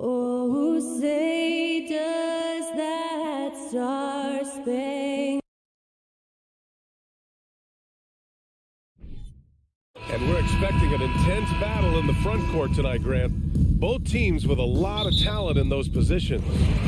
Oh, say does that star-spangled. And we're expecting an intense battle in the front court tonight, Grant. Both teams with a lot of talent in those positions.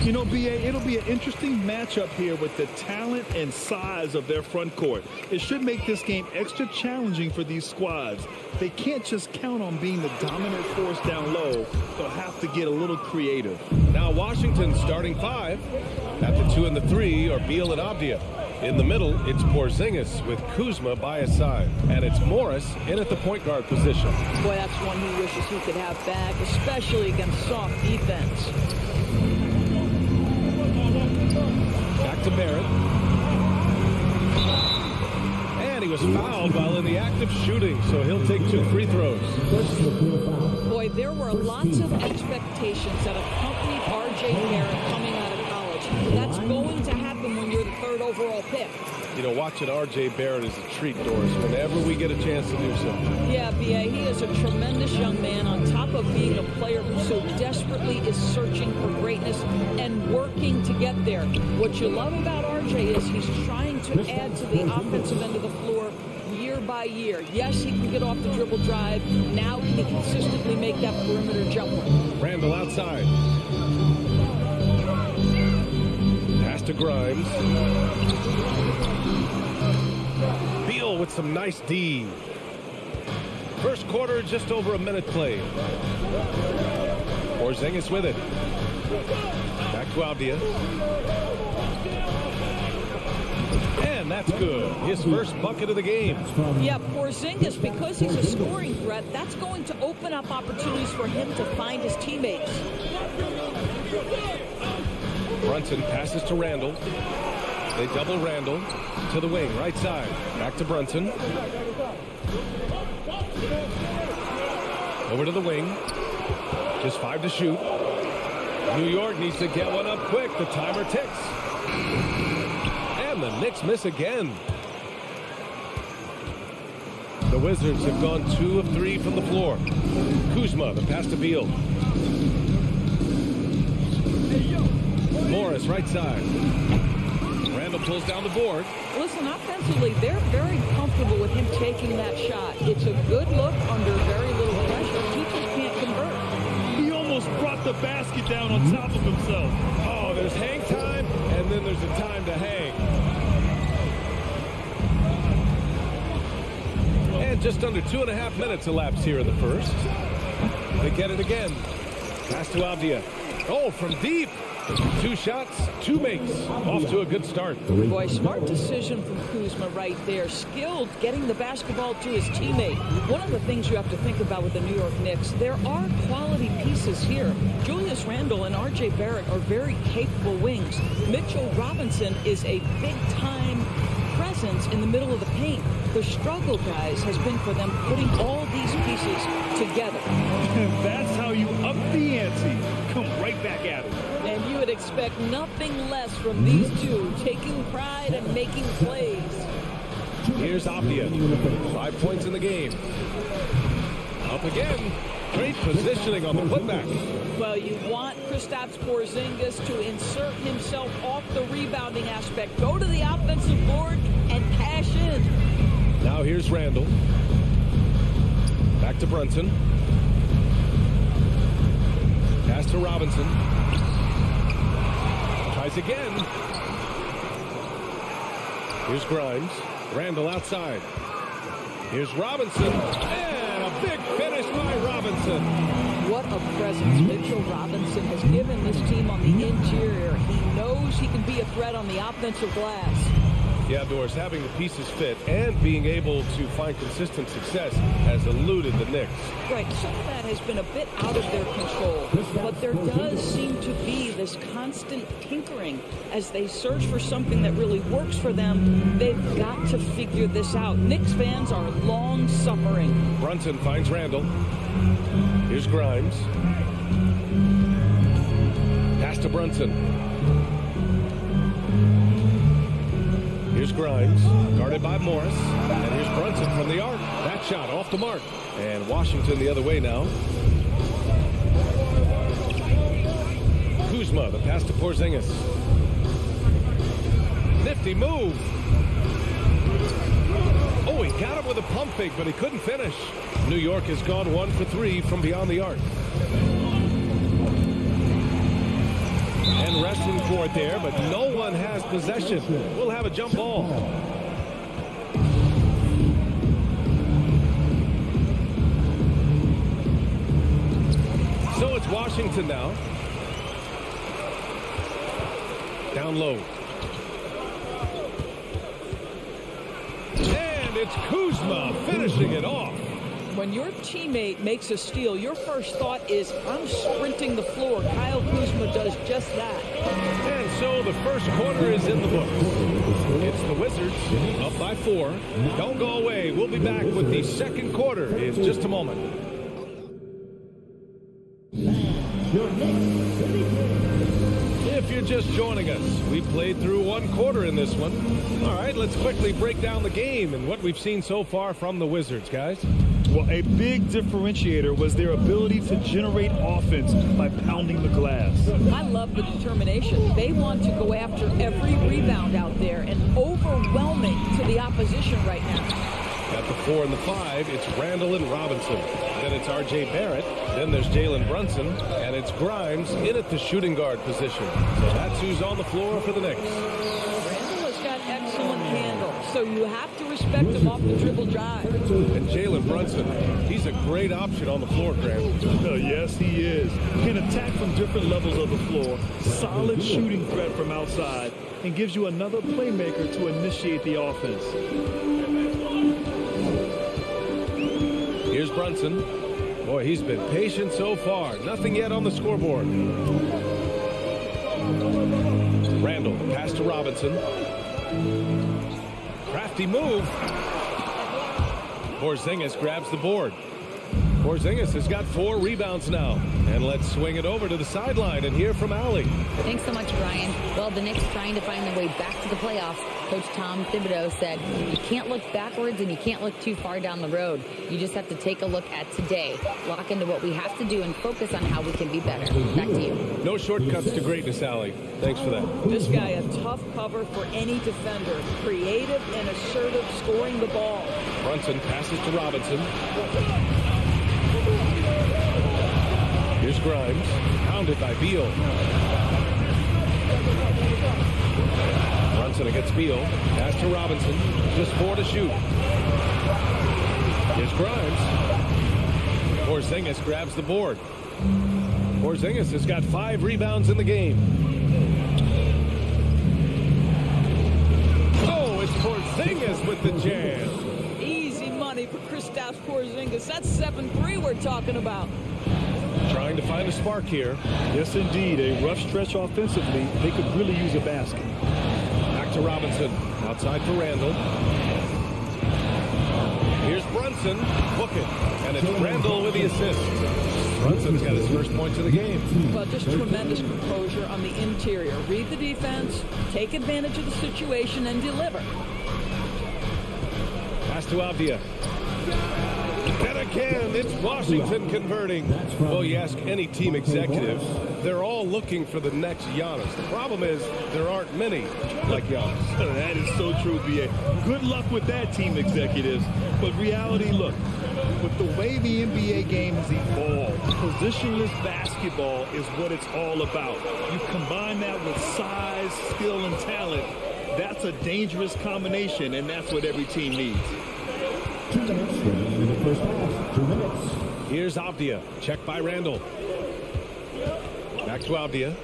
You know, B.A., it'll be an interesting matchup here with the talent and size of their front court. It should make this game extra challenging for these squads. They can't just count on being the dominant force down low. They'll have to get a little creative. Now Washington starting five. At the 2 and the 3 are Beal and Avdia. In the middle, it's Porzingis with Kuzma by his side. And it's Morris in at the point guard position. Boy, that's one he wishes he could have back, especially against soft defense. Back to Barrett. And he was fouled while in the act of shooting, so he'll take 2 free throws. Boy, there were lots of expectations that accompanied R.J. Barrett coming out of college. That's going to happen when you're the 3rd overall pick. You know, watching R.J. Barrett is a treat, Doris, whenever we get a chance to do so. Yeah, B.A., he is a tremendous young man on top of being a player who so desperately is searching for greatness and working to get there. What you love about R.J. is he's trying to add to the offensive end of the floor year by year. Yes, he can get off the dribble drive. Now he can consistently make that perimeter jumper. Randall outside. Pass to Grimes. Beal with some nice D. First quarter, just over a minute played. Porzingis with it. Back to Avdia. And that's good. His first bucket of the game. Yeah, Porzingis, because he's a scoring threat, that's going to open up opportunities for him to find his teammates. Brunson passes to Randall. They double Randall to the wing, right side. Back to Brunson. Over to the wing. Just 5 to shoot. New York needs to get one up quick. The timer ticks. And the Knicks miss again. The Wizards have gone 2 of 3 from the floor. Kuzma, the pass to Beal. Morris, right side. Randall pulls down the board. Listen, offensively, they're very comfortable with him taking that shot. It's a good look under very little pressure. He just can't convert. He almost brought the basket down on top of himself. Oh, there's hang time, and then there's a time to hang. And just under 2.5 minutes elapsed here in the first. They get it again. Pass to Avdia. Oh, from deep. 2 shots, 2 makes. Off to a good start. Boy, smart decision from Kuzma right there. Skilled getting the basketball to his teammate. One of the things you have to think about with the New York Knicks, there are quality pieces here. Julius Randle and R.J. Barrett are very capable wings. Mitchell Robinson is a big-time presence in the middle of the paint. The struggle, guys, has been for them putting all these pieces together. And that's how you up the ante. Come right back at it. And you would expect nothing less from these two, taking pride and making plays. Here's Avdia. 5 points in the game. Up again. Great positioning on the putback. Well, you want Kristaps Porzingis to insert himself off the rebounding aspect. Go to the offensive board and cash in. Now here's Randall. Back to Brunson. Pass to Robinson. Tries again. Here's Grimes. Randall outside. Here's Robinson. And a big finish by Robinson. What a presence Mitchell Robinson has given this team on the interior. He knows he can be a threat on the offensive glass. Yeah, Doris, having the pieces fit and being able to find consistent success has eluded the Knicks. Right, some of that has been a bit out of their control, but there does seem to be this constant tinkering as they search for something that really works for them. They've got to figure this out. Knicks fans are long-suffering. Brunson finds Randall. Here's Grimes. Pass to Brunson. Here's Grimes, guarded by Morris. And here's Brunson from the arc. That shot off the mark. And Washington the other way now. Kuzma, the pass to Porzingis. Nifty move. Oh, he got him with a pump fake, but he couldn't finish. New York has gone 1 for 3 from beyond the arc. And wrestling for it there, but no one has possession. We'll have a jump ball. So it's Washington now. Down low. And it's Kuzma finishing it off. When your teammate makes a steal, your first thought is, I'm sprinting the floor. Kyle Kuzma does just that. And so the first quarter is in the books. It's the Wizards up by 4. Don't go away. We'll be back with the second quarter in just a moment. If you're just joining us, we played through 1 quarter in this one. All right, let's quickly break down the game and what we've seen so far from the Wizards, guys. Well, a big differentiator was their ability to generate offense by pounding the glass. I love the determination. They want to go after every rebound out there and overwhelming to the opposition right now. At the 4 and the 5, it's Randall and Robinson. Then it's R.J. Barrett. Then there's Jalen Brunson. And it's Grimes in at the shooting guard position. So that's who's on the floor for the Knicks. Randall has got excellent handle, so you have to respect him off the dribble drive. And Jalen Brunson, he's a great option on the floor, Graham. Yes, he is. Can attack from different levels of the floor. Solid shooting threat from outside. And gives you another playmaker to initiate the offense. Here's Brunson. Boy, he's been patient so far. Nothing yet on the scoreboard. Randall, pass to Robinson. Crafty move. Porzingis grabs the board. Porzingis has got 4 rebounds now. And let's swing it over to the sideline and hear from Allie. Thanks so much, Brian. Well, the Knicks trying to find their way back to the playoffs. Coach Tom Thibodeau said, you can't look backwards and you can't look too far down the road. You just have to take a look at today, lock into what we have to do, and focus on how we can be better. Back to you. No shortcuts to greatness, Allie. Thanks for that. This guy, a tough cover for any defender. Creative and assertive, scoring the ball. Brunson passes to Robinson. Here's Grimes, pounded by Beal. Brunson against Beal. Pass to Robinson. Just 4 to shoot. Here's Grimes. Porzingis grabs the board. Porzingis has got 5 rebounds in the game. Oh, it's Porzingis with the jam. Easy money for Kristaps Porzingis. That's 7-3 we're talking about. Trying to find a spark here. Yes, indeed. A rough stretch offensively. They could really use a basket. Back to Robinson. Outside for Randall. Here's Brunson. Book it. And it's Randall with the assist. Brunson's got his first points of the game. Well, just tremendous composure on the interior. Read the defense, take advantage of the situation, and deliver. Pass to Avdia. And again, it's Washington converting. Well, you ask any team executive, they're all looking for the next Giannis. The problem is there aren't many like Giannis. That is so true, B.A. Good luck with that, team executives. But reality, look, with the way the NBA game has evolved, positionless basketball is what it's all about. You combine that with size, skill, and talent, that's a dangerous combination, and that's what every team needs. 2 minutes in the first half. 2 minutes. Here's Avdia. Checked by Randall. Back to Avdia.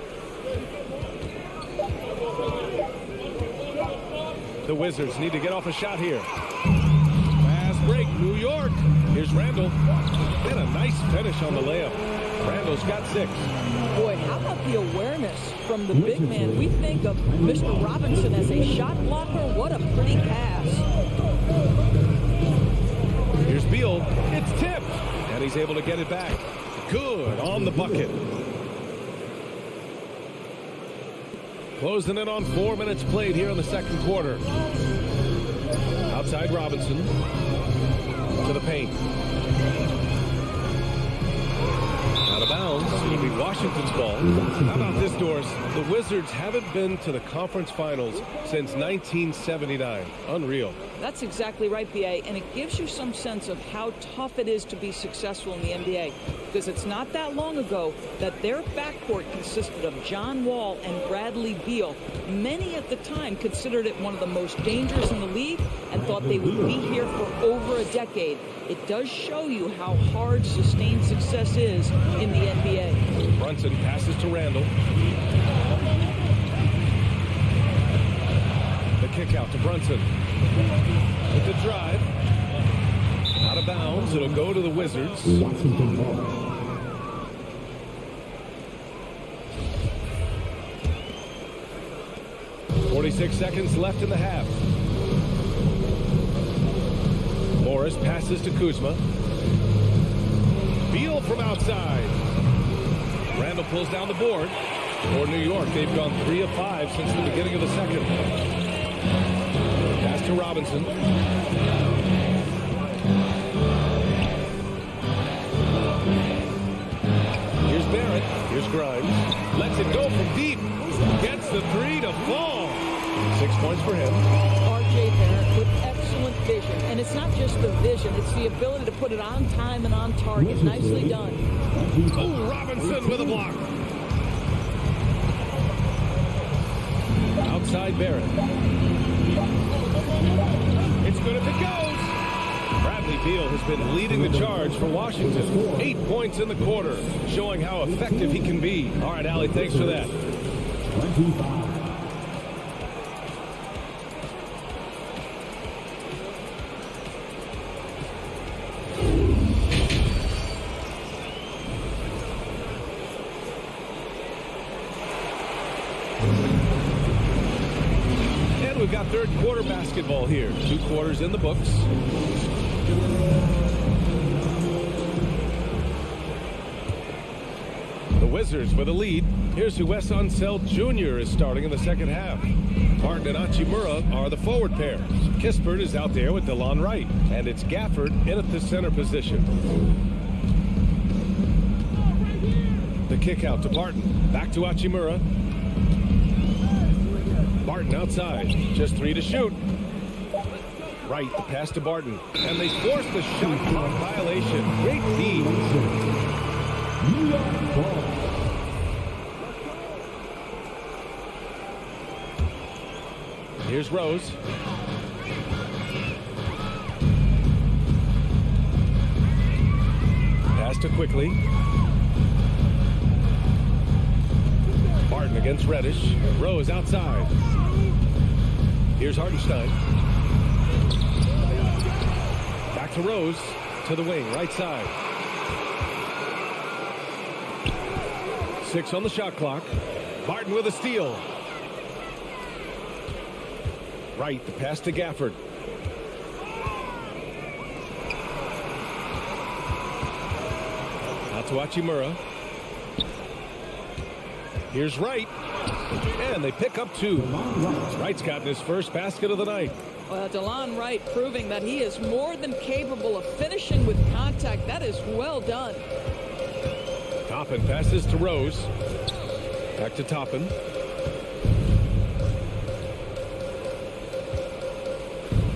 The Wizards need to get off a shot here. Fast break, New York. Here's Randall. And a nice finish on the layup. Randall's got 6. Boy, how about the awareness from the big man? We think of Mr. Robinson as a shot blocker. What a pretty pass. Here's Beal. It's tipped. And he's able to get it back. Good on the bucket. Closing in on 4 minutes played here in the second quarter. Outside Robinson. To the paint. Out of bounds. It'll be Washington's ball. How about this, Doris? The Wizards haven't been to the conference finals since 1979. Unreal. That's exactly right, B.A., and it gives you some sense of how tough it is to be successful in the NBA, because it's not that long ago that their backcourt consisted of John Wall and Bradley Beal. Many at the time considered it one of the most dangerous in the league and thought they would be here for over a decade. It does show you how hard sustained success is in the NBA. Brunson passes to Randall. The kick out to Brunson. With the drive. Out of bounds. It'll go to the Wizards. Washington ball. 46 seconds left in the half. Morris passes to Kuzma. Beal from outside. Randall pulls down the board. For New York, they've gone 3 of 5 since the beginning of the second. Pass to Robinson. Here's Barrett. Here's Grimes. Lets it go from deep. Gets the 3 to fall. 6 points for him. R.J. Barrett with excellent vision. And it's not just the vision, it's the ability to put it on time and on target. Nicely done. Oh, Robinson with a block. Outside Barrett. It's good if it goes. Bradley Beal has been leading the charge for Washington. 8 points in the quarter, showing how effective he can be. All right, Allie, thanks for that. 25. And we've got third quarter basketball here. 2 quarters in the books. The Wizards with a lead. Here's who Wes Unseld Jr. is starting in the second half. Martin and Hachimura are the forward pair. Kispert is out there with DeLon Wright. And it's Gafford in at the center position. The kick out to Barton. Back to Hachimura. Barton outside. Just 3 to shoot. Wright, the pass to Barton. And they force the shot clock violation. Great D. New York ball. Here's Rose. Pass to Quickly. Barton against Reddish. Rose outside. Here's Hartenstein. Back to Rose. To the wing, right side. 6 on the shot clock. Barton with a steal. Right, the pass to Gafford. Out to Hachimura. Here's Wright. And they pick up 2. Wright's gotten his first basket of the night. Well, DeLon Wright proving that he is more than capable of finishing with contact. That is well done. Toppin passes to Rose. Back to Toppin.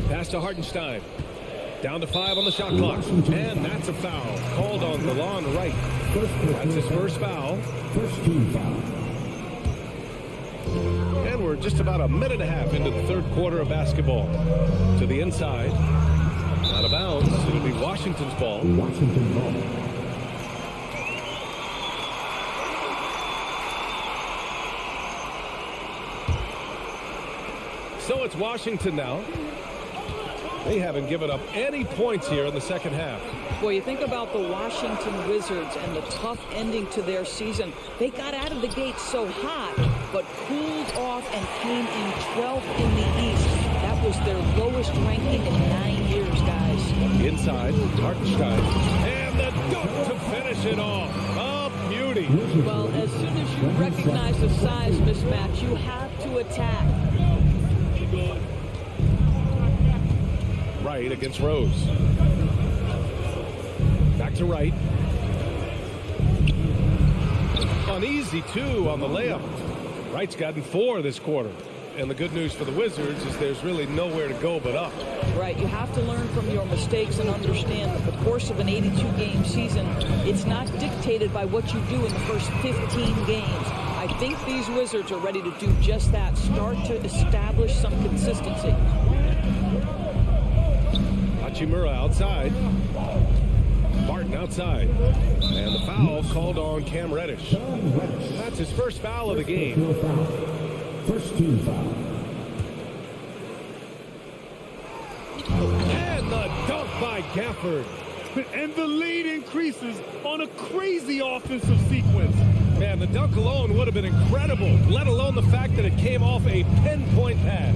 Pass to Hartenstein. Down to 5 on the shot clock. And that's a foul. Called on DeLon Wright. That's his first foul. First team foul. And we're just about a minute and a half into the third quarter of basketball. To the inside. Out of bounds. It'll be Washington's ball. Washington ball. So it's Washington now. They haven't given up any points here in the second half. Well, you think about the Washington Wizards and the tough ending to their season. They got out of the gate so hot, but cooled off and came in 12th in the East. That was their lowest ranking in 9 years, guys. Inside, Hartenstein. And the dunk to finish it off. A beauty. Well, as soon as you recognize the size mismatch, you have to attack. Wright against Rose. Back to Wright. An easy 2 on the layup. Wright's gotten 4 this quarter. And the good news for the Wizards is there's really nowhere to go but up. Right, you have to learn from your mistakes and understand that the course of an 82-game season, it's not dictated by what you do in the first 15 games. I think these Wizards are ready to do just that, start to establish some consistency. Hachimura outside. Martin outside. And the foul called on Cam Reddish. That's his first foul of the game. First team foul. And the dunk by Gafford. And the lead increases on a crazy offensive sequence. Man, the dunk alone would have been incredible, let alone the fact that it came off a pinpoint pass.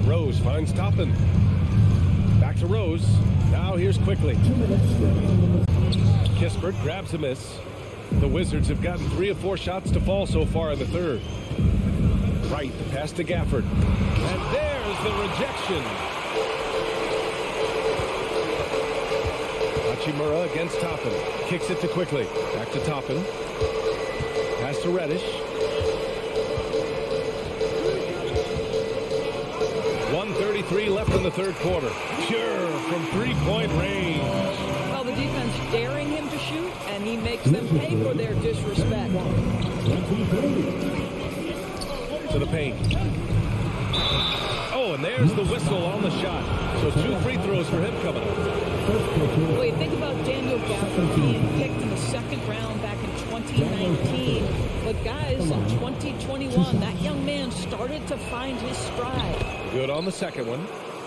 Rose finds Toppin. Back to Rose. Now here's Quickly. Kispert grabs a miss. The Wizards have gotten 3 of 4 shots to fall so far in the third. Wright, the pass to Gafford. And there's the rejection. Hachimura against Toppin. Kicks it to Quickly. Back to Toppin. Pass to Reddish. 1:33 left in the third quarter. Pure from 3-point range. Well, the defense daring him to shoot, and he makes them pay for their disrespect. To the paint. Oh, and there's the whistle on the shot. So 2 free throws for him coming up. Well, you think about Daniel Gafford being picked in the second round back in 2019. But guys, in 2021, that young man started to find his stride. Good on the second one.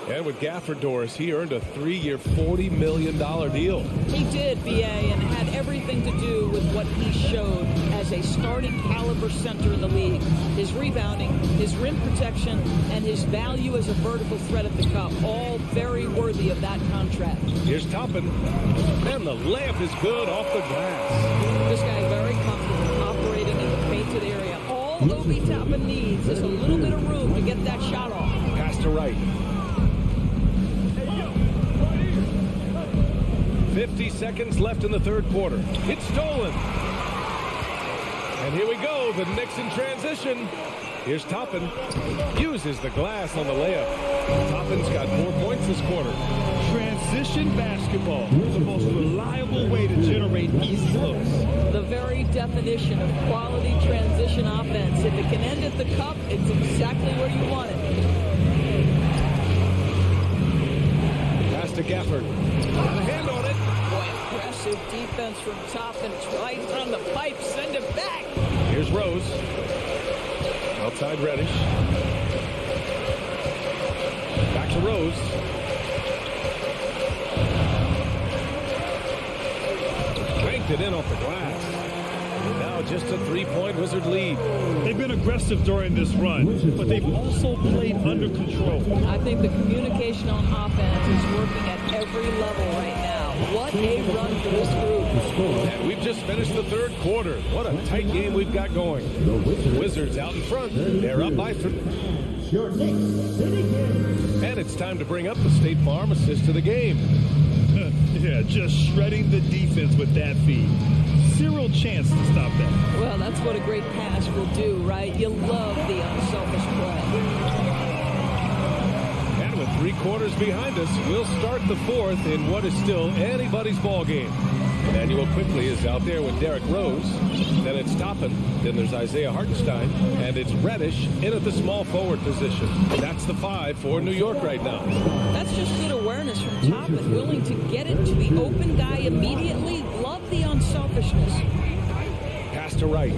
And with Gafford, Doris, he earned a 3-year, $40 million deal. He did, BA, and it had everything to do with what he showed as a starting caliber center in the league. His rebounding, his rim protection, and his value as a vertical threat at the cup, all very worthy of that contract. Here's Toppin. And the layup is good off the glass. This guy very comfortable operating in the painted area. All Obi Toppin needs is a little bit of room to get that shot off. Pass to Wright. 50 seconds left in the third quarter. It's stolen. And here we go. The Knicks in transition. Here's Toppin. Uses the glass on the layup. Toppin's got 4 points this quarter. Transition basketball, the most reliable way to generate easy looks. The very definition of quality transition offense. If it can end at the cup, it's exactly where you want it. Pass to Gafford. Got a hand on it. Boy, impressive defense from Toppin. Right on the pipe. Send it back. Here's Rose. Outside Reddish. Back to Rose. Banked it in off the glass. And now just a 3-point Wizard lead. They've been aggressive during this run, but they've also played under control. I think the communication on offense is working at every level right now. What a run for this group. And we've just finished the third quarter. What a tight game we've got going. Wizards out in front. They're up by 3. And it's time to bring up the State Farm assist to the game. Yeah, just shredding the defense with that feed. Zero chance to stop that. Well, that's what a great pass will do, right? You love the unselfish play. And with 3 quarters behind us, we'll start the fourth in what is still anybody's ball game. Emmanuel Quickly is out there with Derrick Rose. Then it's Toppin. Then there's Isaiah Hartenstein. And it's Reddish in at the small forward position. That's the 5 for New York right now. That's just good awareness from Toppin, willing to get it to the open guy immediately. Love the unselfishness. Pass to Wright.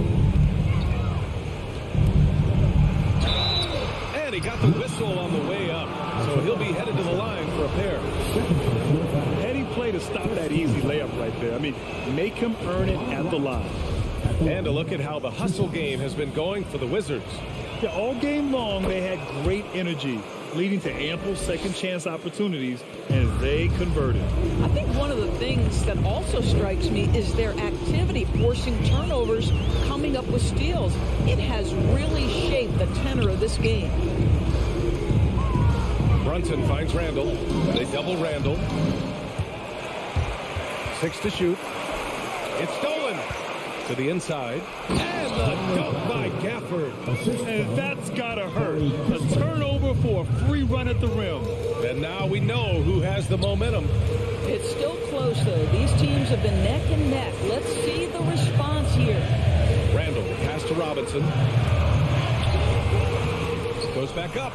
And he got the whistle on the way up. So he'll be headed to the line for a pair. Heady play to stop that easy layup right there. I mean, make him earn it at the line. And a look at how the hustle game has been going for the Wizards. Yeah, all game long, they had great energy, leading to ample second chance opportunities, and they converted. I think one of the things that also strikes me is their activity, forcing turnovers, coming up with steals. It has really shaped the tenor of this game. Brunson finds Randall. They double Randall. 6 to shoot. It's stolen. To the inside. And the dunk by Gafford. And that's got to hurt. A turnover for a free run at the rim. And now we know who has the momentum. It's still close, though. These teams have been neck and neck. Let's see the response here. Randall, pass to Robinson. Goes back up.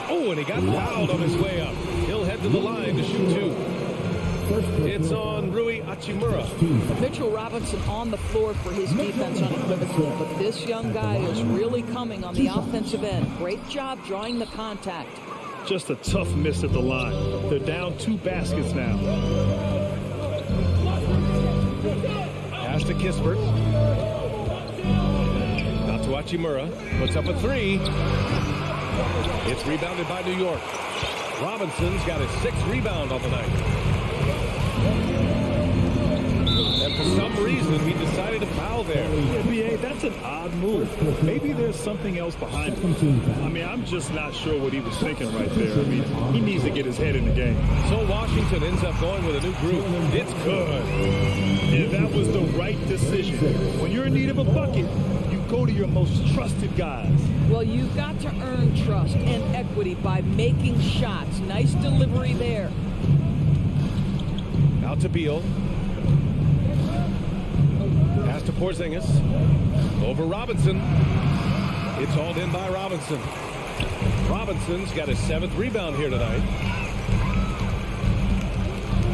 Oh, and he got fouled on his way up. He'll head to the line to shoot two. It's on Rui Hachimura. Mitchell Robinson on the floor for his defense unequivocally, but this young guy is really coming on the offensive end. Great job drawing the contact. Just a tough miss at the line. They're down 2 baskets now. Pass to Kispert. Out to Hachimura. Puts up a 3. It's rebounded by New York. Robinson's got his 6th rebound on the night. And for some reason, he decided to foul there. NBA, that's an odd move. Maybe there's something else behind it. I mean, I'm just not sure what he was thinking right there. I mean, he needs to get his head in the game. So Washington ends up going with a new group. It's good. And that was the right decision. When you're in need of a bucket, you go to your most trusted guys. Well, you've got to earn trust and equity by making shots. Nice delivery there. Out to Beal. Pass to Porzingis. Over Robinson. It's hauled in by Robinson. Robinson's got his 7th rebound here tonight.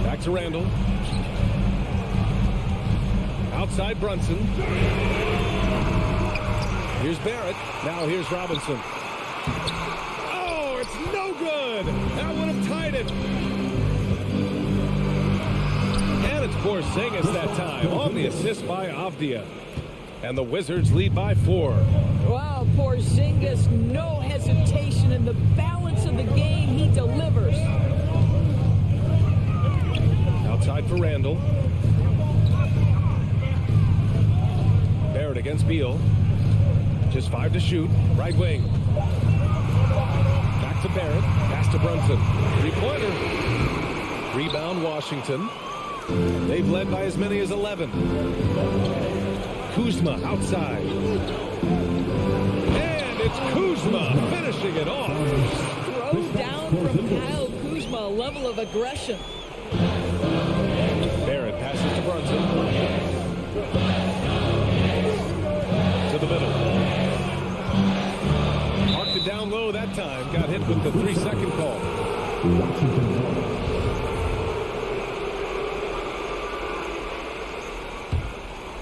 Back to Randall. Outside Brunson. Here's Barrett. Now here's Robinson. Oh, it's no good. That would have tied it. And it's Porzingis that time on the assist by Avdia. And the Wizards lead by 4. Wow, Porzingis, no hesitation in the balance of the game. He delivers. Outside for Randall. Barrett against Beal. Just 5 to shoot. Right wing. Back to Barrett. Pass to Brunson. 3-pointer. Rebound Washington. They've led by as many as 11. Kuzma outside. And it's Kuzma finishing it off. Throw down from Kyle Kuzma, a level of aggression. Barrett passes to Brunson. To the middle. Marked it down low that time. Got hit with the 3-second call.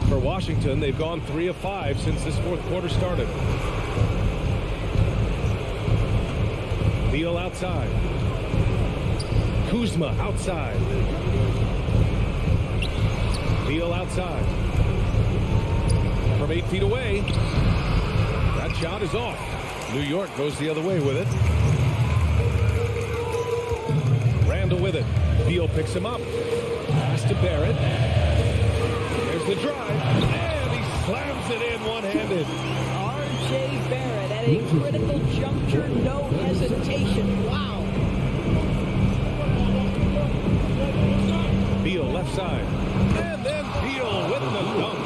For Washington, they've gone 3 of 5 since this 4th quarter started. Beal outside. Kuzma outside. Beal outside. From 8 feet away. That shot is off. New York goes the other way with it. Randall with it. Beal picks him up. Pass to Barrett. There's the drive. And he slams it in one-handed. R.J. Barrett at a critical juncture. No hesitation. Wow. Beal left side. And then Beal with the dunk.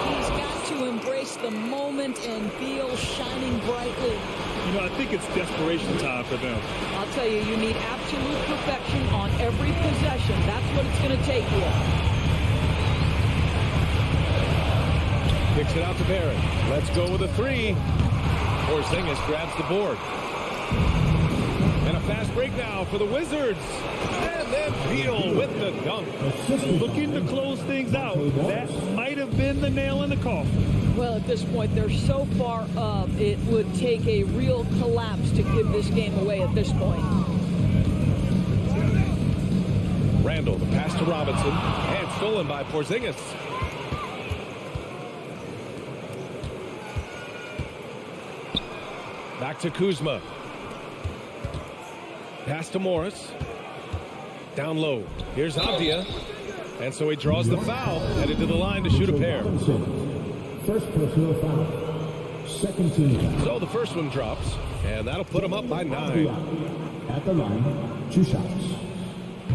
He's got to embrace the moment, and Beal shining brightly. You know, I think it's desperation time for them. I'll tell you, you need absolute perfection on every possession. That's what it's going to take here. Kicks it out to Barrett. Let's go with a 3. Porzingis grabs the board. And a fast break now for the Wizards. And then Beal with the dunk. Looking to close things out. That might have been the nail in the coffin. Well, at this point, they're so far up, it would take a real collapse to give this game away at this point. Randall, the pass to Robinson. And stolen by Porzingis. Back to Kuzma. Pass to Morris. Down low. Here's Avdia. And so he draws the foul. Headed to the line to shoot a pair. First personal foul. Second team foul. So the first one drops. And that'll put him up by 9. At the line, 2 shots.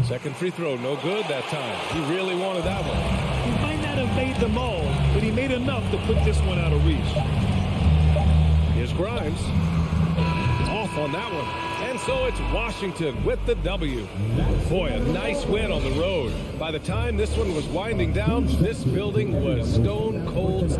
Second free throw, no good that time. He really wanted that one. He might not have made them all, but he made enough to put this one out of reach. Here's Grimes. Off on that one. And so it's Washington with the W. Boy, a nice win on the road. By the time this one was winding down, this building was stone cold.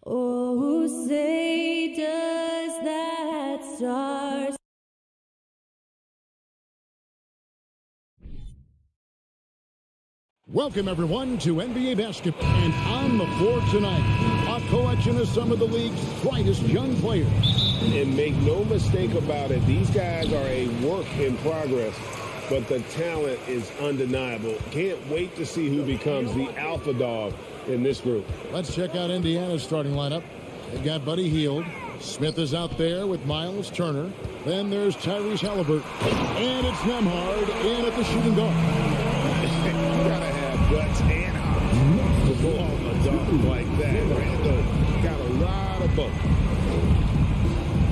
Oh, say does that star Welcome, everyone, to NBA Basketball. And on the floor tonight, a collection of some of the league's brightest young players. And make no mistake about it, these guys are a work in progress. but the talent is undeniable. Can't wait to see who becomes the alpha dog in this group. Let's check out Indiana's starting lineup. They've got Buddy Hield. Smith is out there with Miles Turner. Then there's Tyrese Halliburton. And it's Nembhard in at the shooting guard. You gotta have guts and heart to go on a dunk like that. Randall got a lot of both.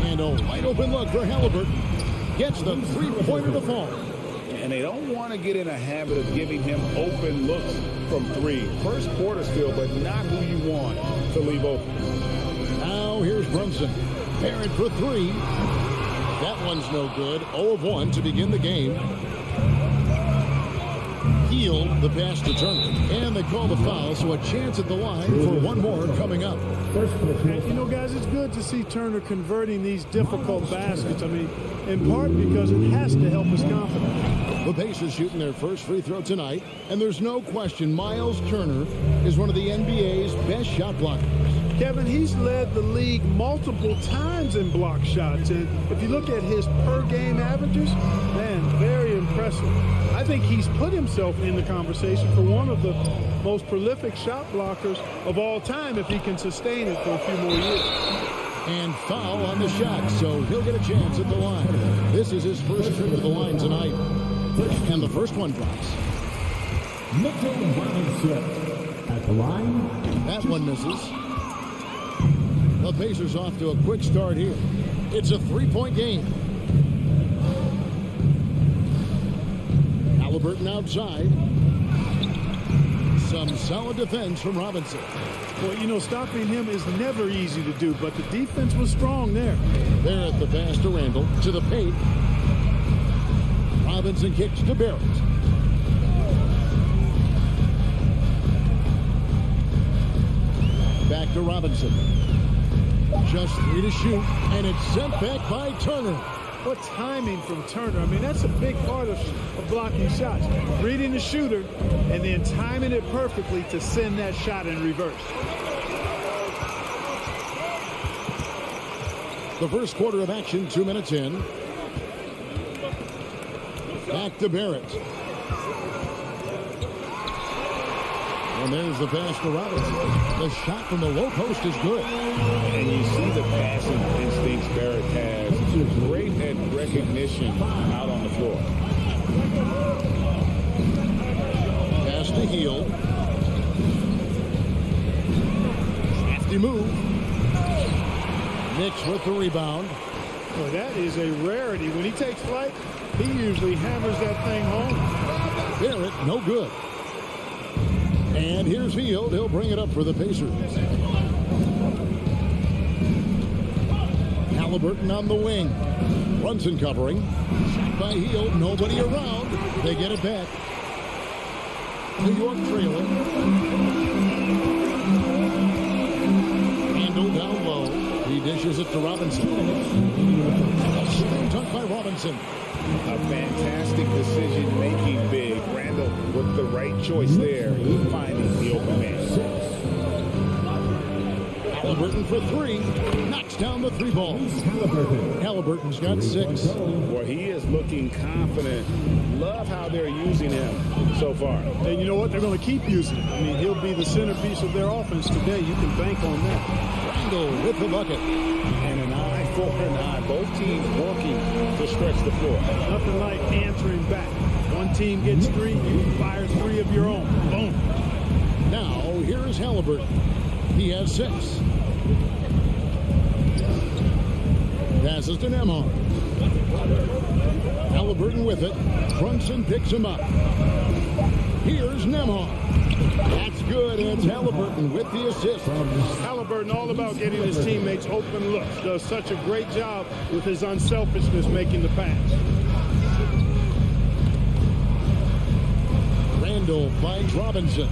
And a wide open look for Halliburton. Gets the three-pointer to fall. And they don't want to get in a habit of giving him open looks from three. First quarter still, but not who you want to leave open. Now here's Brunson. Barrett for three. That one's no good. 0 of 1 to begin the game. Hield the pass to Turner. And they call the foul, so a chance at the line for one more coming up. And, you know, guys, it's good to see Turner converting these difficult baskets. I mean, in part because it has to help his confidence. The Pacers shooting their first free throw tonight, and there's no question Miles Turner is one of the NBA's best shot blockers. Kevin, he's led the league multiple times in block shots, and if you look at his per-game averages, man, very impressive. I think he's put himself in the conversation for one of the most prolific shot blockers of all time if he can sustain it for a few more years. And foul on the shot, so he'll get a chance at the line. This is his first trip to the line tonight. And the first one drops. At the line. That one misses. The Pacers off to a quick start here. It's a three-point game. Halliburton outside. Some solid defense from Robinson. Well, you know, stopping him is never easy to do, but the defense was strong there. Barrett the pass to Randall. To the paint. Robinson kicks to Barrett. Back to Robinson. Just 3 to shoot, and it's sent back by Turner. What timing from Turner. I mean, that's a big part of blocking shots. Reading the shooter and then timing it perfectly to send that shot in reverse. The first quarter of action, 2 minutes in. Back to Barrett. And there's the pass to Robinson. The shot from the low post is good. And you see the passing instincts Barrett has. Great at recognition out on the floor. Pass to Hield. Crafty move. Knicks with the rebound. Well, that is a rarity. When he takes flight, he usually hammers that thing home. Barrett, no good. And here's Hield. He'll bring it up for the Pacers. Halliburton on the wing. Brunson covering. Shot by Hield. Nobody around. They get it back. New York trailing. Randall down low. He dishes it to Robinson. Dunk by Robinson. A fantastic decision-making big. Randall with the right choice there, finding the open man. Halliburton for three. Knocks down the three ball. Halliburton's got 6. Boy, he is looking confident. Love how they're using him so far. And you know what? They're going to keep using him. I mean, he'll be the centerpiece of their offense today. You can bank on that. Randall with the bucket. And an eye for an eye. Both teams working to stretch the floor. Nothing like answering back. One team gets 3, you fire 3 of your own. Boom. Now, here's Halliburton. He has 6. Passes to Nembhard. Halliburton with it. Brunson picks him up. Here's Nembhard. That's good. And it's Halliburton with the assist. Halliburton all about getting his teammates open looks. Does such a great job with his unselfishness making the pass. Randall finds Robinson.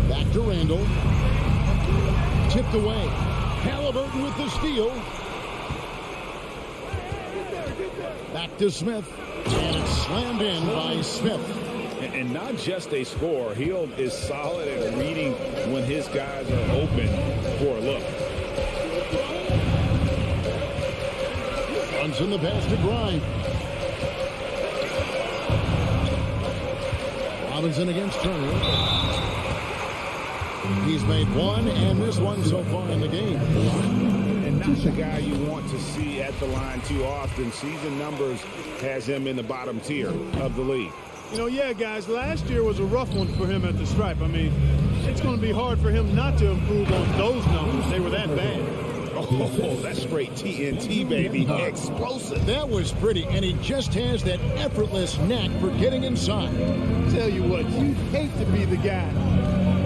Back to Randall. Tipped away. Halliburton with the steal. Back to Smith. And it's slammed in by Smith. And not just a score. Hield is solid at reading when his guys are open for a look. Brunson the pass to Grimes. Robinson against Turner. He's made one and missed one so far in the game. And not the guy you want to see at the line too often. Season numbers has him in the bottom tier of the league. You know, yeah, guys, last year was a rough one for him at the stripe. I mean, it's going to be hard for him not to improve on those numbers. They were that bad. Oh, that's straight TNT, baby. Explosive. That was pretty, and he just has that effortless knack for getting inside. Tell you what, you hate to be the guy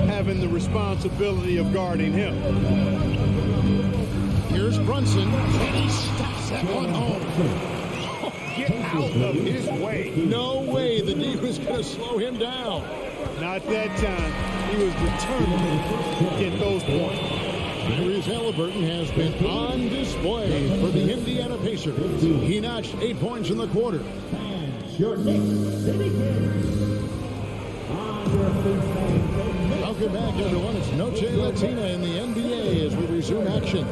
having the responsibility of guarding him. Here's Brunson, and he stops that one home. Get out of his way. No way the D was going to slow him down. Not that time. He was determined to get those points. Tyrese Halliburton has been on display for the Indiana Pacers. He notched 8 points in the quarter. Your Knicks City Kings. Welcome back, everyone. It's Noche Latina in the NBA as we resume action.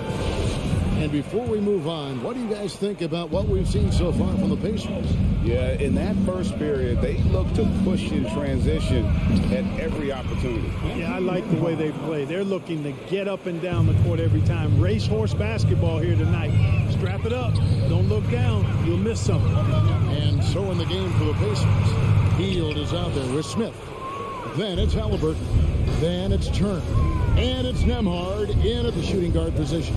And before we move on, what do you guys think about what we've seen so far from the Pacers? Yeah, in that first period, they looked to push in transition at every opportunity. Yeah, I like the way they play. They're looking to get up and down the court every time. Racehorse basketball here tonight. Strap it up. Don't look down. You'll miss something. And so in the game for the Pacers, Hield is out there with Smith. Then it's Halliburton. Then it's Turner. And it's Nembhard in at the shooting guard position.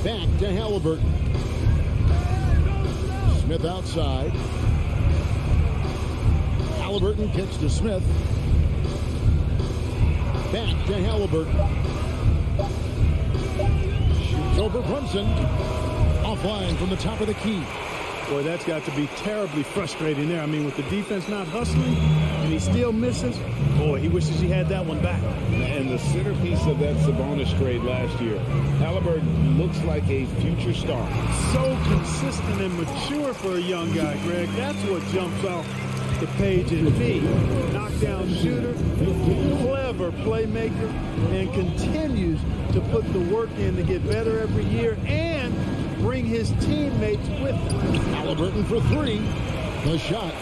Back to Halliburton. Smith outside. Halliburton kicks to Smith. Back to Halliburton. Shoots over Brunson. Offline from the top of the key. Boy, that's got to be terribly frustrating there. I mean, with the defense not hustling and he still misses, boy, he wishes he had that one back. And the centerpiece of that Sabonis trade last year, Halliburton looks like a future star. So consistent and mature for a young guy, Greg. That's what jumps off the page at me. Knockdown shooter, clever playmaker, and continues to put the work in to get better every year and bring his teammates with him. Halliburton for three. The shot,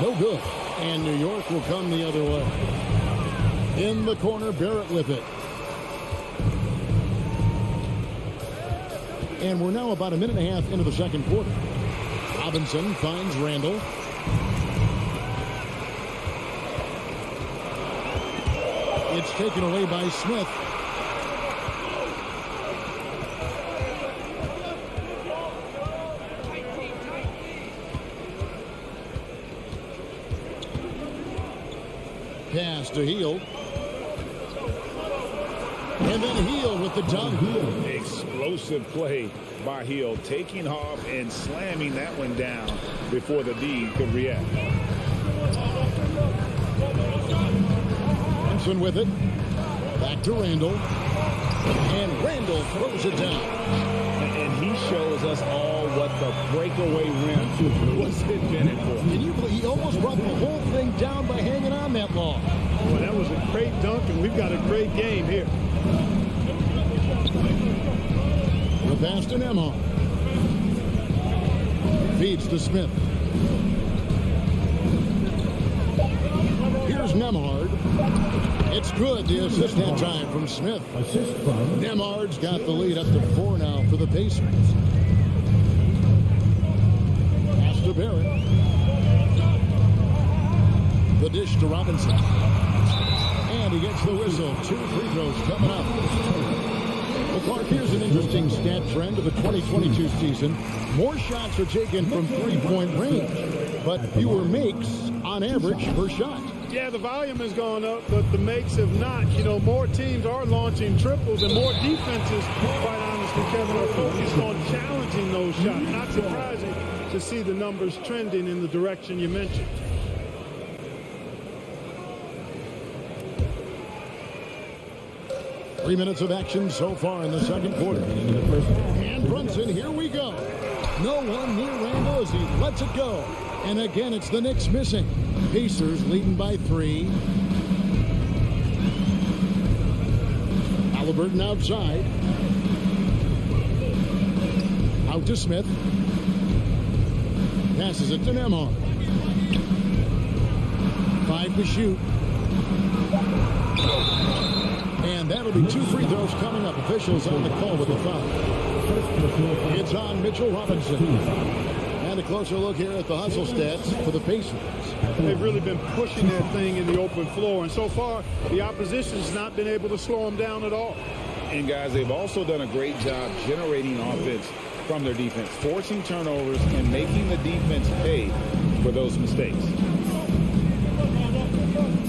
no good. And New York will come the other way. In the corner, Barrett with it. And we're now about a minute and a half into the second quarter. Robinson finds Randall. It's taken away by Smith. Pass to Hield. And then Hield with the dunk. Explosive play by Hield, taking off and slamming that one down before the D could react. Thompson with it. Back to Randall. And Randall throws it down. And he shows us all what the breakaway rim was invented for. Can you believe he almost brought the whole thing down by hanging on that long? Well, that was a great dunk, and we've got a great game here. The pass to Nembhard. Feeds to Smith. Here's Nembhard. It's good. The assist that time from Smith. Assist from Nembhard's got the lead up to 4 now for the Pacers. Pass to Barrett. The dish to Robinson. And he gets the whistle. 2 free throws coming up. Well, Clark, here's an interesting stat trend of the 2022 season. More shots are taken from three-point range, but fewer makes on average per shot. Yeah, the volume has gone up, but the makes have not. You know, more teams are launching triples, and more defenses, quite honestly, Kevin, are focused on challenging those shots. Not surprising to see the numbers trending in the direction you mentioned. Three minutes of action so far in the second quarter. And Brunson, here we go. No one near Randall as he lets it go. And again, it's the Knicks missing. Pacers leading by 3. Halliburton outside. Out to Smith. Passes it to Nembhard. 5 to shoot. And that'll be 2 free throws coming up. Officials on the call with the foul. It's on Mitchell Robinson. And a closer look here at the hustle stats for the Pacers. They've really been pushing that thing in the open floor, and so far the opposition's not been able to slow them down at all. And guys, they've also done a great job generating offense from their defense, forcing turnovers and making the defense pay for those mistakes.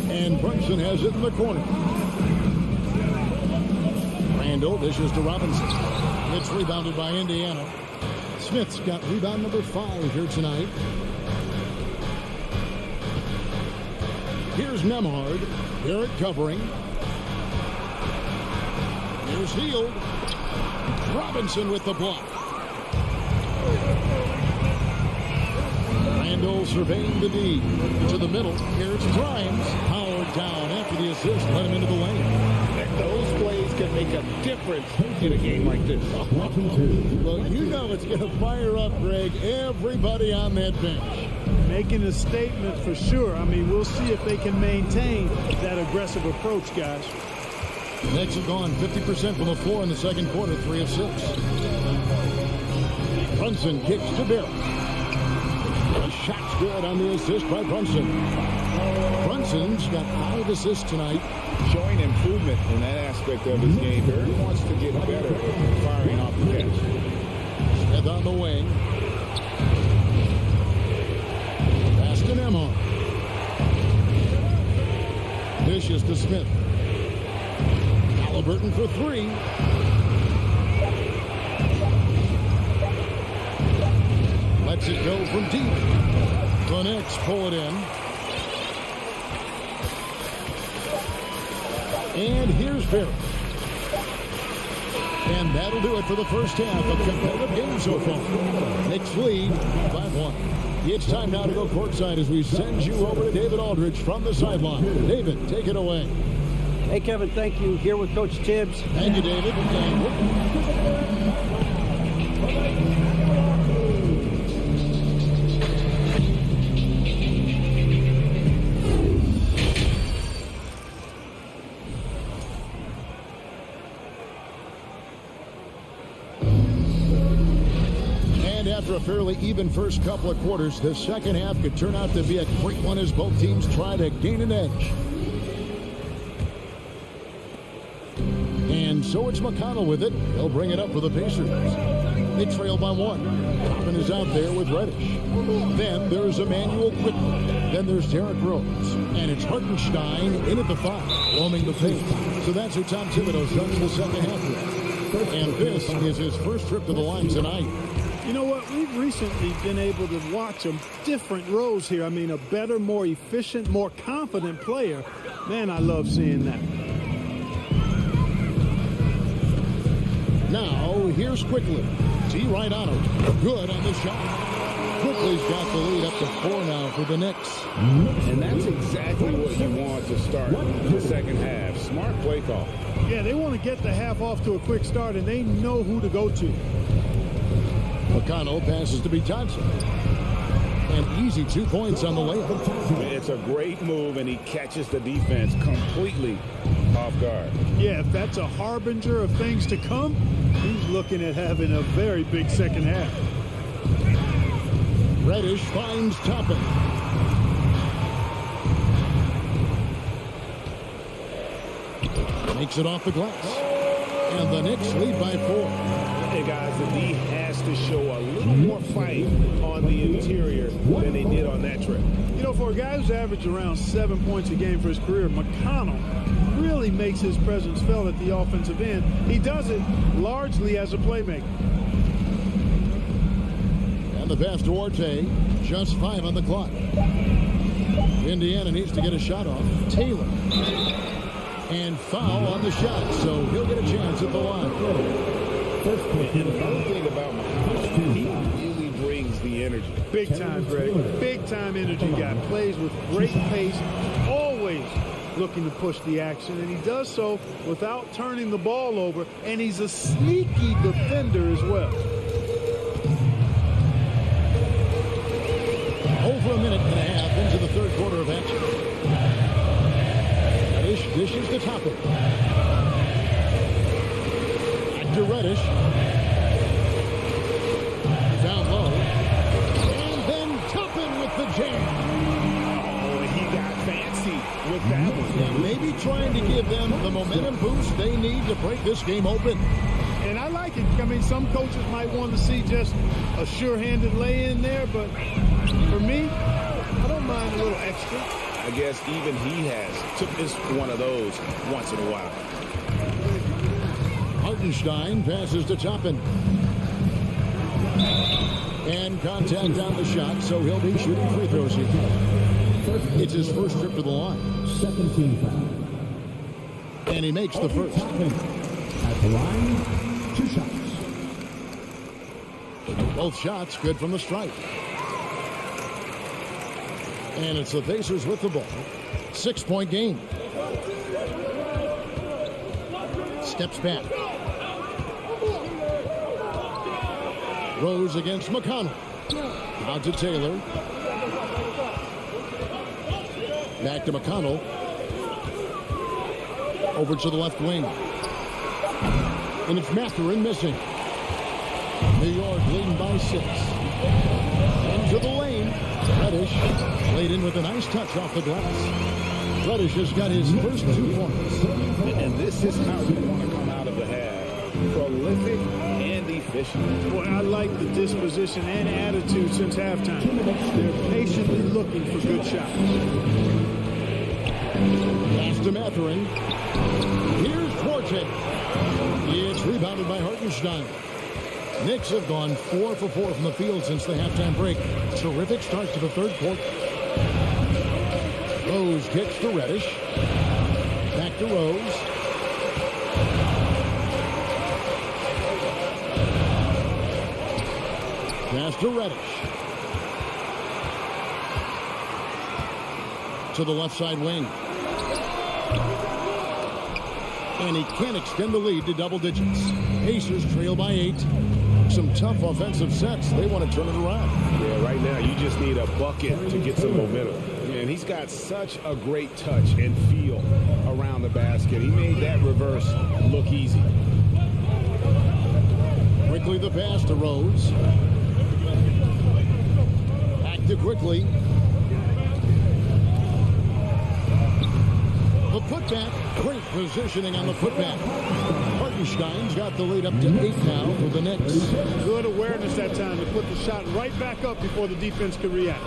And Brunson has it in the corner. Randall dishes to Robinson. It's rebounded by Indiana. Smith's got rebound number 5 here tonight. Here's Nemhard. Barrett covering. Here's Hield. Robinson with the block. Randall surveying the D. To the middle. Here's Grimes. Powered down after the assist. Let him into the lane. Those plays can make a difference in a game like this. Well, you know it's going to fire up, Greg, everybody on that bench. Making a statement for sure. I mean, we'll see if they can maintain that aggressive approach, guys. Knicks have gone 50% from the floor in the second quarter, 3 of 6. Brunson kicks to Barrett. The shot's good on the assist by Brunson. Brunson's got 5 assists tonight. Showing improvement in that aspect of his game. Barrett wants to get better at firing off the catch. Smith on the wing. Pass to Nemhard. Dishes to Smith. Halliburton for 3. Lets it go from deep. The Knicks pull it in. And here's Barrett. And that'll do it for the first half of competitive game so far. Knicks lead 5-1. It's time now to go courtside as we send you over to David Aldridge from the sideline. David, take it away. Hey, Kevin, thank you. Here with Coach Tibbs. Thank you, David. After a fairly even first couple of quarters, the second half could turn out to be a great one as both teams try to gain an edge. And so it's McConnell with it. They'll bring it up for the Pacers. They trail by 1. Toppin is out there with Reddish. Then there's Emmanuel Quickly. Then there's Derrick Rose. And it's Hartenstein in at the 5, roaming the paint. So that's who Tom Thibodeau starts the second half with. And this is his first trip to the line tonight. You know what? We've recently been able to watch a different Rose here. I mean, a better, more efficient, more confident player. Man, I love seeing that. Now, here's Quickly. See right on him. Good on the shot. Quickly's got the lead up to 4 now for the Knicks. And that's exactly what you want to start the second half. Smart play call. Yeah, they want to get the half off to a quick start, and they know who to go to. McConnell passes to be Johnson. And easy 2 points on the layup. It's a great move, and he catches the defense completely off guard. Yeah, if that's a harbinger of things to come, he's looking at having a very big second half. Reddish finds Toppin. Makes it off the glass. And the Knicks lead by 4. Hey, guys, the D has to show a little more fight on the interior than they did on that trip. You know, for a guy who's averaged around 7 points a game for his career, McConnell really makes his presence felt at the offensive end. He does it largely as a playmaker. And the pass to Orte, just 5 on the clock. Indiana needs to get a shot off. Taylor. And foul on the shot, so he'll get a chance at the line. And another thing about McConnell, he really brings the energy. Big time, Greg. Big time energy guy. Plays with great pace, always looking to push the action, and he does so without turning the ball over, and he's a sneaky defender as well. Over a minute and a half into the third quarter of action. Dishes to Toppin. Back to Reddish. Down low. And then Toppin with the jam. Oh, he got fancy with that one. Yeah, maybe trying to give them the momentum boost they need to break this game open. And I like it. I mean, some coaches might want to see just a sure-handed lay-in there, but for me, I don't mind a little extra. I guess even he took this one of those once in a while. Hartenstein passes to Toppin. And contact on the shot, so he'll be shooting free throws here. It's his first trip to the line. Second team foul. And he makes the first. At the line, 2 shots. Both shots good from the stripe. And it's the Pacers with the ball. 6-point game. Steps back. Rose against McConnell. Out to Taylor. Back to McConnell. Over to the left wing. And it's Mathurin missing. New York leading by 6. Into the lane. Reddish laid in with a nice touch off the glass. Reddish has got his first 2 points. And this is how you want to come out of the half. Prolific and efficient. Boy, I like the disposition and attitude since halftime. They're patiently looking for good shots. Pass to Mathurin. Here's Forte. It's rebounded by Hartenstein. Knicks have gone 4 for 4 from the field since the halftime break. Terrific start to the third quarter. Rose kicks to Reddish. Back to Rose. Pass to Reddish. To the left side wing. And he can't extend the lead to double digits. Pacers trail by 8. Some tough offensive sets. They want to turn it around. Yeah, right now you just need a bucket to get some momentum. And he's got such a great touch and feel around the basket. He made that reverse look easy. Quickly the pass to Rose. Back to Quickly. The putback. Great positioning on the putback. Hartenstein's got the lead up to 8 now for the Knicks. Good awareness that time to put the shot right back up before the defense could react.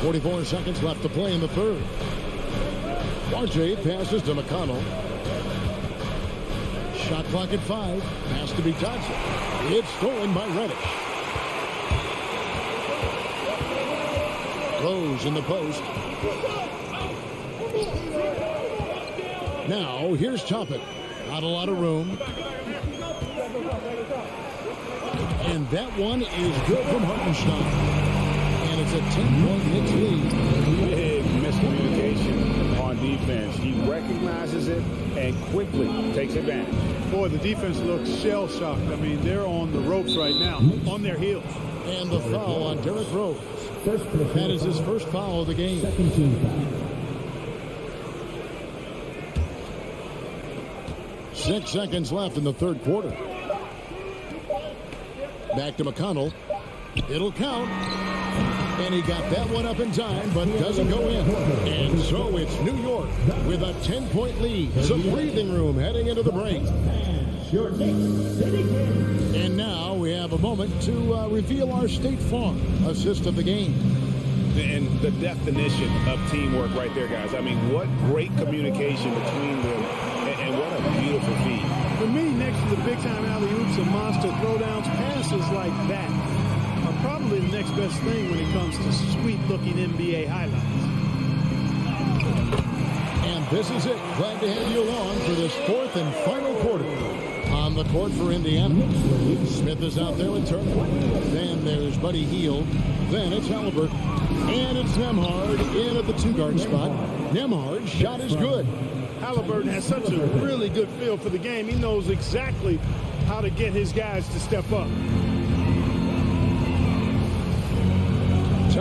44 seconds left to play in the third. RJ passes to McConnell. Shot clock at 5. Has to be touched. It's stolen by Reddish. Rose in the post. Now, here's Toppin. Not a lot of room. And that one is good from Hartenstein. And it's a 10-point Knicks lead. Big miscommunication on defense. He recognizes it and quickly takes advantage. Boy, the defense looks shell-shocked. I mean, they're on the ropes right now, on their heels. And the foul on Derrick Rose. That is his first foul of the game. Second team foul. 6 seconds left in the third quarter. Back to McConnell. It'll count. And he got that one up in time, but doesn't go in. And so it's New York with a 10-point lead. Some breathing room heading into the break. Your Knicks City Kings. And now we have a moment to reveal our State Farm assist of the game. And the definition of teamwork right there, guys. I mean, what great communication between them, and what a beautiful feat. For me, next to the big-time alley-oops and monster throwdowns, passes like that are probably the next best thing when it comes to sweet-looking NBA highlights. And this is it. Glad to have you along for this fourth and final quarter. On the court for Indiana, Smith is out there with Turner. Then there's Buddy Hield. Then it's Halliburton. And it's Nembhard in at the 2-guard spot. Nembhard's shot is good. Halliburton has such a really good feel for the game. He knows exactly how to get his guys to step up.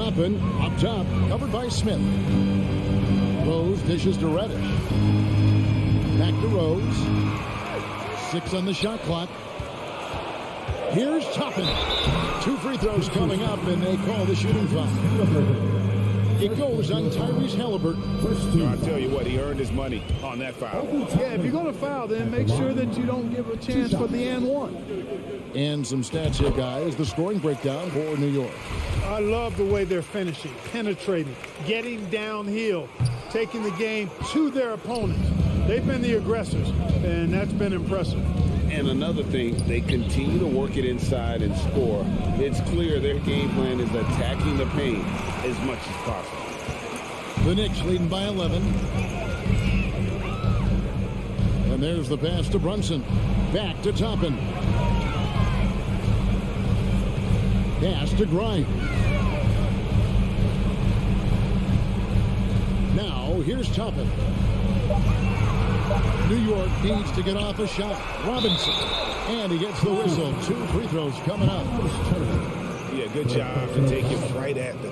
Toppin up top, covered by Smith. Rose dishes to Reddish. Back to Rose. 6 on the shot clock. Here's Toppin. 2 free throws coming up, and they call the shooting foul. It goes on Tyrese Halliburton. I'll tell you what, he earned his money on that foul. Yeah, if you're going to foul, then make sure that you don't give a chance for the and one. And some stats here, guys. The scoring breakdown for New York. I love the way they're finishing, penetrating, getting downhill, taking the game to their opponents. They've been the aggressors, and that's been impressive. And another thing, they continue to work it inside and score. It's clear their game plan is attacking the paint as much as possible. The Knicks leading by 11. And there's the pass to Brunson. Back to Toppin. Pass to Grimes. Now, here's Toppin. New York needs to get off a shot. Robinson. And he gets the whistle. 2 free throws coming up. Yeah, good job to take it right at the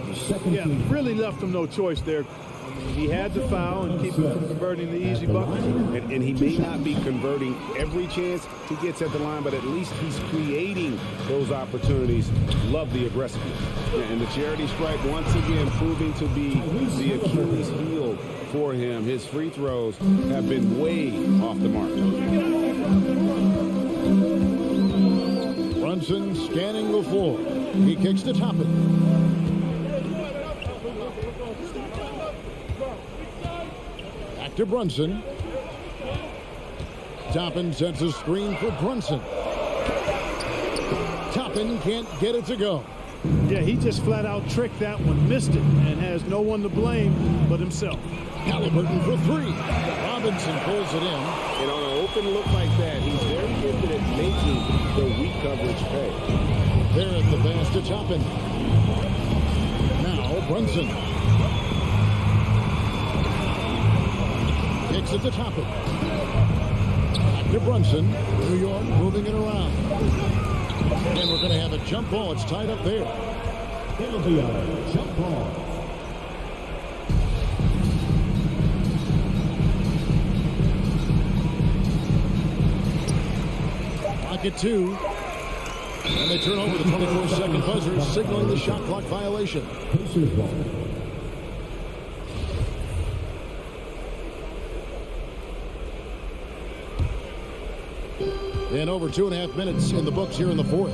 Yeah, really left him no choice there. I mean, he had to foul and keep him from converting the easy bucket. And he may not be converting every chance he gets at the line, but at least he's creating those opportunities. Love the aggressiveness. And the charity stripe once again proving to be the Achilles heel for him. His free throws have been way off the mark. Brunson scanning the floor. He kicks to Toppin. Back to Brunson. Toppin sets a screen for Brunson. Toppin can't get it to go. Yeah, he just flat out tricked that one, missed it, and has no one to blame but himself. Halliburton for 3. Robinson pulls it in. And on an open look like that, he's very gifted at making the weak coverage pay. There at the pass to Toppin. Now Brunson. Kicks it to Toppin. Back to Brunson. New York moving it around. And we're going to have a jump ball. It's tied up there. It'll be a jump ball. Pocket 2. And they turn over the 24-second buzzer, signaling the shot clock violation. Pacers ball. And over 2.5 minutes in the books here in the 4th.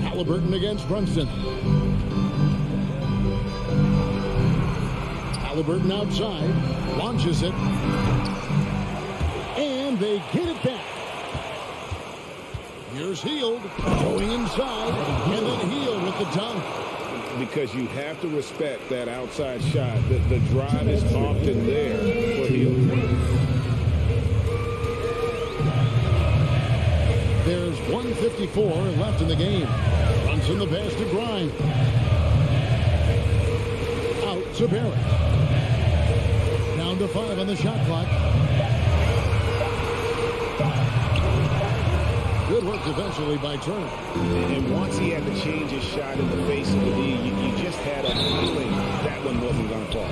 Halliburton against Brunson. Halliburton outside, launches it. And they get it back. Here's Hield going inside, and then Hield with the dunk. Because you have to respect that outside shot. The drive is often there for Hield. There's 1:54 left in the game. Brunson the pass to Grimes. Out to Barrett. Down to 5 on the shot clock. Good work defensively by Turner. And once he had to change his shot in the face of the D, you just had a feeling that one wasn't going to fall.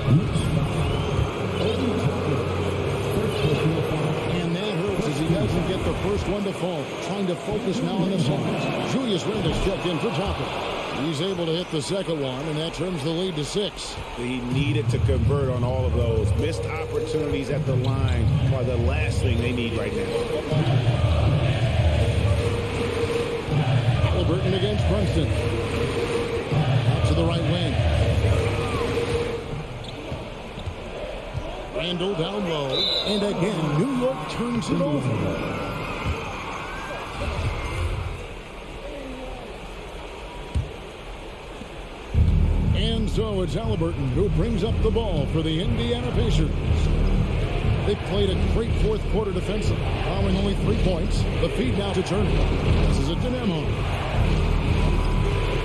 And that hurts as he doesn't get the first one to fall. Trying to focus now on the second. Julius Randle's checked in for Toppin. He's able to hit the second one, and that trims the lead to 6. He needed to convert on all of those. Missed opportunities at the line are the last thing they need right now. Halliburton against Brunson. Out to the right wing. Randle down low. And again, New York turns it over. And so it's Halliburton who brings up the ball for the Indiana Pacers. They played a great fourth quarter defensive, allowing only 3 points. The feed now to Turner. This is a Dynamo.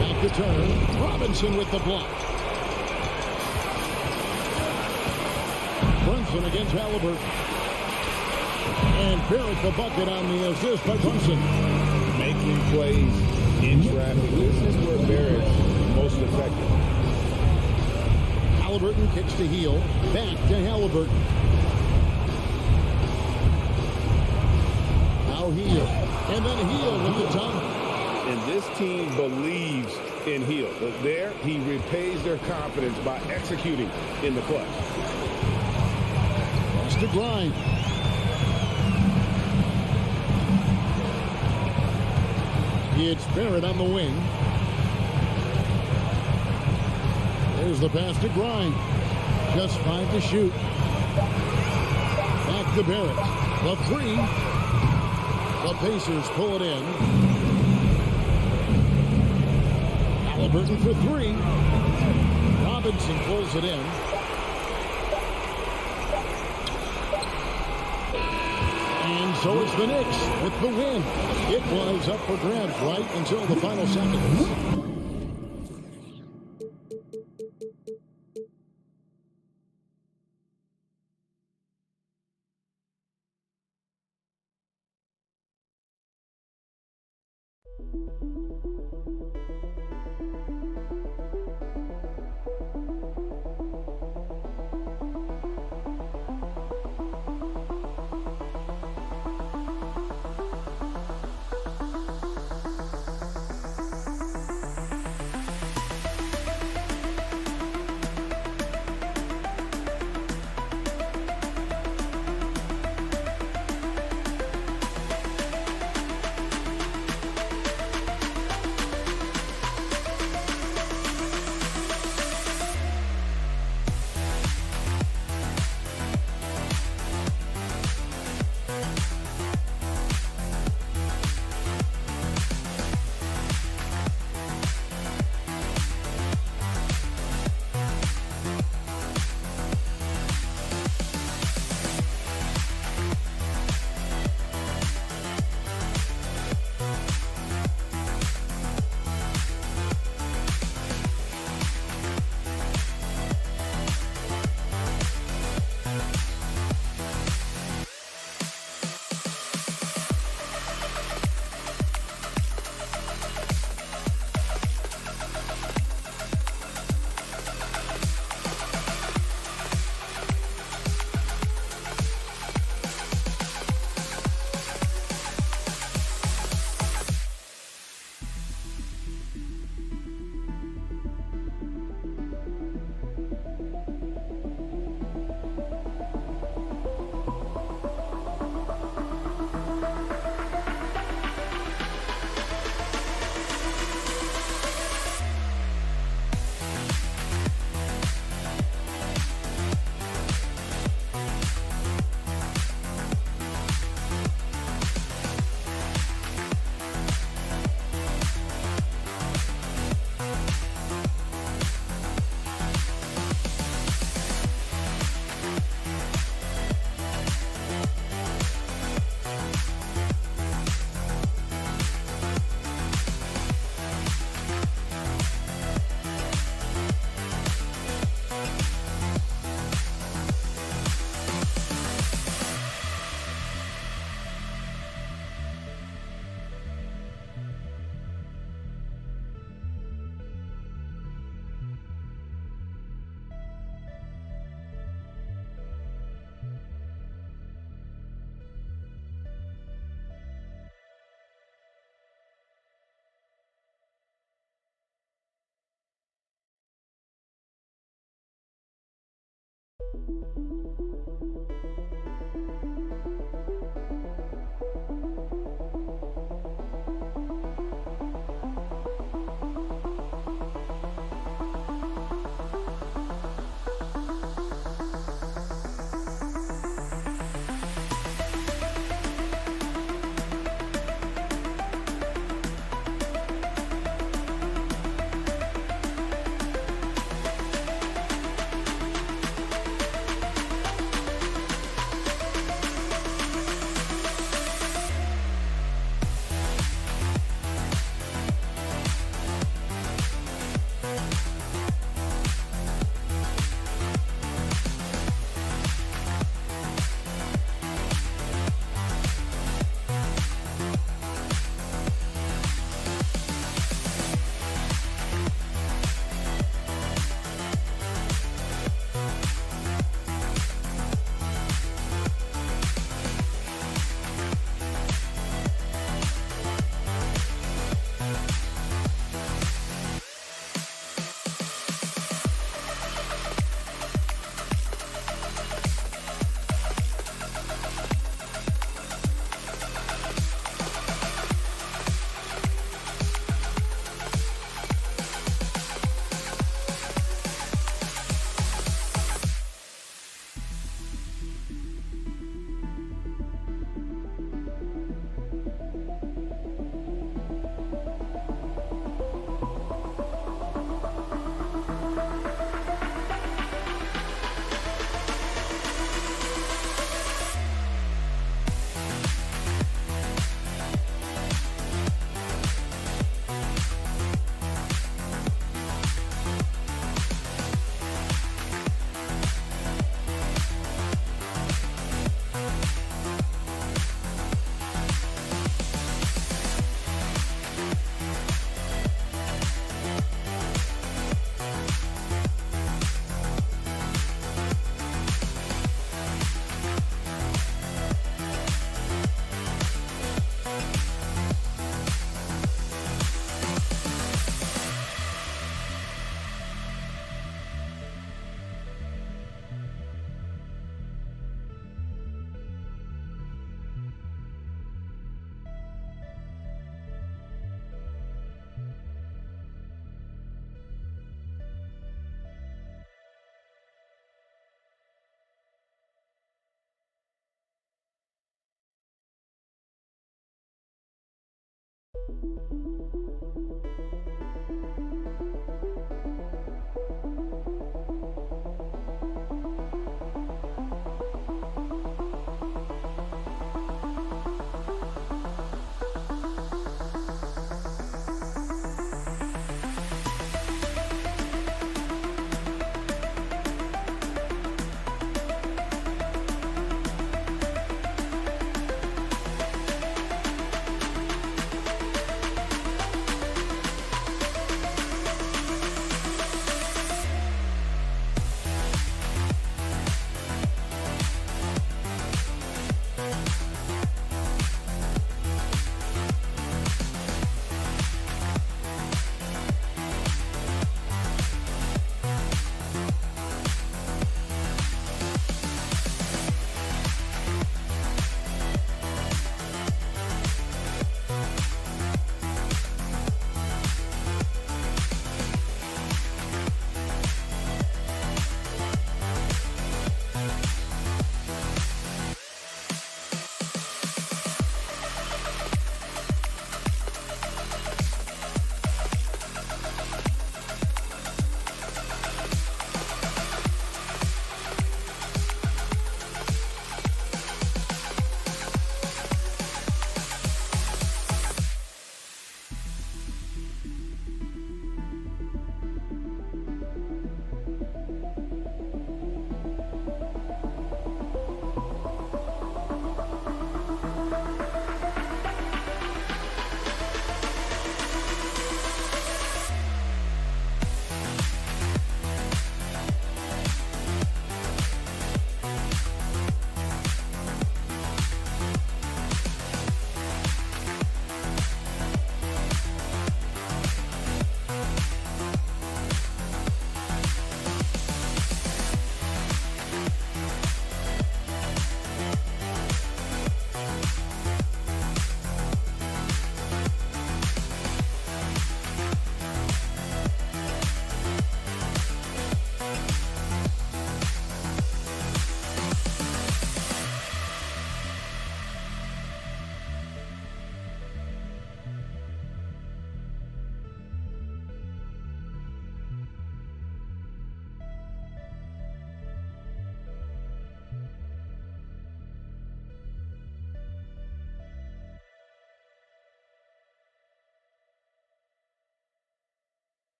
Back to Turner. Robinson with the block. Brunson against Halliburton. And Barrett the bucket on the assist by Brunson. Making plays in traffic. This is where Barrett's most effective. Halliburton kicks to Heel. Back to Halliburton. Now Heel. And then Heel with the dunk. And this team believes in Heel. But there, he repays their confidence by executing in the clutch. That's to Grind. It's Barrett on the wing. There's the pass to Grind. Just 5 to shoot. Back to Barrett. The 3. The Pacers pull it in. Halliburton for 3. Robinson pulls it in. And so it's the Knicks with the win. It was up for grabs right until the final seconds.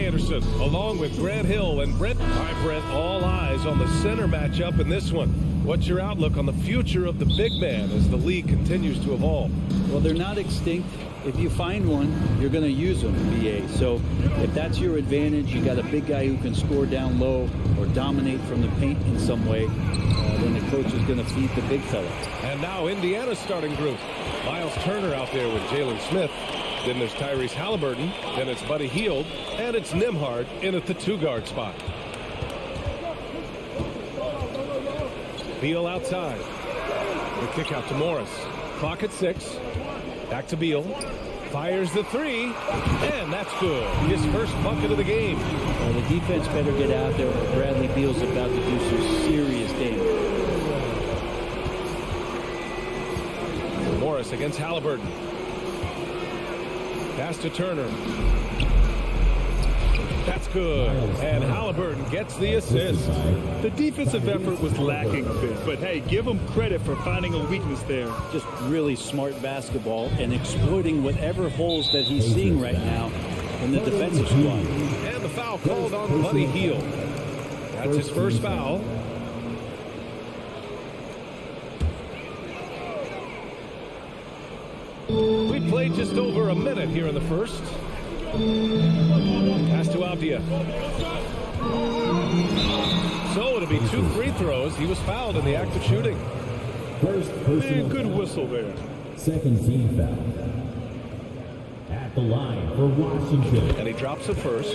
Anderson, along with Grant Hill and Brent. Hi, Brent, all eyes on the center matchup in this one. What's your outlook on the future of the big man as the league continues to evolve? Well, they're not extinct. If you find one, you're going to use them, BA. So if that's your advantage, you got a big guy who can score down low or dominate from the paint in some way, then the coach is going to feed the big fella. And now Indiana's starting group. Miles Turner out there with Jalen Smith. Then there's Tyrese Halliburton. Then it's Buddy Hield. And it's Nembhard in at the two-guard spot. Beal outside. The kick out to Morris. Clock at 6. Back to Beal. Fires the three. And that's good. His first bucket of the game. Well, the defense better get out there or Bradley Beal's about to do some serious damage. Morris against Halliburton. Pass to Turner. That's good. And Halliburton gets the assist. The defensive effort was lacking a bit, but hey, give him credit for finding a weakness there. Just really smart basketball and exploiting whatever holes that he's seeing right now in the defensive squad. And the foul called on Buddy Hield. That's his first foul. We played just over a minute here in the first. Pass to Avdia. So it'll be 2 free throws. He was fouled in the act of shooting. First personal Good whistle there. Second team foul. At the line for Washington. And he drops it first.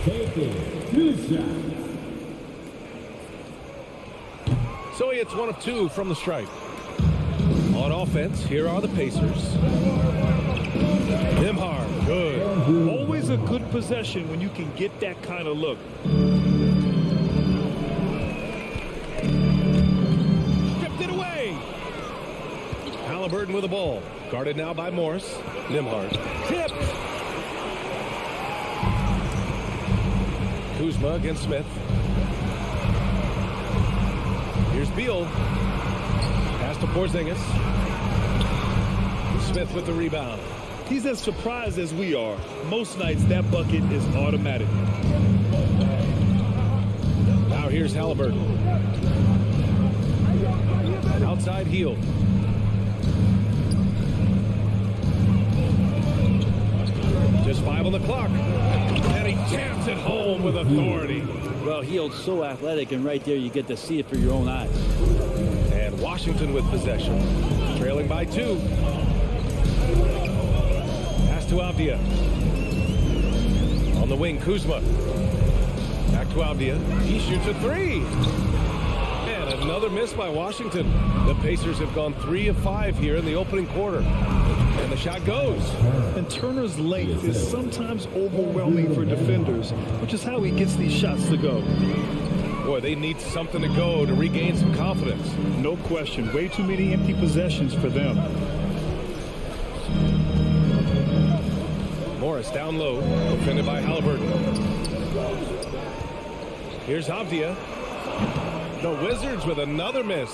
Taking 2 shots. So he hits 1 of 2 from the stripe. On offense, here are the Pacers. Nimhard, good. Always a good possession when you can get that kind of look. Stripped it away. Halliburton with the ball. Guarded now by Morris. Nimhard. Tipped. Kuzma against Smith. Here's Beal. Pass to Porzingis. Smith with the rebound. He's as surprised as we are. Most nights that bucket is automatic. Now here's Halliburton. Outside heel. Just 5 on the clock. And he jams it home with authority. Well, Hield's so athletic, and right there you get to see it for your own eyes. And Washington with possession. Trailing by 2. Pass to Avdia. On the wing, Kuzma. Back to Avdia. He shoots a 3. And another miss by Washington. The Pacers have gone 3 of 5 here in the opening quarter. And the shot goes. And Turner's length is sometimes overwhelming for defenders, which is how he gets these shots to go. Boy, they need something to go to regain some confidence. No question. Way too many empty possessions for them. Morris down low, defended by Halliburton. Here's Avdia. The Wizards with another miss.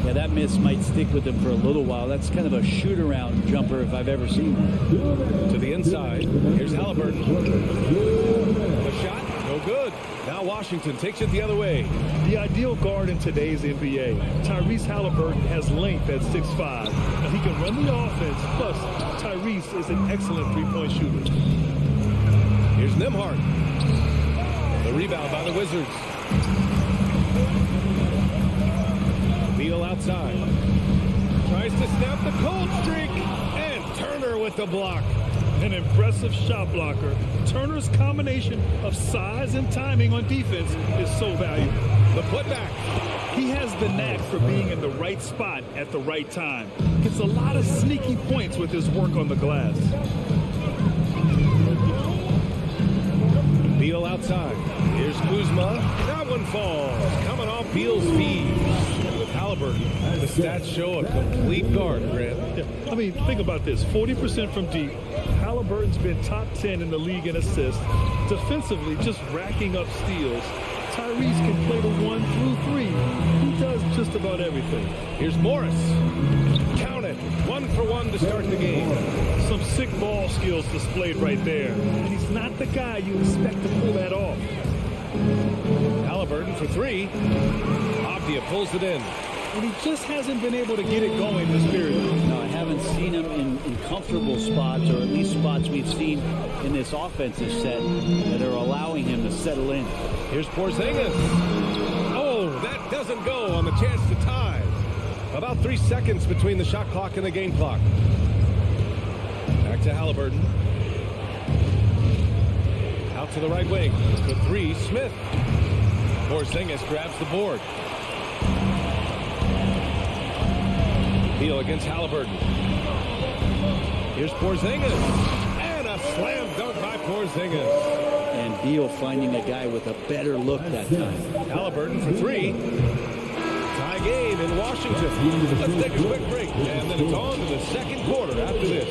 Yeah, that miss might stick with him for a little while. That's kind of a shoot-around jumper if I've ever seen one. To the inside. Here's Halliburton. The shot, no good. Now Washington takes it the other way. The ideal guard in today's NBA. Tyrese Halliburton has length at 6'5". And he can run the offense. Plus, Tyrese is an excellent three-point shooter. Here's Nimhard. The rebound by the Wizards. Beal outside. Tries to snap the cold streak. And Turner with the block. An impressive shot blocker. Turner's combination of size and timing on defense is so valuable. The putback. He has the knack for being in the right spot at the right time. Gets a lot of sneaky points with his work on the glass. Beal outside. Here's Kuzma. That one falls. Coming off Beal's feet. With Halliburton, the stats show a complete guard, Grant. Yeah. I mean, think about this. 40% from deep. Halliburton's been top 10 in the league in assists. Defensively, just racking up steals. Tyrese can play the 1 through 3. He does just about everything. Here's Morris. Count it. 1 for 1 to start the game. Some sick ball skills displayed right there. And he's not the guy you expect to pull that off. Halliburton for 3. Avdia pulls it in. And he just hasn't been able to get it going this period. No, I haven't seen him in comfortable spots, or at least spots we've seen in this offensive set that are allowing him to settle in. Here's Porzingis. Oh, that doesn't go on the chance to tie. About 3 seconds between the shot clock and the game clock. Back to Halliburton. Out to the right wing. The 3, Smith. Porzingis grabs the board. Beal against Halliburton. Here's Porzingis. And a slam dunk by Porzingis. And Beal finding a guy with a better look that time. Halliburton for 3. Tie game in Washington. Let's take a quick break. And then it's on to the second quarter after this.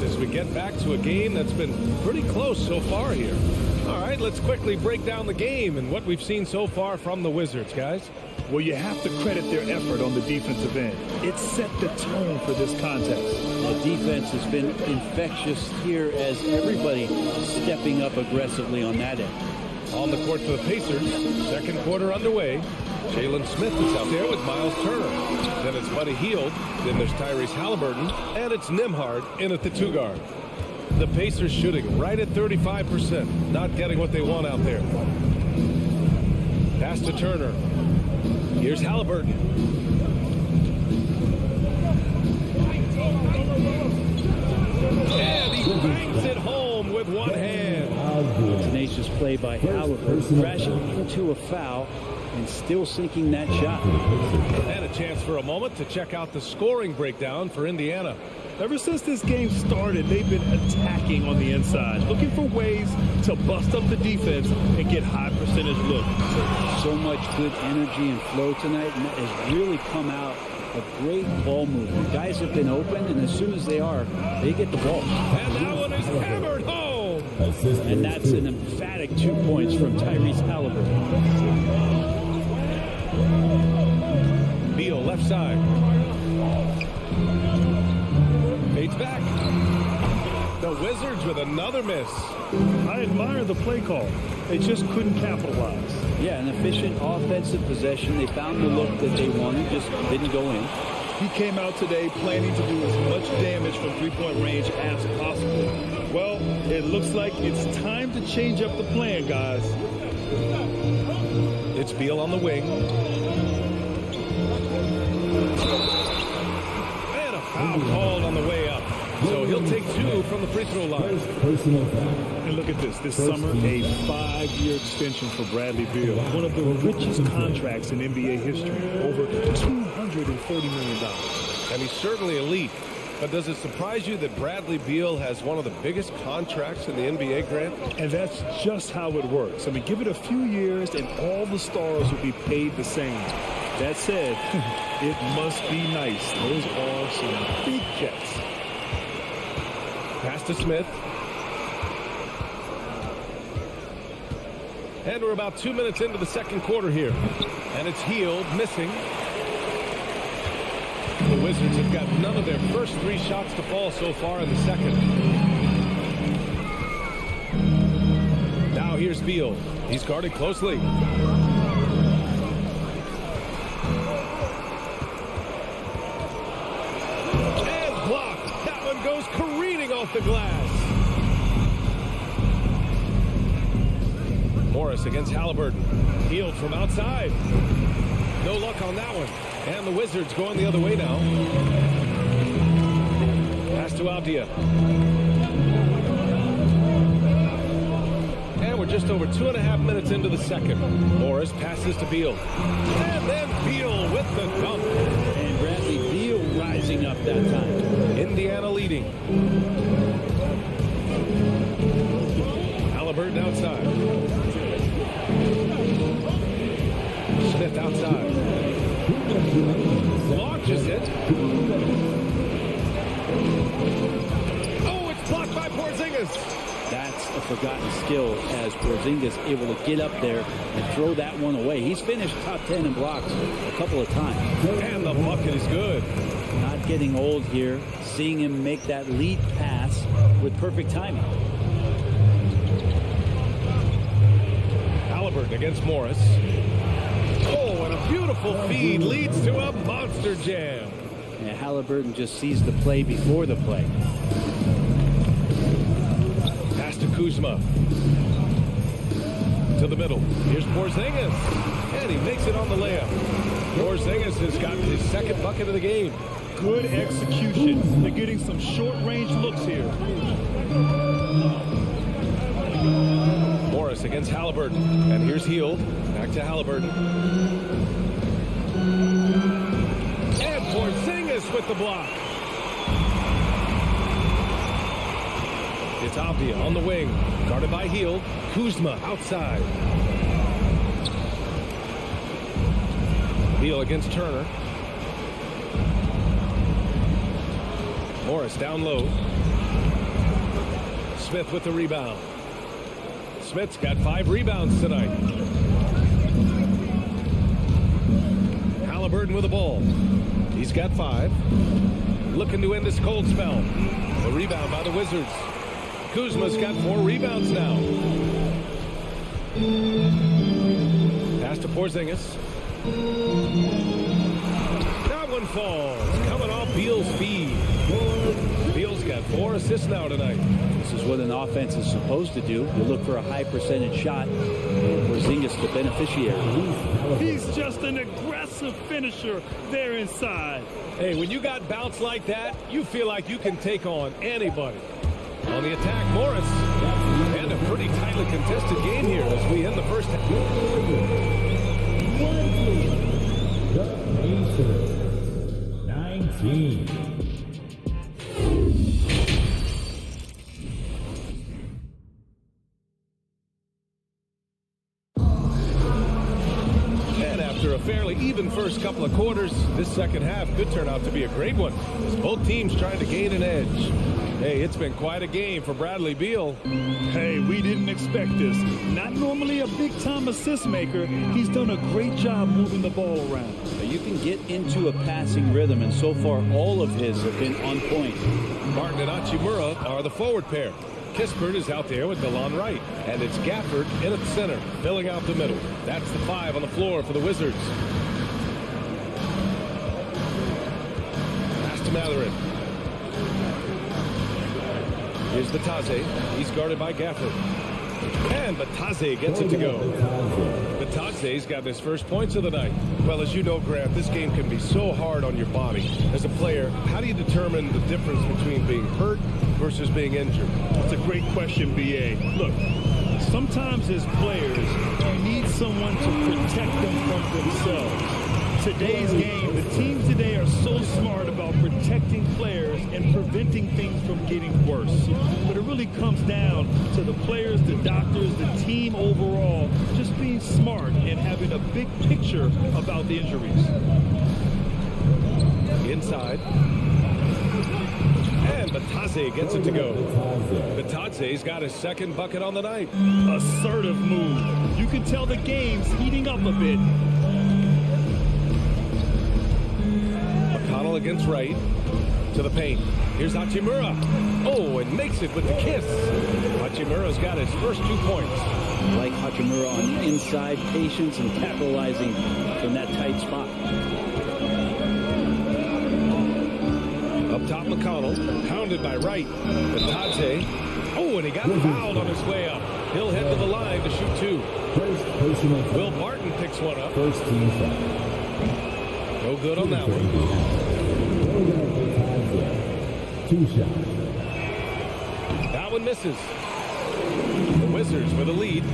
As we get back to a game that's been pretty close so far here. All right, let's quickly break down the game and what we've seen so far from the Wizards, guys. Well, you have to credit their effort on the defensive end. It set the tone for this contest. The defense has been infectious here as everybody stepping up aggressively on that end. On the court for the Pacers, second quarter underway. Jalen Smith is out there with Miles Turner. Then it's Buddy Hield. Then there's Tyrese Halliburton. And it's Nembhard in at the 2 guard. The Pacers shooting right at 35%. Not getting what they want out there. Pass to Turner. Here's Halliburton. And he bangs it home with one hand. Tenacious play by Halliburton, crashing into a foul and still sinking that shot. And a chance for a moment to check out the scoring breakdown for Indiana. Ever since this game started, they've been attacking on the inside, looking for ways to bust up the defense and get high percentage looks. So much good energy and flow tonight, and that has really come out of great ball movement. Guys have been open, and as soon as they are, they get the ball. And that one is hammered home. And that's an emphatic 2 points from Tyrese Halliburton. Beal left side. Fades back. The Wizards with another miss. I admire the play call. They just couldn't capitalize. Yeah, an efficient offensive possession. They found the look that they wanted, just didn't go in. He came out today planning to do as much damage from three-point range as possible. Well, it looks like it's time to change up the plan, guys. It's Beal on the wing. And a foul called on the way up. So he'll take 2 from the free throw line. And look at this. This summer, a 5-year extension for Bradley Beal. One of the richest contracts in NBA history. Over $230 million. And he's certainly elite. But does it surprise you that Bradley Beal has one of the biggest contracts in the NBA, Grant? And that's just how it works. I mean, give it a few years and all the stars will be paid the same. That said, it must be nice. Those are some big checks. Pass to Smith. And we're about 2 minutes into the second quarter here. And it's Hield missing. The Wizards have got none of their first 3 shots to fall so far in the second. Now here's Beal. He's guarded closely. And blocked. That one goes careening off the glass. Morris against Halliburton. Hield from outside. No luck on that one. And the Wizards going the other way now. Pass to Avdia. And we're just over 2.5 minutes into the second. Morris passes to Beal. And then Beal with the dunk. And Bradley Beal rising up that time. Indiana leading. Halliburton outside. Smith outside. Launches it. Oh, it's blocked by Porzingis. That's a forgotten skill as Porzingis able to get up there and throw that one away. He's finished top 10 in blocks a couple of times. And the bucket is good. Not getting old here. Seeing him make that lead pass with perfect timing. Halliburton against Morris. Oh, and a beautiful feed leads to a monster jam. Yeah, Halliburton just sees the play before the play. Pass to Kuzma. To the middle. Here's Porzingis. And he makes it on the layup. Porzingis has got his second bucket of the game. Good execution. They're getting some short-range looks here. Morris against Halliburton. And here's Hield. Back to Halliburton. And Porzingis with the block. It's Avdia on the wing. Guarded by Hield. Kuzma outside. Beal against Turner. Morris down low. Smith with the rebound. Smith's got 5 rebounds tonight. Halliburton with the ball. He's got 5. Looking to end this cold spell. The rebound by the Wizards. Kuzma's got 4 rebounds now. Pass to Porzingis. That one falls. Coming off Beal's feed. Beal's got 4 assists now tonight. This is what an offense is supposed to do. You look for a high percentage shot, and Porzingis the beneficiary. He's just an aggressive finisher there inside. Hey, when you got bouts like that, you feel like you can take on anybody. On the attack, Morris. And a pretty tightly contested game here as we end the first half. The Pacers, 19. A fairly even first couple of quarters, this second half could turn out to be a great one as both teams trying to gain an edge. Hey, it's been quite a game for Bradley Beal. Hey, we didn't expect this. Not normally a big-time assist maker. He's done a great job moving the ball around. You can get into a passing rhythm, and so far all of his have been on point. Martin and Hachimura are the forward pair. Kispert is out there with DeLon Wright, and it's Gafford in at the center, filling out the middle. That's the 5 on the floor for the Wizards. Pass to Matherin. Here's Batadze. He's guarded by Gafford. And Batadze gets it to go. Batadze's got his first points of the night. Well, as you know, Grant, this game can be so hard on your body. As a player, how do you determine the difference between being hurt versus being injured? That's a great question, B.A. Look, sometimes as players, you need someone to protect them from themselves. Today's game, the teams today are so smart about protecting players and preventing things from getting worse. But it really comes down to the players, the doctors, the team overall, just being smart and having a big picture about the injuries. Inside. And Batadze gets it to go. Batadze's got his second bucket on the night. Assertive move. You can tell the game's heating up a bit. McConnell against Wright. To the paint. Here's Hachimura. Oh, and makes it with the kiss. Hachimura's got his first 2 points. Like Hachimura on the inside, patience and capitalizing from that tight spot. Up top, McConnell, hounded by Wright. Batadze. Oh, and he got fouled on his way up. He'll head to the line to shoot 2. Will Barton picks one up. First team foul. No good on that one. 2 shots. That one misses. The Wizards with a lead.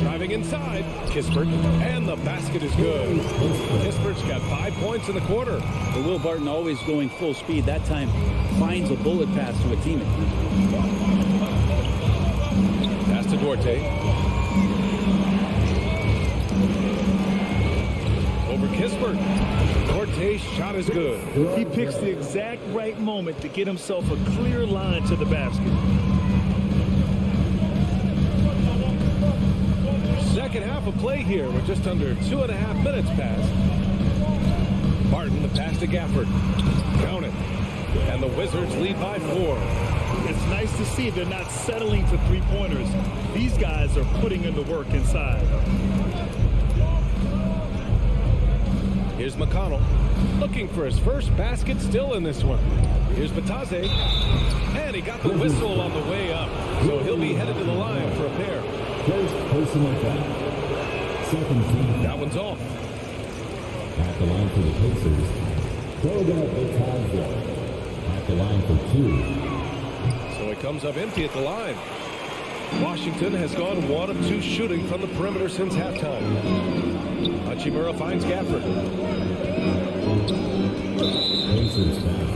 Driving inside. Kispert. And the basket is good. Kispert's got 5 points in the quarter. But Will Barton always going full speed. That time finds a bullet pass to a teammate. Pass to Duarte. Over Kispert. Duarte's shot is good. He picks the exact right moment to get himself a clear line to the basket. Second half of play here. We're just under 2.5 minutes past. Barton, the pass to Gafford. Count it. And the Wizards lead by 4. It's nice to see they're not settling for three-pointers. These guys are putting in the work inside. Here's McConnell, looking for his first basket still in this one. Here's Batadze, and he got the whistle on the way up, so he'll be headed to the line for a pair. First personal foul. Second team. That one's off. At the line for the Pacers, Koga Batadze. At the line for 2. So it comes up empty at the line. Washington has gone 1 of 2 shooting from the perimeter since halftime. Hachimura finds Gafford. Pacers foul.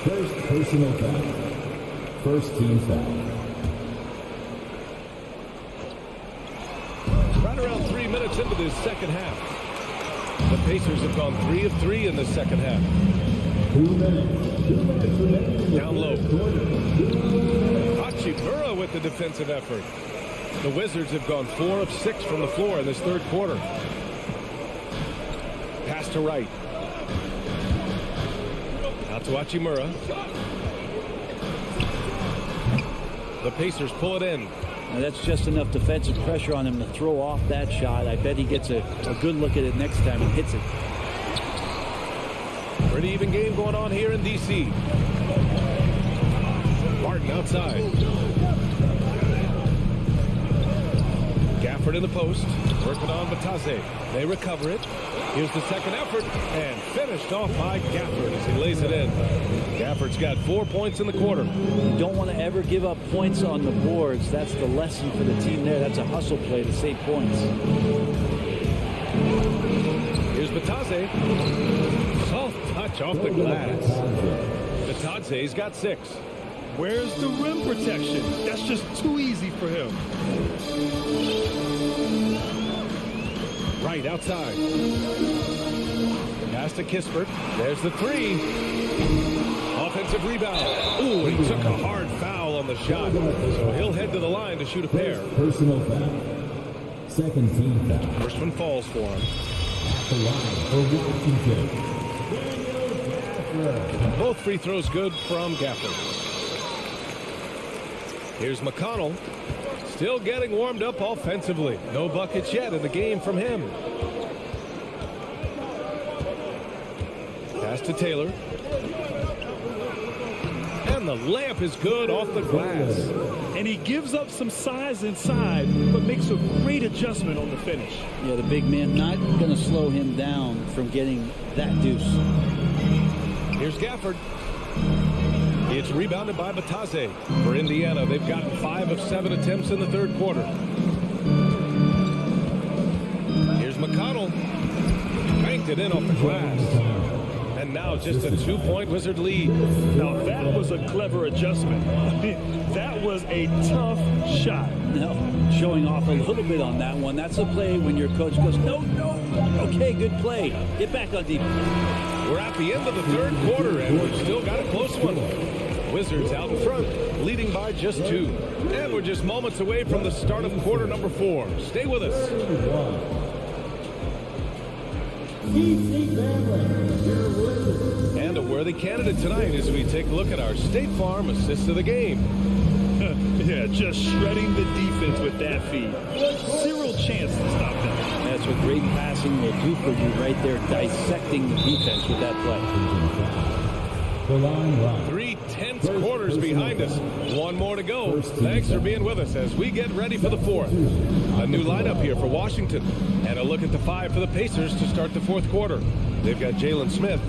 First personal foul. First team foul. Right around 3 minutes into this second half. The Pacers have gone 3 of 3 in the second half. 2 minutes. 2 minutes remaining. Down low. Hachimura with the defensive effort. The Wizards have gone 4 of 6 from the floor in this third quarter. Pass to Wright. Out to Hachimura. The Pacers pull it in. Now that's just enough defensive pressure on him to throw off that shot. I bet he gets a good look at it next time and hits it. Pretty even game going on here in D.C. Martin outside. Gafford in the post. Working on Batase. They recover it. Here's the second effort. And finished off by Gafford as he lays it in. Gafford's got 4 points in the quarter. You don't want to ever give up points on the boards. That's the lesson for the team there. That's a hustle play to save points. Here's Batase. Soft touch off the glass. Batase's got 6. Where's the rim protection? That's just too easy for him. Right outside. Pass to Kispert. There's the 3. Offensive rebound. Ooh, he took a hard foul on the shot. So he'll head to the line to shoot a pair. Personal foul. Second team foul. First one falls for him. At the line for Washington. Both free throws good from Gafford. Here's McConnell. Still getting warmed up offensively. No buckets yet in the game from him. Pass to Taylor. And the layup is good off the glass. And he gives up some size inside, but makes a great adjustment on the finish. Yeah, the big man not going to slow him down from getting that deuce. Here's Gafford. It's rebounded by Batase. For Indiana, they've gotten 5 of 7 attempts in the third quarter. Here's McConnell. Banked it in off the glass. And now just a 2-point Wizard lead. Now that was a clever adjustment. That was a tough shot. No, showing off a little bit on that one. That's a play when your coach goes, no. Okay, good play. Get back on defense. We're at the end of the third quarter, and we've still got a close one. Wizards out in front, leading by just 2. And we're just moments away from the start of quarter number 4. Stay with us. And a worthy candidate tonight as we take a look at our State Farm assist of the game. Yeah, just shredding the defense with that feed. Zero chance to stop that. That's what great passing will do for you right there, dissecting the defense with that play. 3/10 quarters behind us. One more to go. Thanks for being with us as we get ready for the 4th. A new lineup here for Washington. And a look at the 5 for the Pacers to start the 4th quarter. They've got Jalen Smith.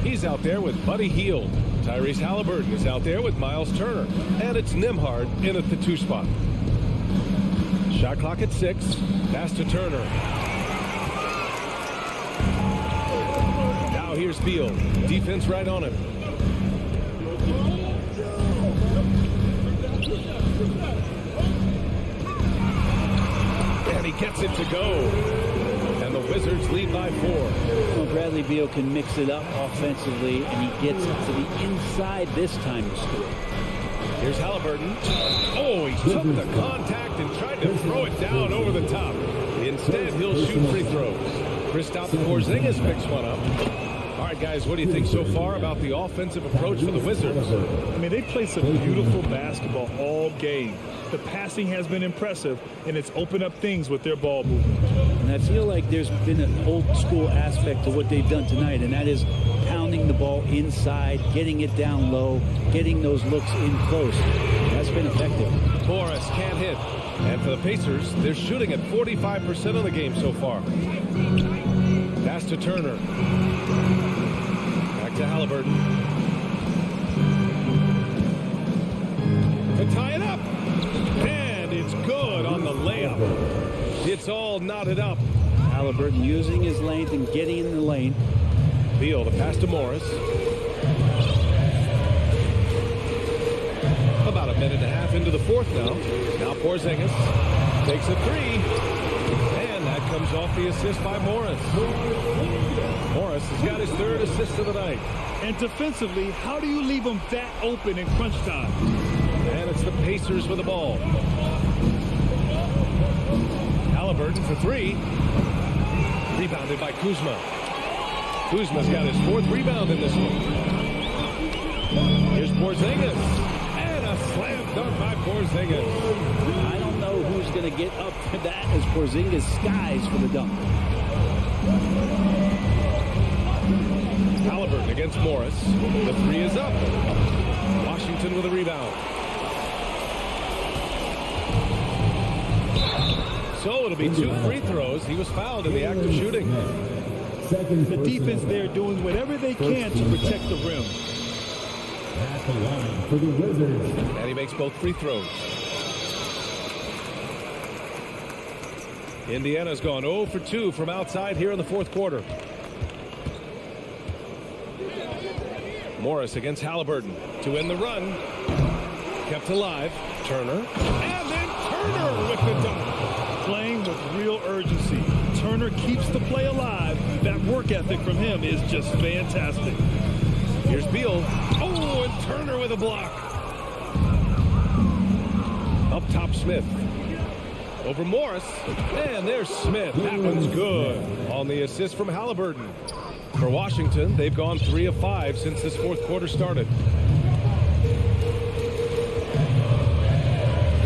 He's out there with Buddy Hield. Tyrese Halliburton is out there with Miles Turner. And it's Nembhard in at the 2 spot. Shot clock at 6. Pass to Turner. Now here's Beal. Defense right on him. And he gets it to go. And the Wizards lead by 4. Well, Bradley Beal can mix it up offensively, and he gets it to the inside this time to score. Here's Halliburton. Oh, he took the contact and tried to throw it down over the top. Instead, he'll shoot free throws. Kristaps Porzingis picks one up. All right, guys, what do you think so far about the offensive approach for the Wizards? I mean, they play some beautiful basketball all game. The passing has been impressive, and it's opened up things with their ball movement. And I feel like there's been an old-school aspect to what they've done tonight, and that is pounding the ball inside, getting it down low, getting those looks in close. That's been effective. Morris can't hit. And for the Pacers, they're shooting at 45% of the game so far. Pass to Turner. Back to Halliburton. To tie it up. And it's good on the layup. It's all knotted up. Halliburton using his length and getting in the lane. Beal, the pass to Morris. About a minute and a half into the 4th now. Now Porzingis takes a 3. And that comes off the assist by Morris. Morris has got his 3rd assist of the night. And defensively, how do you leave them that open in crunch time? And it's the Pacers with the ball. Halliburton for three. Rebounded by Kuzma. Kuzma's got his 4th rebound in this one. Here's Porzingis. And a slam dunk by Porzingis. I don't know who's going to get up to that as Porzingis skies for the dunk. Halliburton against Morris. The 3 is up. Washington with a rebound. So it'll be 2 free throws. He was fouled in the act of shooting. The defense there doing whatever they can to protect the rim. At the line for the Wizards. And he makes both free throws. Indiana's gone 0 for 2 from outside here in the 4th quarter. Morris against Halliburton to end the run. Kept alive. Turner. And then Turner with the dunk. Playing with real urgency. Turner keeps the play alive. That work ethic from him is just fantastic. Here's Beal. Oh, and Turner with a block. Up top, Smith. Over Morris. And there's Smith. That one's good. On the assist from Halliburton. For Washington, they've gone 3 of 5 since this 4th quarter started.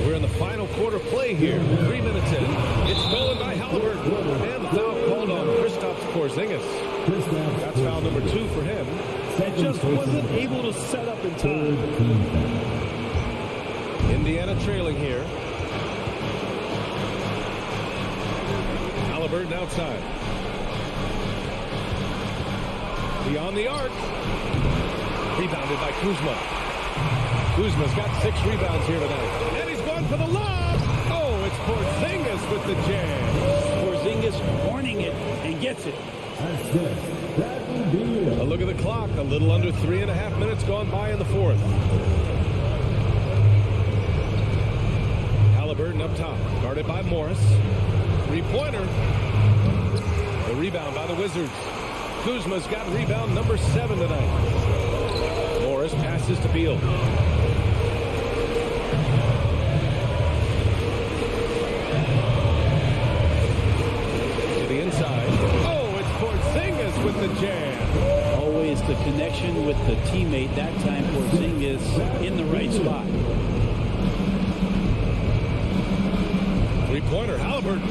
We're in the final quarter play here. 3 minutes in. It's stolen by Halliburton. And the foul called on Kristaps Porzingis. That's foul number 2 for him. He just wasn't able to set up in time. Indiana trailing here. Halliburton outside. Beyond the arc. Rebounded by Kuzma. Kuzma's got 6 rebounds here tonight. And he's gone for the lob. Oh, it's Porzingis with the jam. Porzingis warning it and gets it. A look at the clock. A little under 3.5 minutes gone by in the 4th. Halliburton up top. Guarded by Morris. 3-pointer. The rebound by the Wizards. Kuzma's got rebound number 7 tonight. Morris passes to Beal. To the inside. Oh, it's Porzingis with the jam. Always the connection with the teammate. That time Porzingis in the right spot. 3-pointer, Halliburton.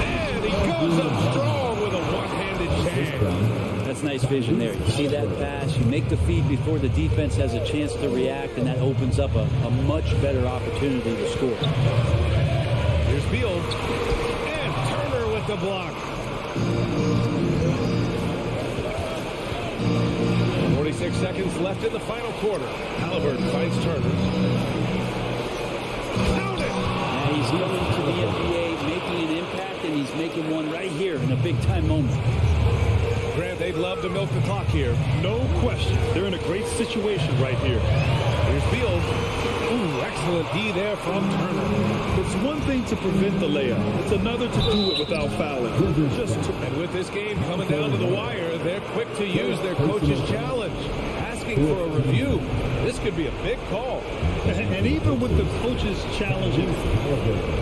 And he goes up strong with a one-handed jam. That's nice vision there. You see that pass, you make the feed before the defense has a chance to react, and that opens up a much better opportunity to score. Here's Beal. And Turner with the block. 46 seconds left in the final quarter. Halliburton finds Turner. Count it! And he's coming to the NBA, making an impact, and he's making one right here in a big-time moment. Grant, they'd love to milk the clock here. No question. They're in a great situation right here. Here's Beal. Ooh, excellent D there from Turner. It's one thing to prevent the layup. It's another to do it without fouling. And with this game coming down to the wire, they're quick to use their coach's challenge. Asking for a review. This could be a big call. And even with the coaches challenging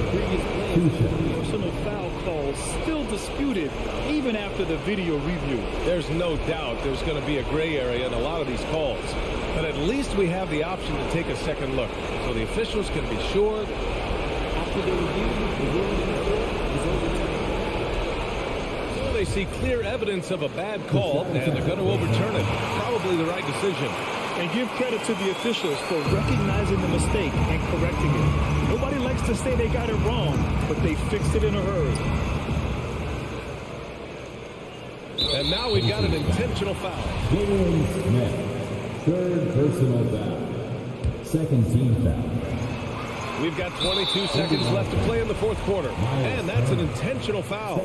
previous plays, personal foul calls still disputed even after the video review. There's no doubt there's going to be a gray area in a lot of these calls. But at least we have the option to take a second look. So the officials can be sure after the review, the ruling is overturned. So they see clear evidence of a bad call, and they're going to overturn it. Probably the right decision. And give credit to the officials for recognizing the mistake and correcting it. Nobody likes to say they got it wrong, but they fixed it in a hurry. And now we've got an intentional foul. Smith, 3rd personal foul. 2nd team foul. We've got 22 seconds left to play in the 4th quarter. And that's an intentional foul.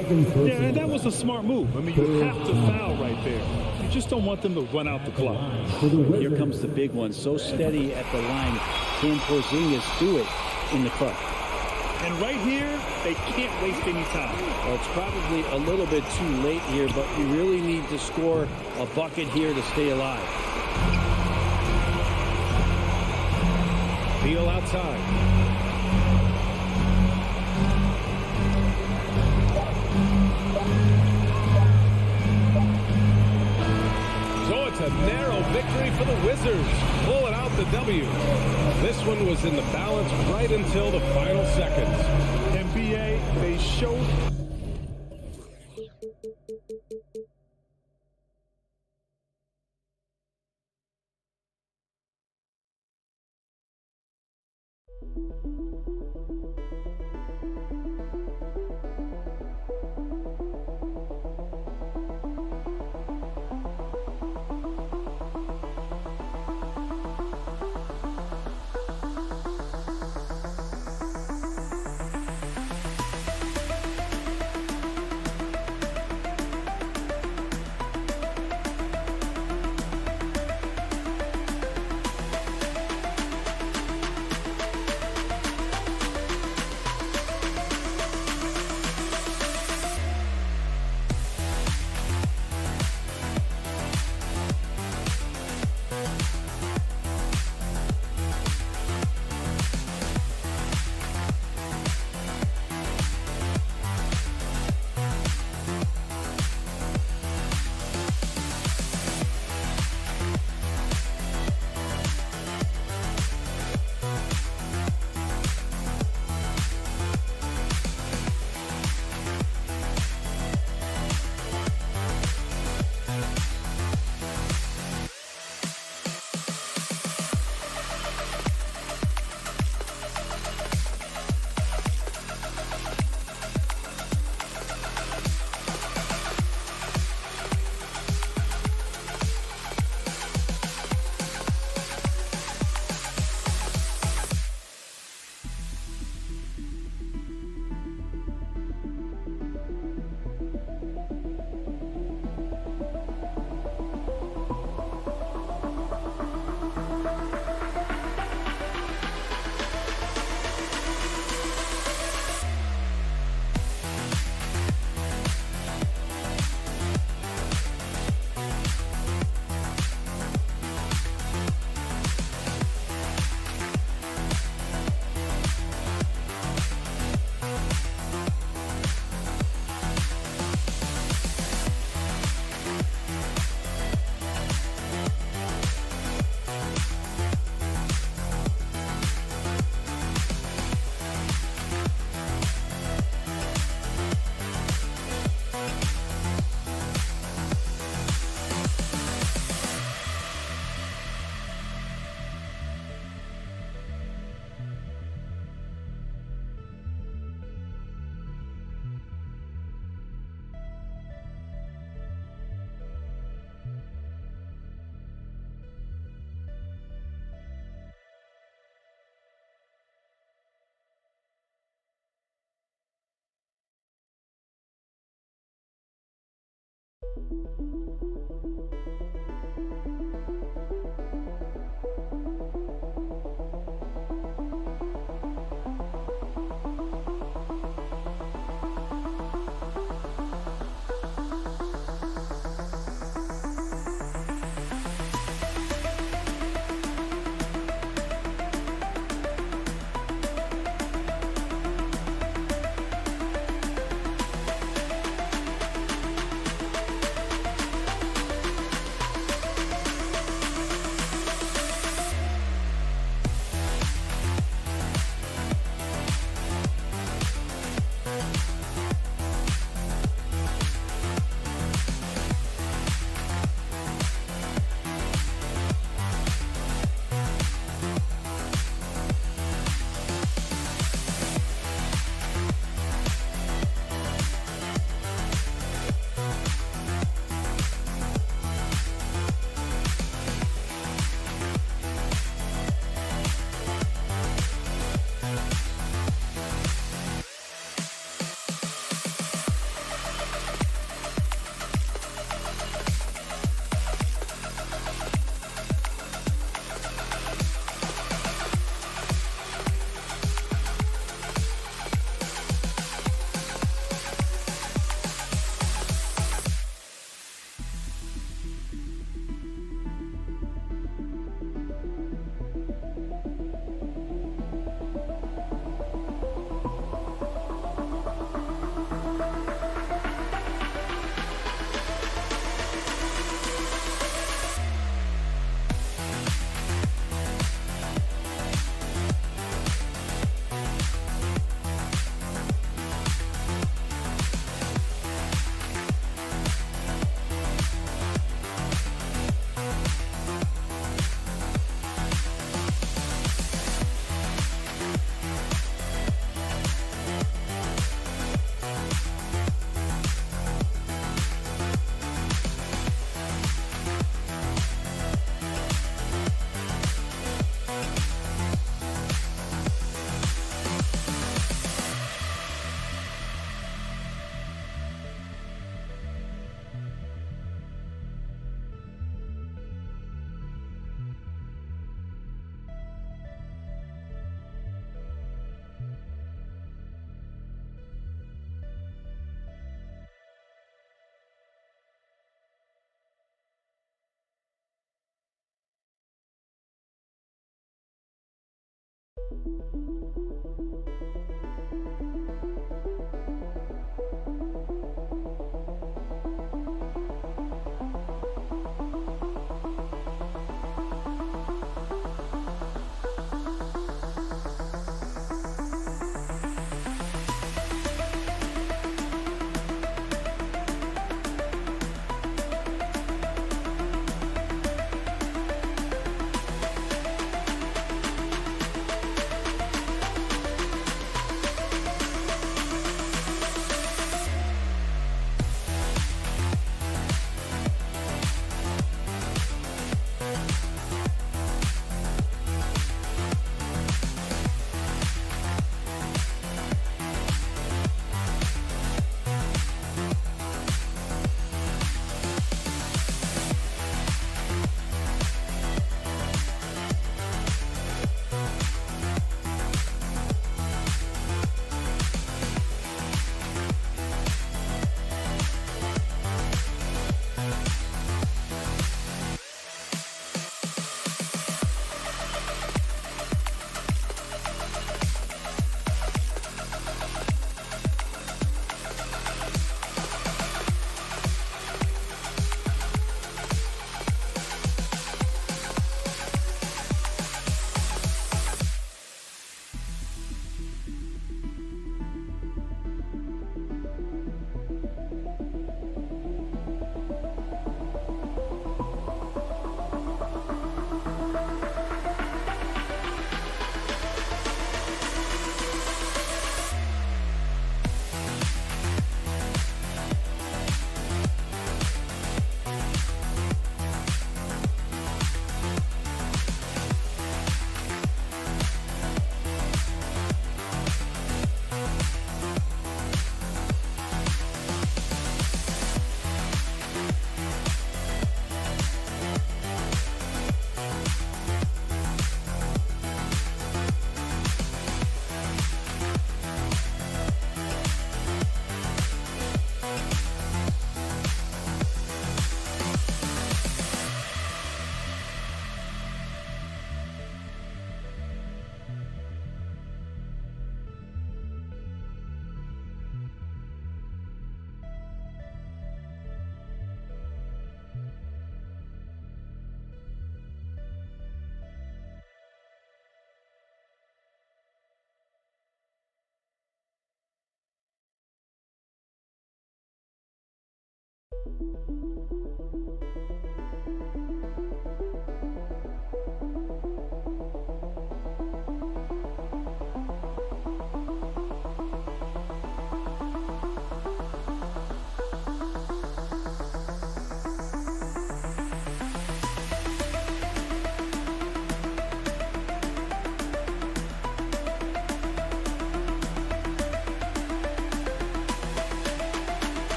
Yeah, and that was a smart move. I mean, you have to foul right there. You just don't want them to run out the clock. Here comes the big one. So steady at the line. Can Porzingis do it in the clutch? And right here, they can't waste any time. Well, it's probably a little bit too late here, but you really need to score a bucket here to stay alive. Beal outside. a narrow victory for the Wizards, pulling out the W. This one was in the balance right until the final seconds. NBA, they showed.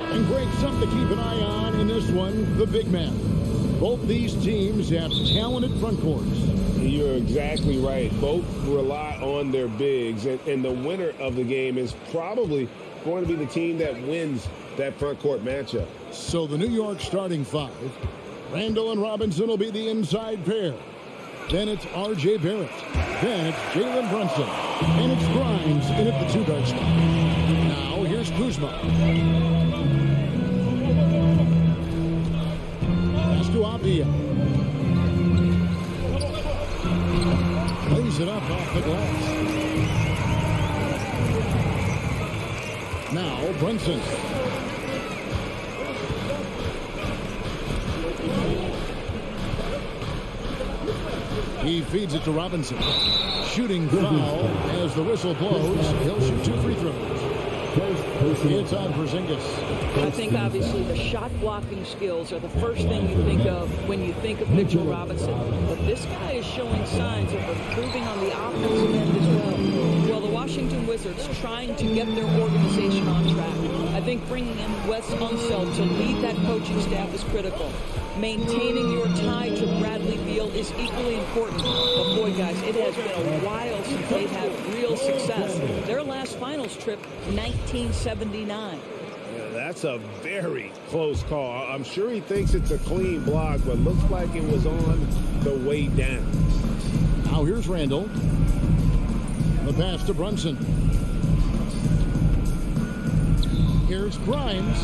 And great stuff to keep an eye on in this one, the big man. Both these teams have talented front courts. You're exactly right. Both rely on their bigs, and the winner of the game is probably going to be the team that wins that front court matchup. So the New York starting five, Randall and Robinson will be the inside pair. Then it's R.J. Barrett. Then it's Jalen Brunson. And it's Grimes in at the two-guard spot. Now here's Kuzma. Pass to Avia. Plays it up off the glass. Now Brunson. He feeds it to Robinson. Shooting foul as the whistle blows. He'll shoot 2 free throws. It's on Porzingis. I think obviously the shot blocking skills are the first thing you think of when you think of Mitchell Robinson. But this guy is showing signs of improving on the offensive end as well. Well, the Washington Wizards trying to get their organization on track. I think bringing in Wes Unseld to lead that coaching staff is critical. Maintaining your tie to Bradley Beal is equally important. But boy, guys, it has been a while since they've had real success. Their last finals trip, 1979. That's a very close call. I'm sure he thinks it's a clean block, but looks like it was on the way down. Now here's Randall. The pass to Brunson. Here's Grimes.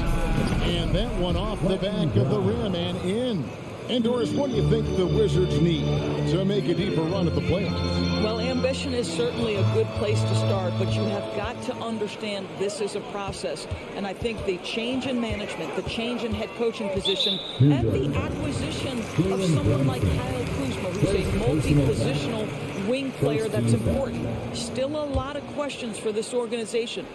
And that one off the back of the rim and in. And Doris, what do you think the Wizards need to make a deeper run at the playoffs? Well, ambition is certainly a good place to start, but you have got to understand this is a process. And I think the change in management, the change in head coaching position, and the acquisition of someone like Kyle Kuzma, who's a multi-positional wing player, that's important. Still a lot of questions for this organization.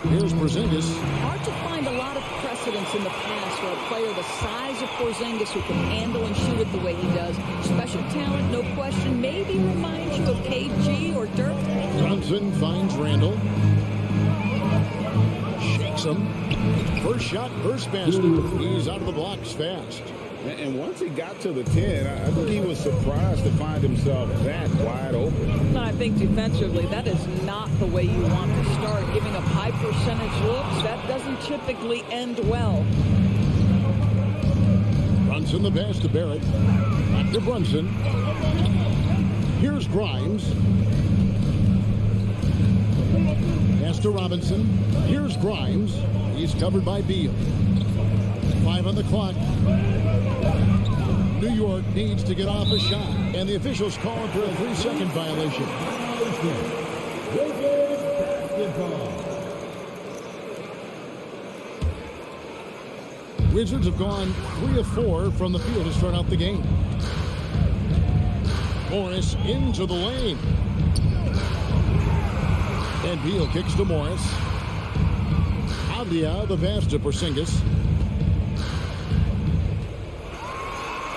Here's Porzingis. Hard to find a lot of precedence in the past for a player the size of Porzingis who can handle and shoot it the way he does. Special talent, no question. Maybe reminds you of KG or Dirk. Brunson finds Randall. Shakes him. First shot, first basket. He's out of the blocks fast. And once he got to the 10, I think he was surprised to find himself that wide open. And I think defensively, that is not the way you want to start. Giving up high percentage looks, that doesn't typically end well. Brunson the pass to Barrett. Back to Brunson. Here's Grimes. Pass to Robinson. Here's Grimes. He's covered by Beal. 5 on the clock. New York needs to get off a shot, and the officials call for a 3-second violation. Wizards have gone 3 of 4 from the field to start out the game. Morris into the lane. And Beal kicks to Morris. Avdia, the pass to Porzingis.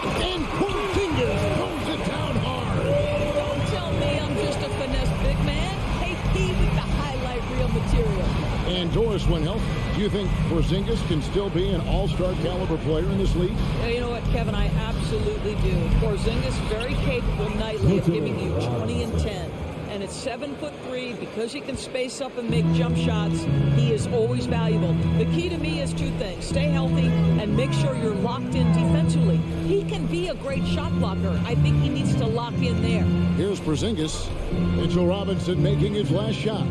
And Porzingis throws it down hard. Don't tell me I'm just a finesse big man. KP with the highlight reel material. And Doris, when healthy, do you think Porzingis can still be an all-star caliber player in this league? Yeah, you know what, Kevin? I absolutely do. Porzingis very capable nightly of giving you 20 and 10. And at 7'3", because he can space up and make jump shots, he is always valuable. The key to me is 2 things. Stay healthy and make sure you're locked in defensively. He can be a great shot blocker. I think he needs to lock in there. Here's Porzingis. Mitchell Robinson making his last shot.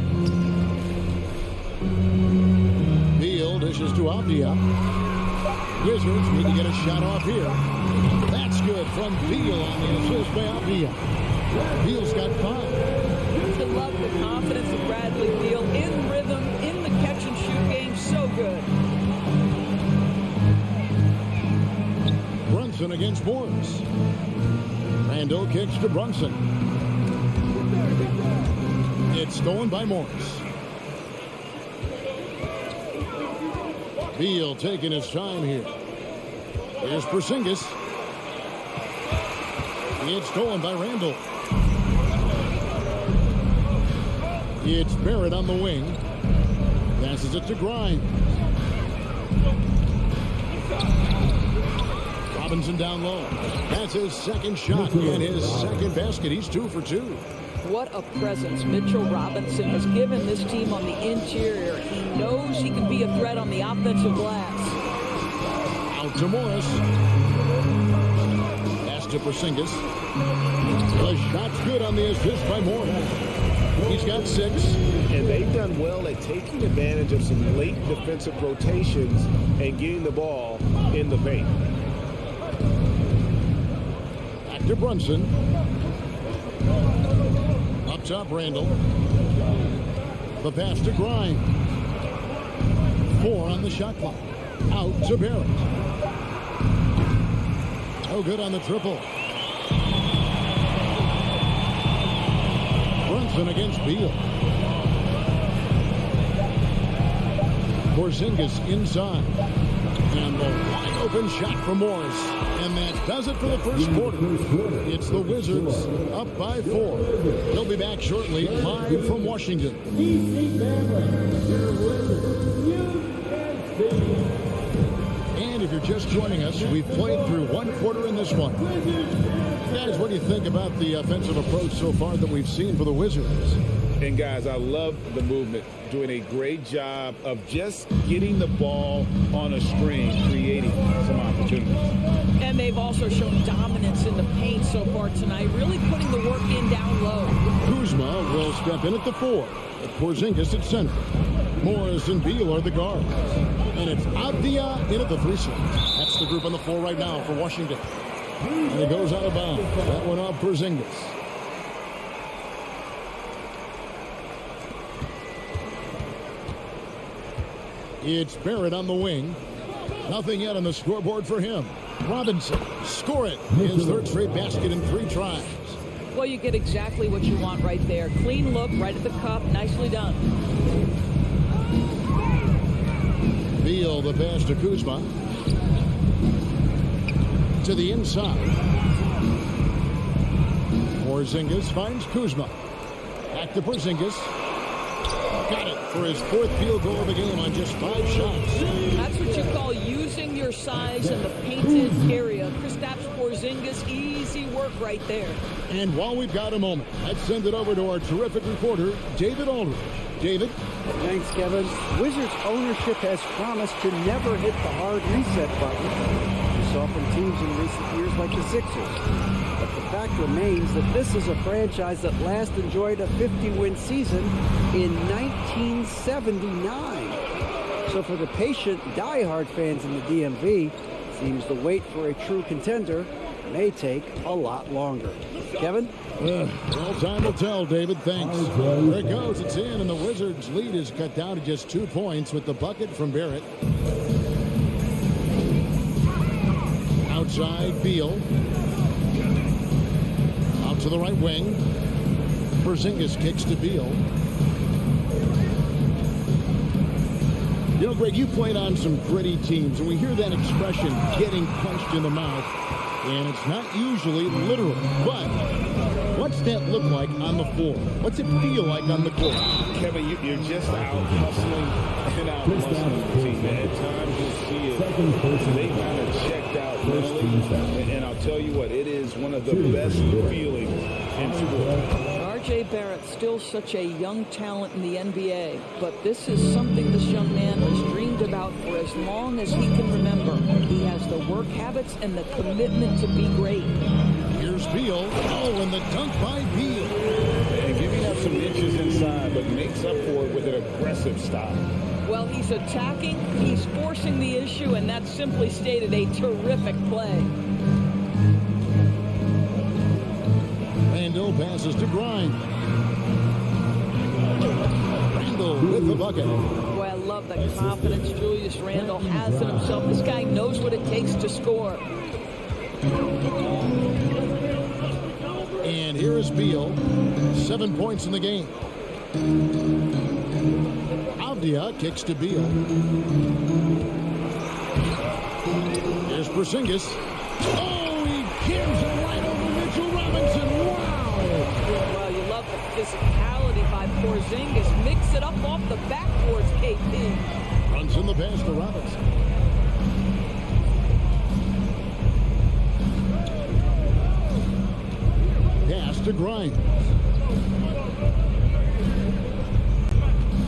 Beal dishes to Avdia. Wizards need to get a shot off here. That's good from Beal on the assist by Avdia. Beal's got 5. To love the confidence of Bradley Beal in rhythm, in the catch-and-shoot game. So good. Brunson against Morris. Randall kicks to Brunson. It's stolen by Morris. Beal taking his time here. Here's Porzingis. It's stolen by Randall. It's Barrett on the wing. Passes it to Grimes. Robinson down low. That's his second shot and his second basket. He's 2 for 2. What a presence Mitchell Robinson has given this team on the interior. He knows he can be a threat on the offensive glass. Out to Morris. Pass to Porzingis. The shot's good on the assist by Morris. He's got 6. And they've done well at taking advantage of some late defensive rotations and getting the ball in the paint. Back to Brunson. Up top, Randall. The pass to Grimes. 4 on the shot clock. Out to Barrett. No good on the triple. Brunson against Beal. Porzingis inside. And the wide open shot from Morris. And that does it for the first quarter. It's the Wizards up by 4. They'll be back shortly, live from Washington. And if you're just joining us, we've played through 1 quarter in this one. Guys, what do you think about the offensive approach so far that we've seen for the Wizards? And guys, I love the movement, doing a great job of just getting the ball on a string, creating some opportunities. And they've also shown dominance in the paint so far tonight, really putting the work in down low. Kuzma will step in at the 4. Porzingis at center. Morris and Beal are the guards. And it's Avdia in at the 3 slot. That's the group on the floor right now for Washington. And it goes out of bounds. That one off Porzingis. It's Barrett on the wing. Nothing yet on the scoreboard for him. Robinson, score it. His third straight basket in 3 tries. Well, you get exactly what you want right there. Clean look, right at the cup. Nicely done. Beal, the pass to Kuzma. To the inside. Porzingis finds Kuzma. Back to Porzingis. Got it for his 4th field goal of the game on just 5 shots. That's what you call using your size in the painted area. Kristaps Porzingis, easy work right there. And while we've got a moment, let's send it over to our terrific reporter, David Aldridge. David? Thanks, Kevin. Wizards ownership has promised to never hit the hard reset button. We saw from teams in recent years like the Sixers. But the fact remains that this is a franchise that last enjoyed a 50-win season in 1979. So for the patient, diehard fans in the DMV, seems the wait for a true contender may take a lot longer. Kevin? Well, time will tell, David. Thanks. There it goes. It's in, and the Wizards' lead is cut down to just 2 points with the bucket from Barrett. Outside, Beal. Out to the right wing. Porzingis kicks to Beal. You know, Greg, you played on some gritty teams, and we hear that expression, getting punched in the mouth, and it's not usually literal. But what's that look like on the floor? What's it feel like on the court? Kevin, you're just out hustling and out muscling the team. At times you'll see it. They kind of checked out mentally. And I'll tell you what, it is one of the best feelings in sport. R.J. Barrett, still such a young talent in the NBA, but this is something this young man has dreamed about for as long as he can remember. He has the work habits and the commitment to be great. Here's Beal. Oh, and the dunk by Beal. And giving up some inches inside, but makes up for it with an aggressive style. Well, he's attacking, he's forcing the issue, and that's simply stated a terrific play. Randall passes to Grimes. Randall with the bucket. Boy, I love the confidence Julius Randle has in himself. This guy knows what it takes to score. And here is Beal. 7 points in the game. Avdia kicks to Beal. Here's Porzingis. Oh, he gives it right over Mitchell Robinson. Wow! Well, you love the physicality by Porzingis. Mix it up off the backboards, KP. Runs in the pass to Robinson. Pass to Grimes.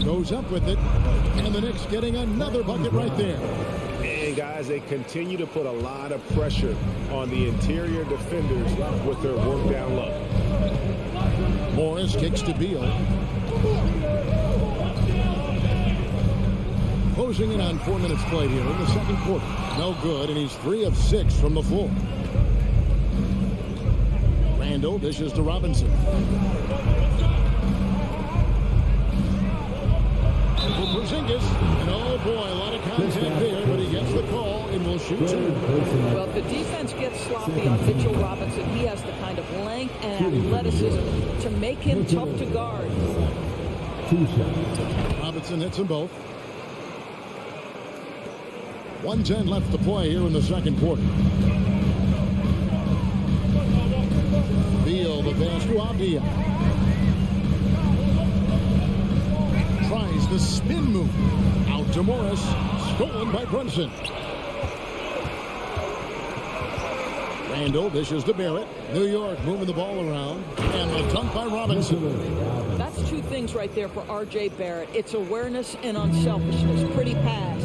Goes up with it, and the Knicks getting another bucket right there. And guys, they continue to put a lot of pressure on the interior defenders with their work down low. Morris kicks to Beal. Closing in on 4 minutes played here in the second quarter. No good, and he's 3 of 6 from the floor. Randall dishes to Robinson. Porzingis, and oh boy, a lot of contact there, but he gets the call and will shoot 2. Well, if the defense gets sloppy on Mitchell Robinson, he has the kind of length and athleticism to make him tough to guard. Robinson hits them both. 1:10 left to play here in the second quarter. Beal, the pass to Avdia. Tries the spin move. Out to Morris. Stolen by Brunson. Randall dishes to Barrett. New York moving the ball around. And the dunk by Robinson. That's two things right there for R.J. Barrett. It's awareness and unselfishness. Pretty pass.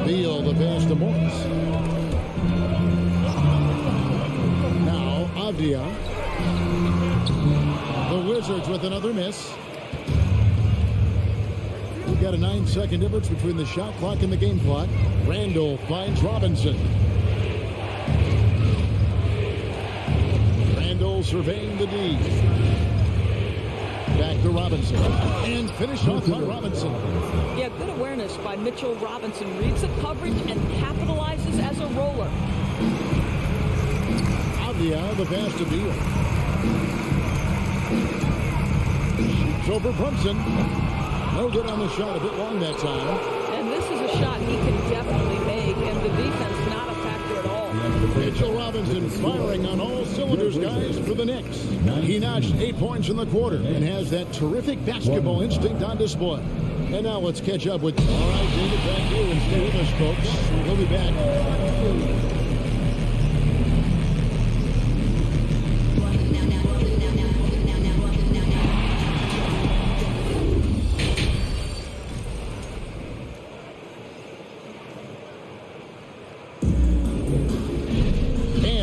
Beal, the pass to Morris. Now, Avdia. The Wizards with another miss. We've got a 9-second difference between the shot clock and the game clock. Randall finds Robinson. Randall surveying the D. Back to Robinson. And finished off by Robinson. Yeah, good awareness by Mitchell Robinson. Reads the coverage and capitalizes as a roller. Avdia, the pass to Beal. Shoots over Brunson. No good on the shot, a bit long that time. And this is a shot he can definitely make, and the defense not a factor at all. Mitchell Robinson firing on all cylinders, guys, for the Knicks. He notched 8 points in the quarter and has that terrific basketball instinct on display. And now let's catch up with... All right, David, back here and stay with us, folks. We'll be back.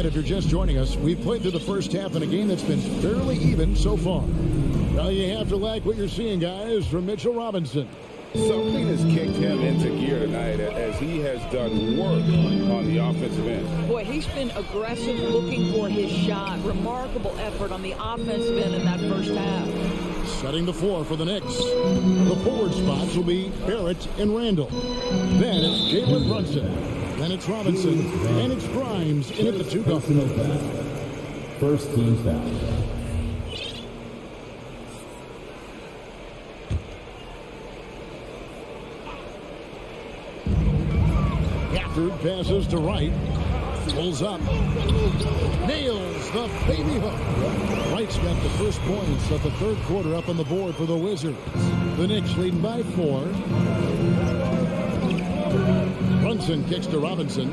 If you're just joining us, we've played through the first half in a game that's been fairly even so far. Now you have to like what you're seeing, guys, from Mitchell Robinson. Something has kicked him into gear tonight as he has done work on the offensive end. Boy, he's been aggressive, looking for his shot. Remarkable effort on the offensive end in that first half. Setting the floor for the Knicks. The forward spots will be Barrett and Randall. Then it's Jalen Brunson. Then it's Robinson, and it's Grimes in at the 2-guard. First team foul. Gafford passes to Wright. Pulls up. Nails the baby hook. Wright's got the first points of the third quarter up on the board for the Wizards. The Knicks leading by 4. Brunson kicks to Robinson.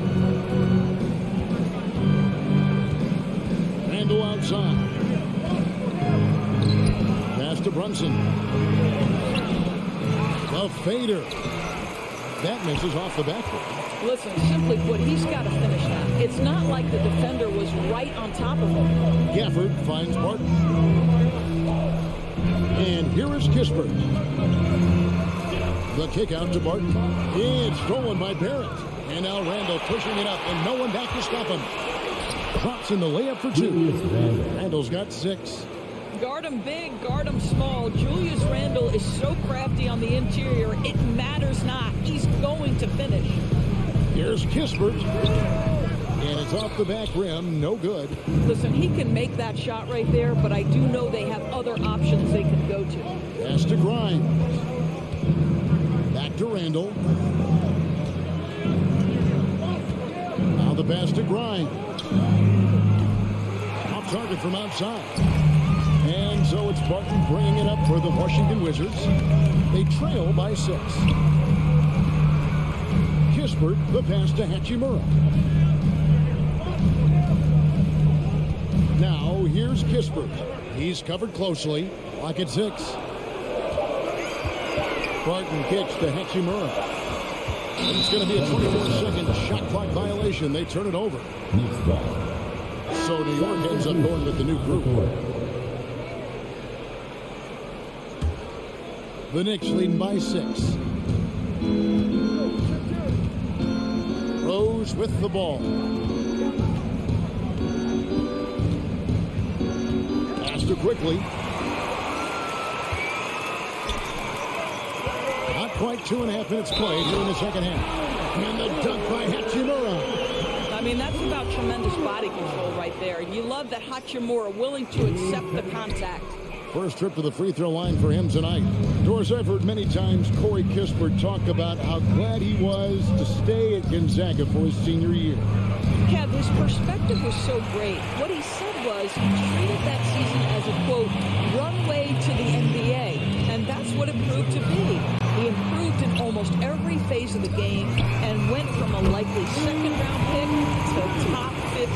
Randall outside. Pass to Brunson. The fader. That misses off the backboard. Listen, simply put, he's got to finish that. It's not like the defender was right on top of him. Gafford finds Barton. And here is Kispert. The kick out to Barton. It's stolen by Barrett. And now Randall pushing it up, and no one back to stop him. Drops in the layup for 2. Randall's got 6. Guard him big, guard him small. Julius Randall is so crafty on the interior, it matters not. He's going to finish. Here's Kispert. And it's off the back rim, no good. Listen, he can make that shot right there, but I do know they have other options they can go to. Pass to Grimes. Back to Randall. Now the pass to Grimes. Off target from outside. And so it's Barton bringing it up for the Washington Wizards. They trail by 6. Kispert, the pass to Hachimura. Now here's Kispert. He's covered closely. Clock at 6. Barton kicks to Hachimura. It's going to be a 24-second shot clock violation. They turn it over. So New York ends up going with the new group. The Knicks leading by 6. Rose with the ball. Pass to quickly. Not quite 2.5 minutes played here in the second half. And the dunk by Hachimura. I mean, that's about tremendous body control right there. You love that Hachimura willing to accept the contact. First trip to the free throw line for him tonight. Doris, I've heard many times Corey Kispert talk about how glad he was to stay at Gonzaga for his senior year. Kev, his perspective was so great. What he said was he treated that season as a, quote, runway to the NBA. And that's what it proved to be. He improved in almost every phase of the game and went from a likely second-round pick to top 15.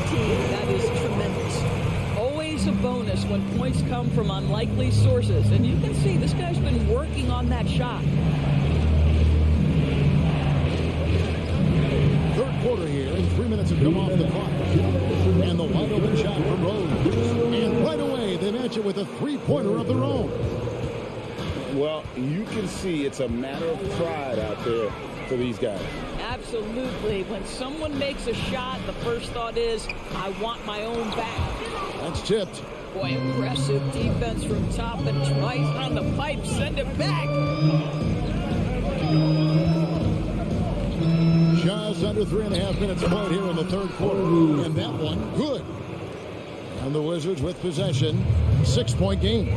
That is tremendous. Always a bonus when points come from unlikely sources. And you can see this guy's been working on that shot. Third quarter here, and 3 minutes have come off the clock. And the wide open shot from Rose. And right away, they match it with a three-pointer of their own. Well, you can see it's a matter of pride out there for these guys. Absolutely. When someone makes a shot, the first thought is, I want my own back. That's tipped. Boy, aggressive defense from top and tries on the pipe, send it back. Just under 3.5 minutes played here in the third quarter. And that one, good. And the Wizards with possession. 6-point game.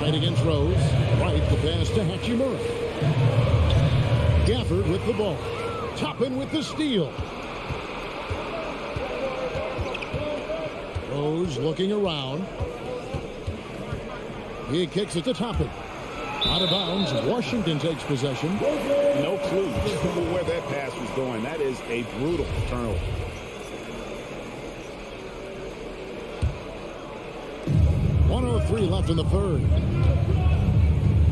Right against Rose. Right, the pass to Hachimura. Gafford with the ball. Toppin with the steal. Rose looking around. He kicks it to Toppin. Out of bounds. Washington takes possession. No clue where that pass was going. That is a brutal turnover. .103 left in the third.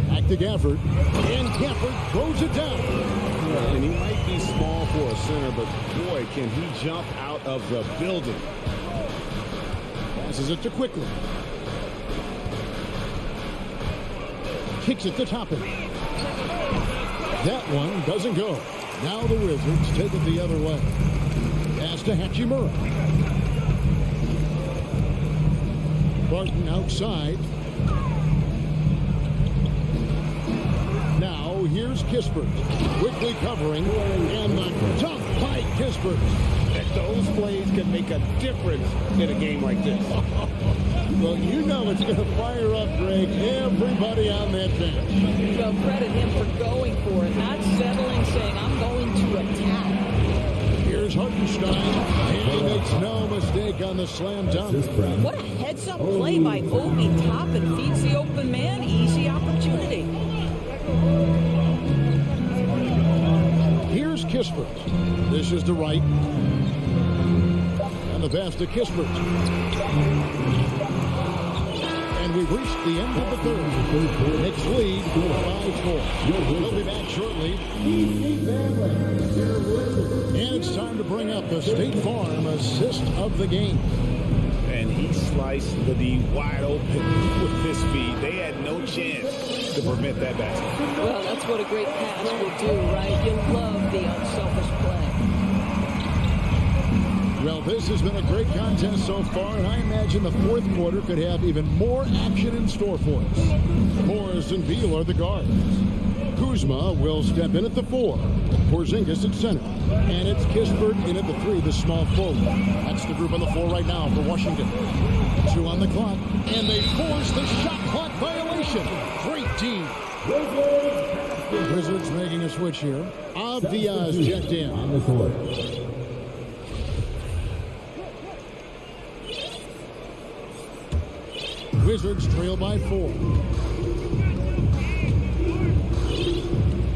Back to Gafford. And Gafford throws it down. And he might be small for a center, but boy, can he jump out of the building. Passes it to Quickly. Kicks it to Toppin. That one doesn't go. Now the Wizards take it the other way. Pass to Hachimura. Barton outside. Now here's Kispert. Quickly covering. And the dunk by Kispert. Those plays can make a difference in a game like this. Well, you know it's going to fire up, Greg, everybody on that bench. Well, credit him for going for it, not settling, saying, I'm going to attack. Here's Hartenstein, and he makes no mistake on the slam dunk. What a heads-up play by Obi Toppin. Feeds the open man, easy opportunity. Here's Kispert. This is the right. And the pass to Kispert. And we've reached the end of the third. Knicks lead 5-4. We'll be back shortly. And it's time to bring up the State Farm assist of the game. And he sliced the D wide open with his feet. They had no chance to prevent that basket. Well, that's what a great pass will do, right? You love the unselfish play. Well, this has been a great contest so far, and I imagine the fourth quarter could have even more action in store for us. Morris and Beal are the guards. Kuzma will step in at the 4. Porzingis at center. And it's Kispert in at the 3, the small forward. That's the group on the floor right now for Washington. 2 on the clock, and they force the shot clock violation. Great team. Wizards making a switch here. Abdiaz checked in. On the court. Wizards trail by 4.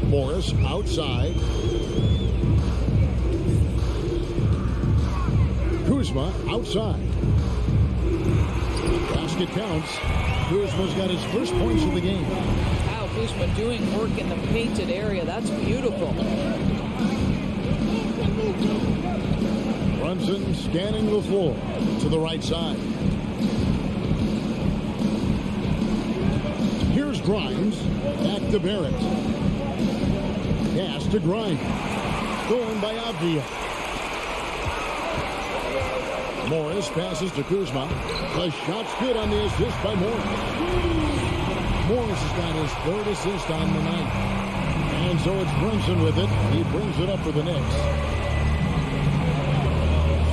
Morris outside. Kuzma outside. Basket counts. Kuzma's got his first points of the game. Wow, Kuzma doing work in the painted area. That's beautiful. Brunson scanning the floor to the right side. Here's Grimes. Back to Barrett. Pass to Grimes. Stolen by Avdia. Morris passes to Kuzma. The shot's good on the assist by Morris. Morris has got his 3rd assist on the night. And so it's Brunson with it. He brings it up for the Knicks.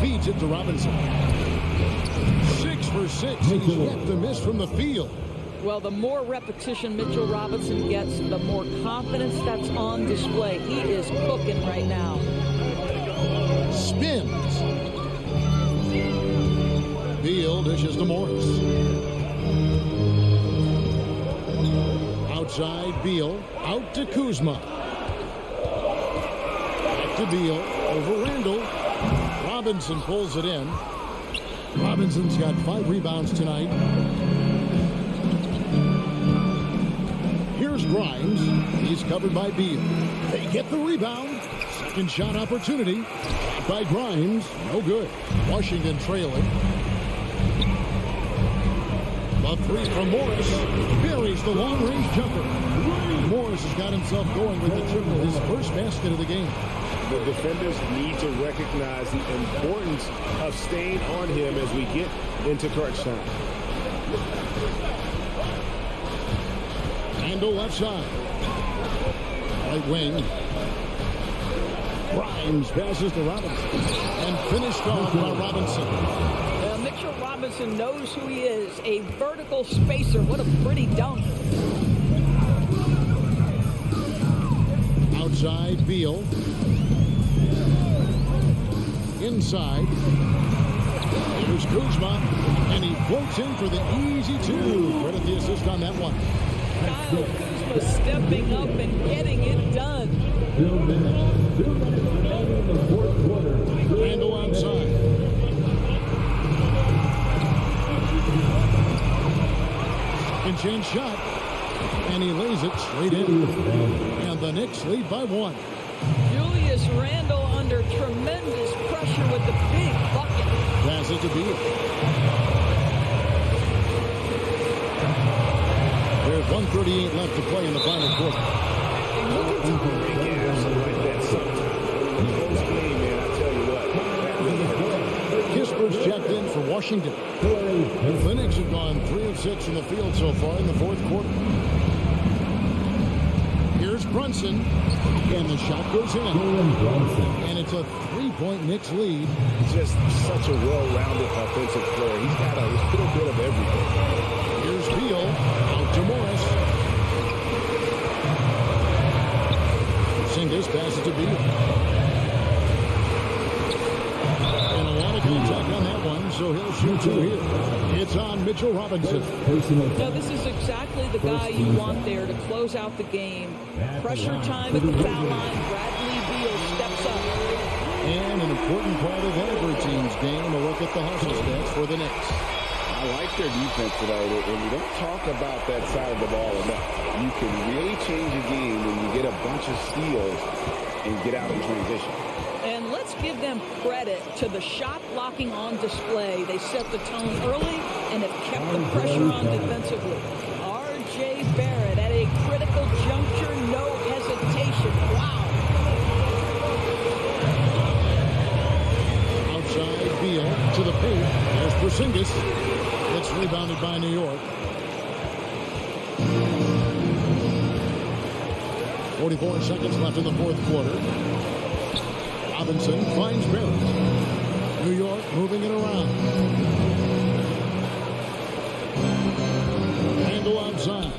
Feeds it to Robinson. 6 for 6. He's yet to miss from the field. Well, the more repetition Mitchell Robinson gets, the more confidence that's on display. He is cooking right now. Spins. Beal dishes to Morris. Outside, Beal. Out to Kuzma. Back to Beal. Over Randall. Robinson pulls it in. Robinson's got 5 rebounds tonight. Here's Grimes. He's covered by Beal. They get the rebound. Second shot opportunity. By Grimes. No good. Washington trailing. The 3 from Morris. Buries the long-range jumper. Morris has got himself going with the triple. His first basket of the game. The defenders need to recognize the importance of staying on him as we get into crunch time. Handle left side. Right wing. Grimes passes to Robinson. And finished off by Robinson. Mitchell Robinson knows who he is. A vertical spacer. What a pretty dunk. Outside, Beal. Inside. Here's Kuzma. And he floats in for the easy 2. Credit the assist on that one. Kyle Kuzma stepping up and getting it done. 2 minutes. 2 minutes remaining in the fourth quarter. Handle outside. Second chance shot. And he lays it straight in. And the Knicks lead by 1. Julius Randle under tremendous pressure with the big bucket. Pass it to Beal. There's 1:38 left to play in the final quarter. Kisper's checked in for Washington. The Knicks have gone 3 of 6 in the field so far in the fourth quarter. Here's Brunson. And the shot goes in. And it's a 3-point Knicks lead. Just such a well-rounded offensive player. He's got a little bit of everything. Here's Beal. Out to Morris. Singles passes to Beal. And a lot of contact on that one, so he'll shoot 2 here. It's on Mitchell Robinson. No, this is exactly the guy you want there to close out the game. Pressure time at the foul line. Bradley Beal steps up. And an important part of every team's game, a look at the hustle stats for the Knicks. I like their defense tonight, and we don't talk about that side of the ball enough. You can really change a game when you get a bunch of steals and get out in transition. And let's give them credit to the shot blocking on display. They set the tone early and have kept the pressure on defensively. R.J. Barrett at a critical juncture, no hesitation. Wow. Outside, Beal to the paint. There's Porzingis. It's rebounded by New York. 44 seconds left in the fourth quarter. Robinson finds Barrett. New York moving it around. Handle outside.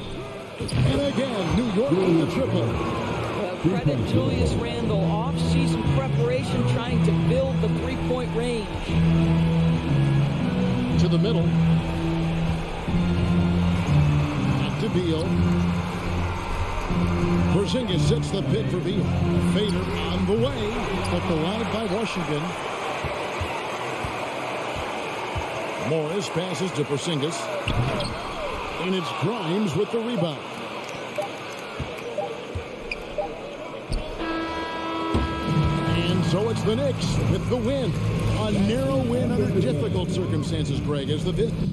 And again, New York with the triple. Credit Julius Randle. Off-season preparation trying to build the three-point range. To the middle. Back to Beal. Porzingis sets the pick for Beal. Fader on the way, but allowed by Washington. Morris passes to Porzingis. And it's Grimes with the rebound. And so it's the Knicks with the win. A narrow win under difficult circumstances, Greg, as the business.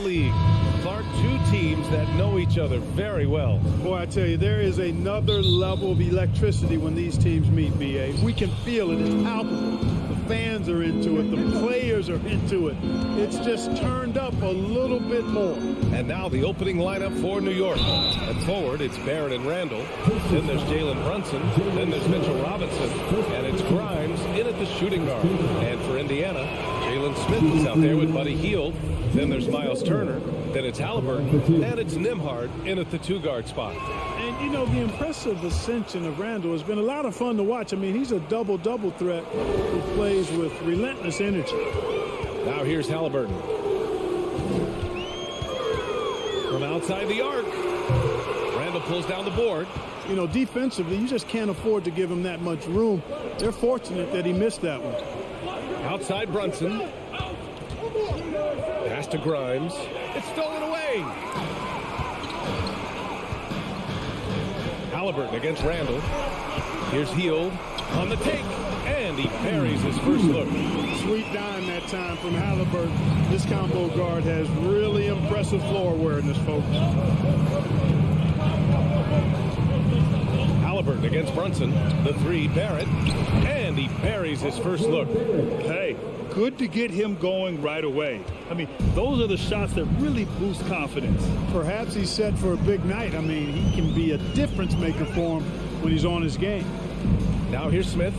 League. Clark, two teams that know each other very well. Boy, I tell you, there is another level of electricity when these teams meet, B.A. We can feel it. It's palpable. The fans are into it. The players are into it. It's just turned up a little bit more. And now the opening lineup for New York. At forward, it's Barrett and Randall. Then there's Jalen Brunson. Then there's Mitchell Robinson. And it's Grimes in at the shooting guard. And for Indiana, Jalen Smith is out there with Buddy Hield. Then there's Miles Turner. Then it's Halliburton. And it's Nimhard in at the two-guard spot. And, you know, the impressive ascension of Randall has been a lot of fun to watch. I mean, he's a double-double threat who plays with relentless energy. Now here's Halliburton. From outside the arc. Randall pulls down the board. You know, defensively, you just can't afford to give him that much room. They're fortunate that he missed that one. Outside Brunson. Pass to Grimes. It's stolen away. Halliburton against Randall. Here's Hield on the take. And he parries his first look. Sweet dime that time from Halliburton. This combo guard has really impressive floor awareness, folks. Halliburton against Brunson. The three, Barrett. And he parries his first look. Hey, good to get him going right away. I mean, those are the shots that really boost confidence. Perhaps he's set for a big night. I mean, he can be a difference maker for him when he's on his game. Now here's Smith.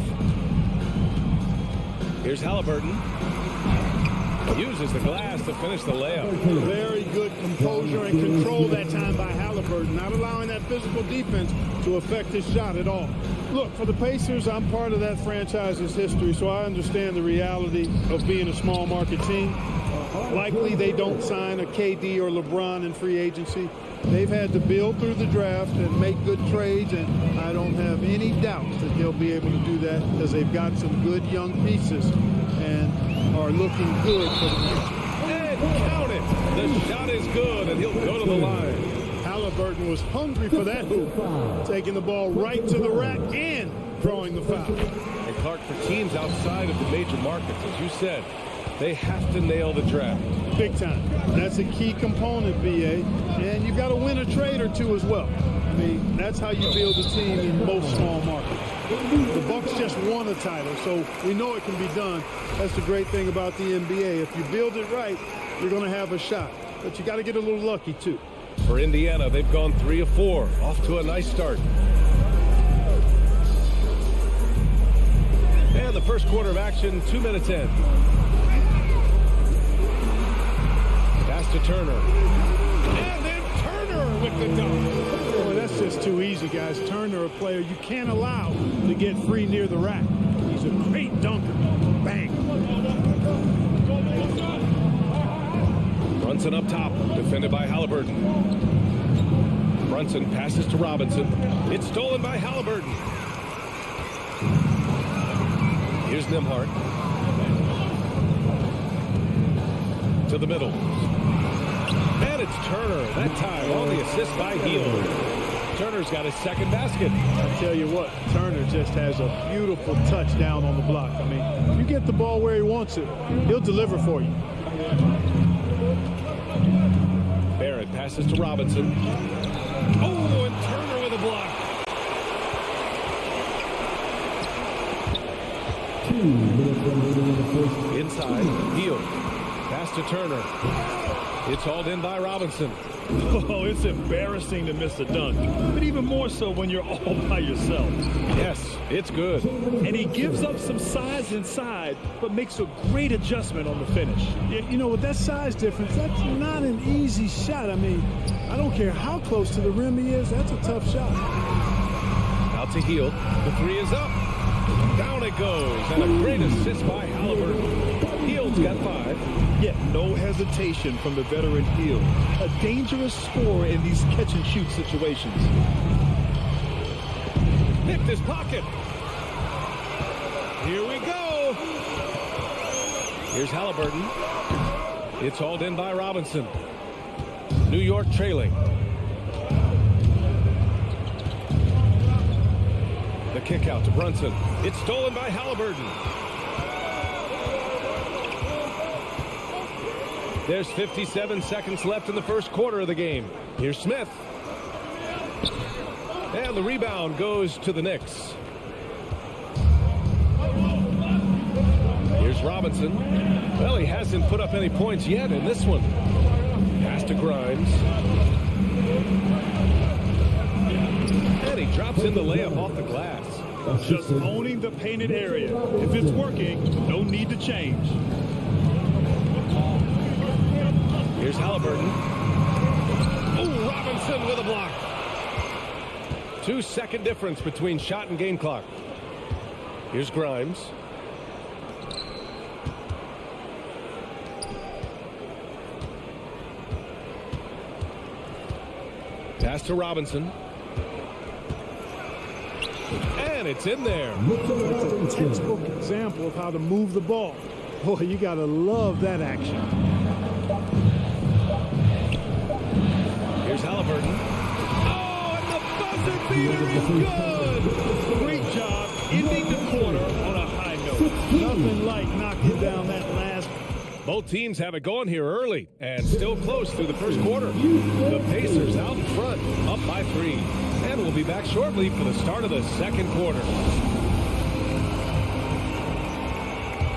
Here's Halliburton. Uses the glass to finish the layup. Very good composure and control that time by Halliburton, not allowing that physical defense to affect his shot at all. Look, for the Pacers, I'm part of that franchise's history, so I understand the reality of being a small market team. Likely they don't sign a KD or LeBron in free agency. They've had to build through the draft and make good trades, and I don't have any doubt that they'll be able to do that because they've got some good young pieces and are looking good for the future. And count it. The shot is good, and he'll go to the line. Halliburton was hungry for that hoop, taking the ball right to the rack and drawing the foul. And Clark, for teams outside of the major markets, as you said, they have to nail the draft. Big time. That's a key component, B.A. And you've got to win a trade or two as well. I mean, that's how you build a team in most small markets. The Bucks just won a title, so we know it can be done. That's the great thing about the NBA. If you build it right, you're going to have a shot. But you got to get a little lucky, too. For Indiana, they've gone 3 of 4. Off to a nice start. And the first quarter of action, 2 minutes in. Pass to Turner. And then Turner with the dunk. Boy, that's just too easy, guys. Turner, a player you can't allow to get free near the rack. He's a great dunker. Bang. Brunson up top, defended by Halliburton. Brunson passes to Robinson. It's stolen by Halliburton. Here's Nembhard. To the middle. And it's Turner. That time on the assist by Hield. Turner's got his second basket. I'll tell you what, Turner just has a beautiful touchdown on the block. I mean, if you get the ball where he wants it, he'll deliver for you. Barrett passes to Robinson. Oh, and Turner with a block. 2 minutes remaining in the first. Inside, Hield. Pass to Turner. It's hauled in by Robinson. Oh, it's embarrassing to miss a dunk, but even more so when you're all by yourself. Yes, it's good. And he gives up some size inside, but makes a great adjustment on the finish. Yeah, you know, with that size difference, that's not an easy shot. I mean, I don't care how close to the rim he is, that's a tough shot. Out to Hield. The three is up. Down it goes. And a great assist by Halliburton. Hield's got 5. Yet no hesitation from the veteran Hield. A dangerous scorer in these catch-and-shoot situations. Picked his pocket. Here we go. Here's Halliburton. It's hauled in by Robinson. New York trailing. The kick out to Brunson. It's stolen by Halliburton. There's 57 seconds left in the first quarter of the game. Here's Smith. And the rebound goes to the Knicks. Here's Robinson. Well, he hasn't put up any points yet in this one. Pass to Grimes. And he drops in the layup off the glass. Just owning the painted area. If it's working, no need to change. Here's Halliburton. Oh, Robinson with a block. 2-second difference between shot and game clock. Here's Grimes. Pass to Robinson. And it's in there. It's a textbook example of how to move the ball. Boy, you got to love that action. Here's Halliburton. Oh, and the buzzer beater is good. Great job ending the quarter on a high note. Nothing like knocking down that last. Both teams have it going here early and still close through the first quarter. The Pacers out in front, up by 3. And we'll be back shortly for the start of the second quarter.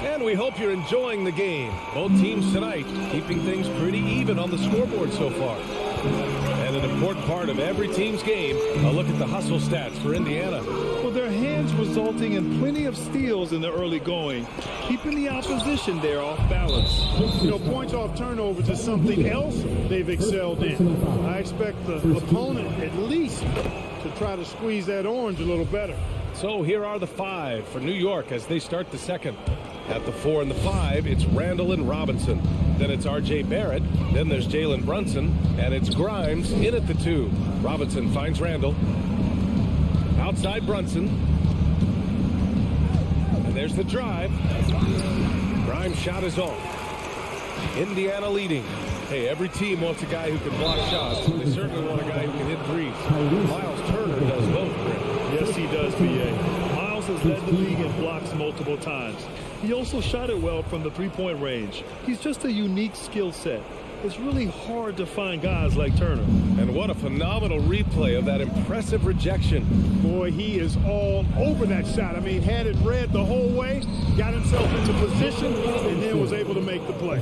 And we hope you're enjoying the game. Both teams tonight keeping things pretty even on the scoreboard so far. And an important part of every team's game, a look at the hustle stats for Indiana. Well, their hands resulting in plenty of steals in the early going, keeping the opposition there off balance. You know, points off turnovers is something else they've excelled in. I expect the opponent at least to try to squeeze that orange a little better. So here are the 5 for New York as they start the second. At the 4 and the 5, it's Randall and Robinson. Then it's R.J. Barrett. Then there's Jalen Brunson. And it's Grimes in at the 2. Robinson finds Randall. Outside Brunson. And there's the drive. Grimes' shot is off. Indiana leading. Hey, every team wants a guy who can block shots. They certainly want a guy who can hit threes. Miles Turner does both. Yes, he does, B.A. Miles has led the league in blocks multiple times. He also shot it well from the three-point range. He's just a unique skill set. It's really hard to find guys like Turner. And what a phenomenal replay of that impressive rejection. Boy, he is all over that shot. I mean, had it read the whole way, got himself into position, and then was able to make the play.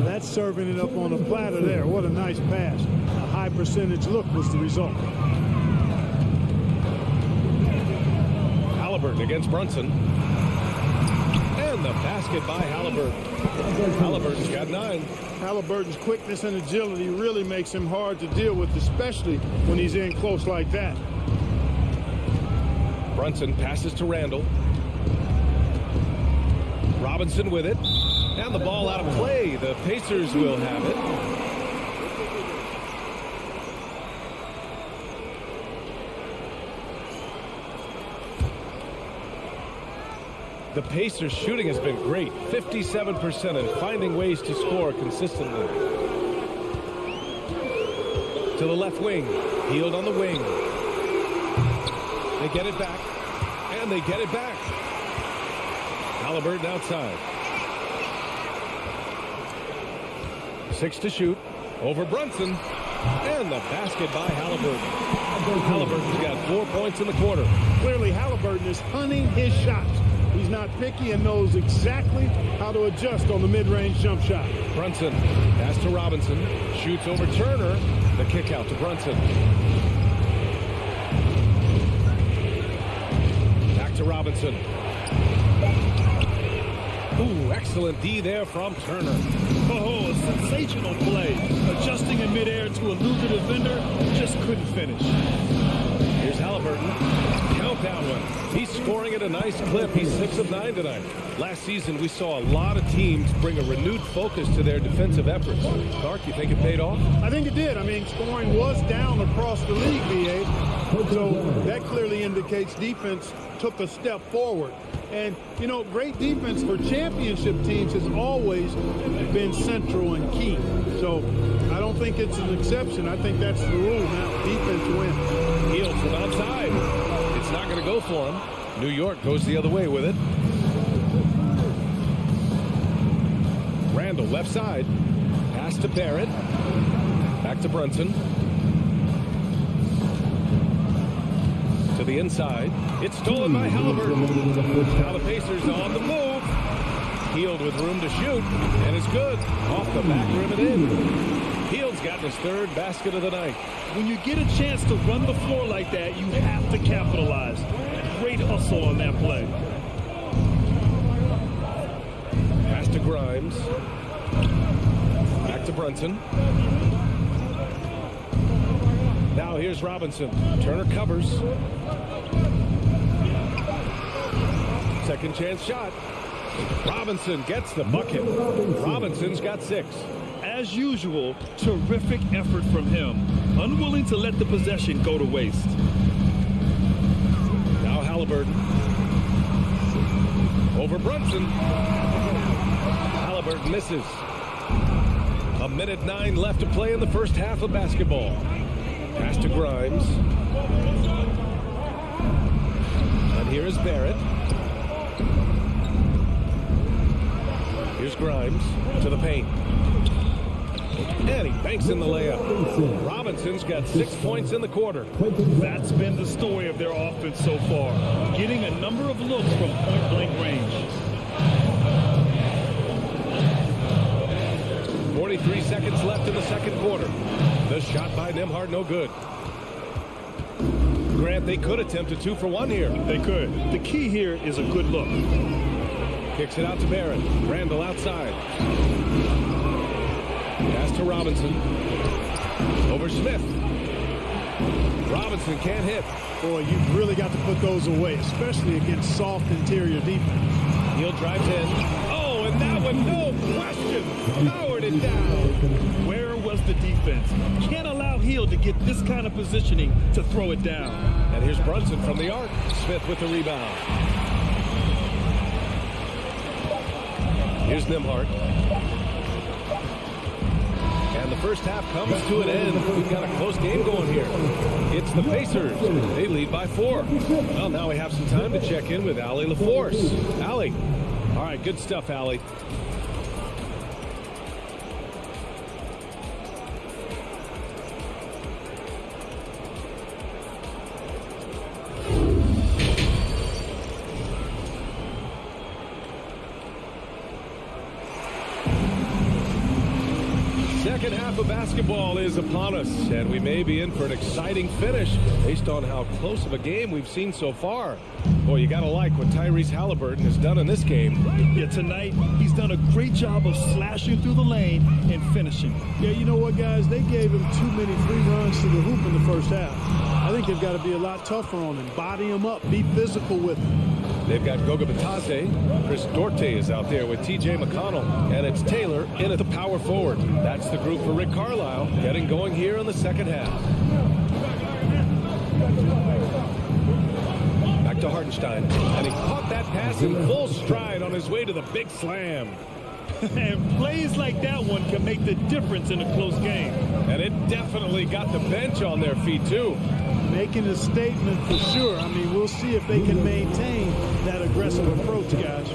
That's serving it up on a platter there. What a nice pass. A high percentage look was the result. Halliburton against Brunson. And the basket by Halliburton. Halliburton's got 9. Halliburton's quickness and agility really makes him hard to deal with, especially when he's in close like that. Brunson passes to Randall. Robinson with it. And the ball out of play. The Pacers will have it. The Pacers' shooting has been great, 57%, and finding ways to score consistently. To the left wing, Hield on the wing. They get it back, and they get it back. Halliburton outside. 6 to shoot, over Brunson, and the basket by Halliburton. Halliburton's got 4 points in the quarter. Clearly, Halliburton is hunting his shots. He's not picky and knows exactly how to adjust on the mid-range jump shot. Brunson, pass to Robinson, shoots over Turner, the kick out to Brunson. Back to Robinson. Ooh, excellent D there from Turner. Oh, a sensational play. Adjusting in midair to elude the defender, just couldn't finish. Here's Halliburton. Count that one. He's scoring at a nice clip. He's 6 of 9 tonight. Last season, we saw a lot of teams bring a renewed focus to their defensive efforts. Clark, you think it paid off? I think it did. I mean, scoring was down across the league, B.A. So that clearly indicates defense took a step forward. And, you know, great defense for championship teams has always been central and key. So I don't think it's an exception. I think that's the rule now. Defense wins. Hield from outside. It's not going to go for him. New York goes the other way with it. Randall left side. Pass to Barrett. Back to Brunson. To the inside. It's stolen by Halliburton. Now the Pacers on the move. Hield with room to shoot. And it's good. Off the back rim and in. Hield's gotten his 3rd basket of the night. When you get a chance to run the floor like that, you have to capitalize. Great hustle on that play. Pass to Grimes. Back to Brunson. Now here's Robinson. Turner covers. Second chance shot. Robinson gets the bucket. Robinson's got 6. As usual, terrific effort from him. Unwilling to let the possession go to waste. Now Halliburton. Over Brunson. Halliburton misses. 1:09 left to play in the first half of basketball. Pass to Grimes. And here is Barrett. Here's Grimes to the paint. And he banks in the layup. Robinson's got 6 points in the quarter. That's been the story of their offense so far. Getting a number of looks from point-blank range. 43 seconds left in the second quarter. The shot by Nembhard, no good. Grant, they could attempt a 2 for 1 here. They could. The key here is a good look. Kicks it out to Barrett. Randall outside. Pass to Robinson. Over Smith. Robinson can't hit. Boy, you've really got to put those away, especially against soft interior defense. Hield drives in. Oh, and that one, no question, powered it down. Where was the defense? Can't allow Hield to get this kind of positioning to throw it down. And here's Brunson from the arc. Smith with the rebound. Here's Nembhard. And the first half comes to an end. We've got a close game going here. It's the Pacers. They lead by 4. Well, now we have some time to check in with Allie LaForce. Allie. All right, good stuff, Allie. Second half of basketball is upon us, and we may be in for an exciting finish based on how close of a game we've seen so far. Boy, you got to like what Tyrese Halliburton has done in this game. Yeah, tonight he's done a great job of slashing through the lane and finishing. Yeah, you know what, guys? They gave him too many free runs to the hoop in the first half. I think they've got to be a lot tougher on him, body him up, be physical with him. They've got Goga Bitadze. Chris Duarte is out there with T.J. McConnell. And it's Taylor in at the power forward. That's the group for Rick Carlisle getting going here in the second half. Back Back to Hartenstein. And he caught that pass in full stride on his way to the big slam. And plays like that one can make the difference in a close game. And it definitely got the bench on their feet, too. Making a statement for sure. I mean, we'll see if they can maintain that aggressive approach, guys.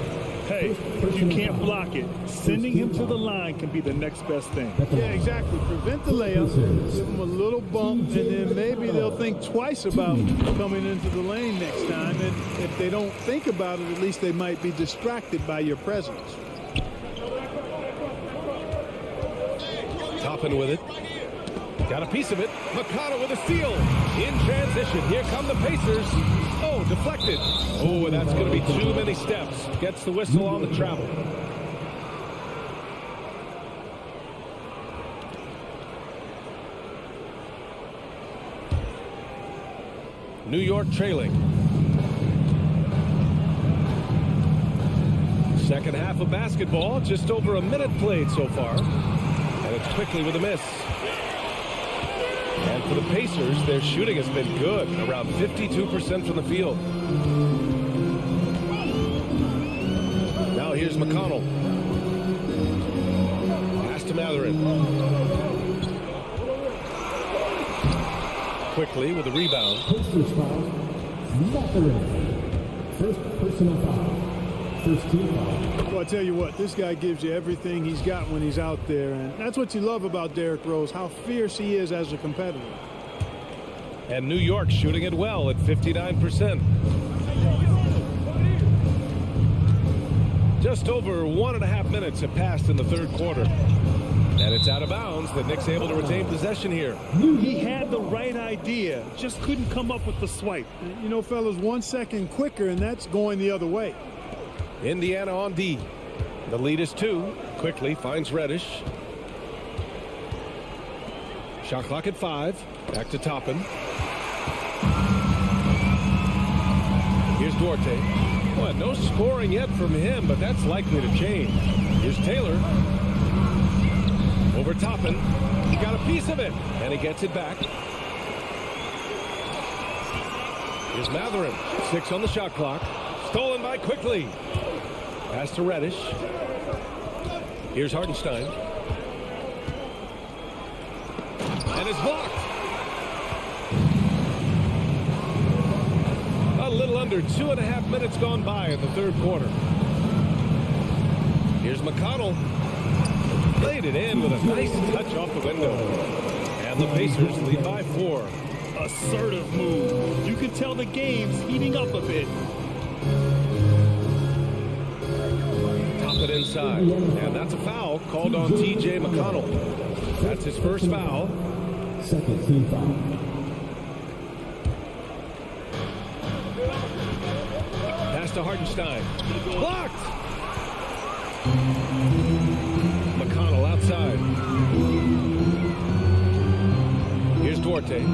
Hey, if you can't block it, sending him to the line can be the next best thing. Yeah, exactly. Prevent the layup, give them a little bump, and then maybe they'll think twice about coming into the lane next time. And if they don't think about it, at least they might be distracted by your presence. Toppin with it. Got a piece of it. McConnell with a steal. In transition. Here come the Pacers. Oh, deflected. Oh, and that's going to be too many steps. Gets the whistle on the travel. New York trailing. Second half of basketball. Just over a minute played so far. And it's quickly with a miss. And for the Pacers, their shooting has been good, around 52% from the field. Now here's McConnell. Pass to Matherin. Quickly with a rebound. Pacers foul. Matherin. First personal foul. First team foul. Well, I tell you what, this guy gives you everything he's got when he's out there. And that's what you love about Derrick Rose, how fierce he is as a competitor. And New York shooting it well at 59%. Just over 1.5 minutes have passed in the third quarter. And it's out of bounds. The Knicks able to retain possession here. He had the right idea, just couldn't come up with the swipe. You know, fellas, 1 second quicker, and that's going the other way. Indiana on D. The lead is 2. Quickly finds Reddish. Shot clock at 5. Back to Toppin. Here's Duarte. Well, no scoring yet from him, but that's likely to change. Here's Taylor. Over Toppin. He got a piece of it, and he gets it back. Here's Matherin. 6 on the shot clock. Stolen by Quickly. Pass to Reddish. Here's Hartenstein. And it's blocked. A little under 2.5 minutes gone by in the third quarter. Here's McConnell. Played it in with a nice touch off the window. And the Pacers lead by 4. Assertive move. You can tell the game's heating up a bit. Top it inside. And that's a foul called on T.J. McConnell. That's his first foul. Second team foul. Pass to Hartenstein. Blocked! McConnell outside. Here's Duarte.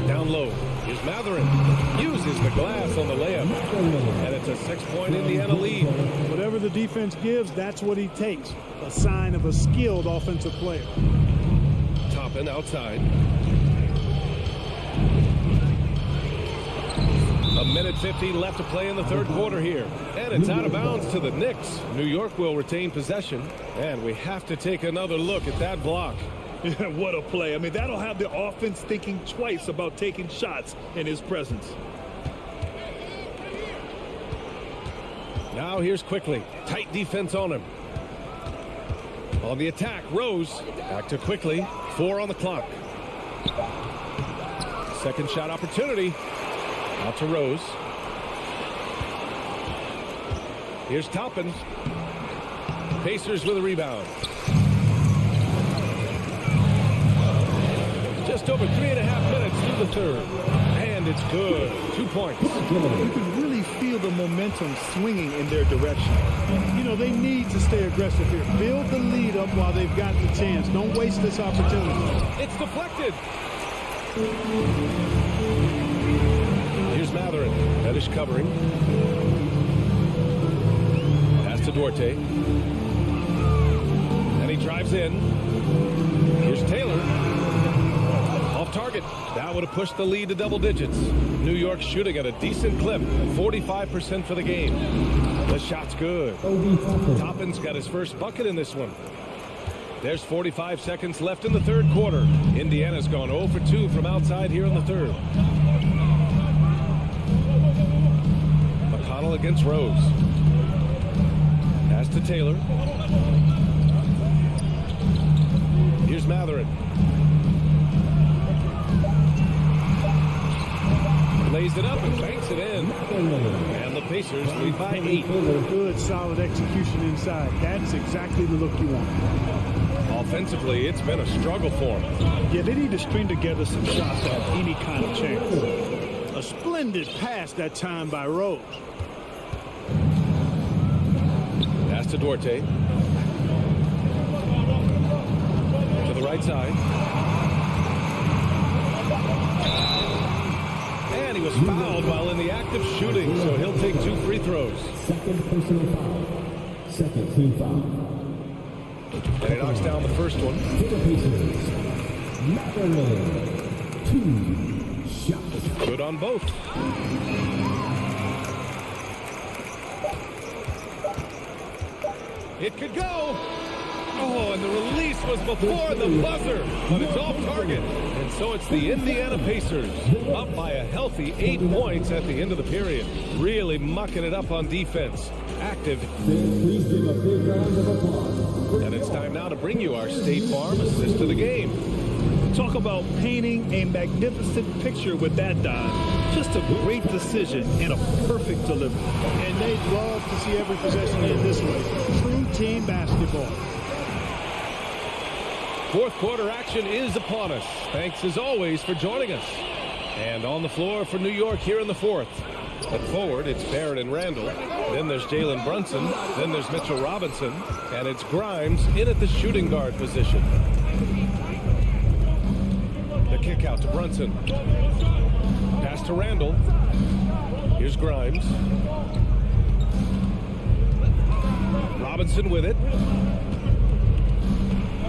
Down low. Here's Matherin. Uses the glass on the layup. And it's a 6-point Indiana lead. Whatever the defense gives, that's what he takes. A sign of a skilled offensive player. Toppin outside. A minute 15 left to play in the third quarter here. And it's out of bounds to the Knicks. New York will retain possession. And we have to take another look at that block. Yeah, what a play. I mean, that'll have the offense thinking twice about taking shots in his presence. Now here's Quickly. Tight defense on him. On the attack, Rose. Back to Quickly. 4 on the clock. Second shot opportunity. Out to Rose. Here's Toppin. Pacers with a rebound. Just over 3.5 minutes through the third. And it's good. 2 points. You can really feel the momentum swinging in their direction. You know, they need to stay aggressive here. Build the lead up while they've got the chance. Don't waste this opportunity. It's deflected. Here's Matherin. Reddish covering. Pass to Duarte. And he drives in. Here's Taylor. Off target. target. That would have pushed the lead to double digits. New York shooting at a decent clip, 45% for the game. The shot's good. Toppin's got his first bucket in this one. There's 45 seconds left in the third quarter. Indiana's gone 0 for 2 from outside here in the third. McConnell against Rose. Pass to Taylor. Here's Matherin. Lays it up and banks it in. And the Pacers lead by 8. Good, solid execution inside. That's exactly the look you want. Offensively, it's been a struggle for them. Yeah, they need to string together some shots to have any kind of chance. A splendid pass that time by Rose. Pass to Duarte. To the right side. And he was fouled while in the act of shooting, so he'll take 2 free throws. Second personal foul. Second team foul. And he knocks down the first one. For the Pacers, Matherin. 2 shots. Good on both. It could go. Oh, and the release was before the buzzer, but it's off target. And so it's the Indiana Pacers up by a healthy 8 points at the end of the period. Really mucking it up on defense. Active. Please give a big round of applause. And it's time now to bring you our State Farm assist of the game. Talk about painting a magnificent picture with that dive. Just a great decision and a perfect delivery. And they'd love to see every possession end this way. True team basketball. Fourth quarter action is upon us. Thanks as always for joining us. And on the floor for New York here in the fourth. At forward, it's Barrett and Randall. Then there's Jalen Brunson. Then there's Mitchell Robinson. And it's Grimes in at the shooting guard position. The kick out to Brunson. Pass to Randall. Here's Grimes. Robinson with it.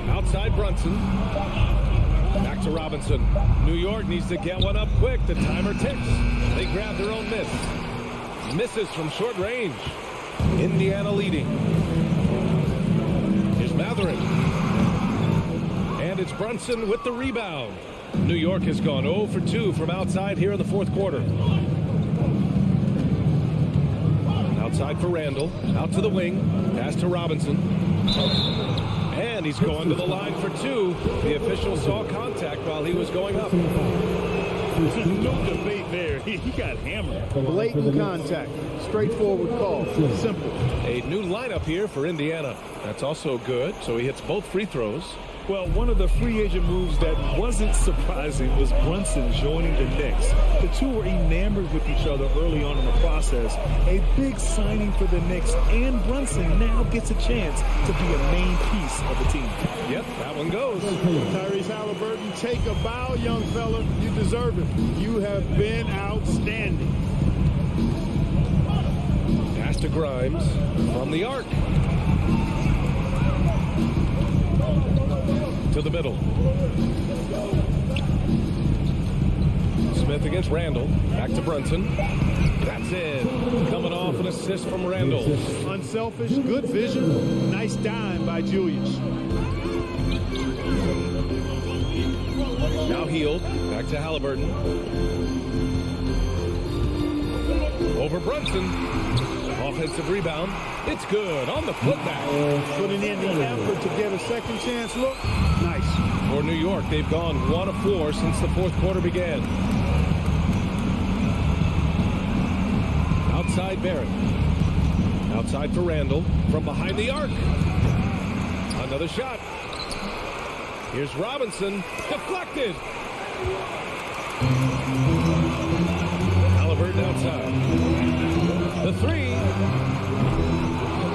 Outside Brunson. Back to Robinson. New York needs to get one up quick. The timer ticks. They grab their own miss. Misses from short range. Indiana leading. Here's Matherin. And it's Brunson with the rebound. New York has gone 0 for 2 from outside here in the fourth quarter. Outside for Randall. Out to the wing. Pass to Robinson. And he's going to the line for 2. The official saw contact while he was going up. No debate there. He got hammered. Blatant contact. Straightforward call. Simple. A new lineup here for Indiana. That's also good. So he hits both free throws. Well, one of the free agent moves that wasn't surprising was Brunson joining the Knicks. The two were enamored with each other early on in the process. A big signing for the Knicks, and Brunson now gets a chance to be a main piece of the team. Yep, that one goes. Tyrese Halliburton, take a bow, young fella. You deserve it. You have been outstanding. Pass to Grimes from the arc. To the middle. Smith against Randall. Back to Brunson. That's it. Coming off an assist from Randall. Unselfish, good vision. Nice dime by Julius. Now Heald. Back to Halliburton. Over Brunson. Offensive rebound. It's good on the putback. Putting in the effort to get a second chance look. Nice. For New York, they've gone 1 of 4 since the fourth quarter began. Outside Barrett. Outside for Randall. From behind the arc. Another shot. Here's Robinson. Deflected. Halliburton outside. The 3.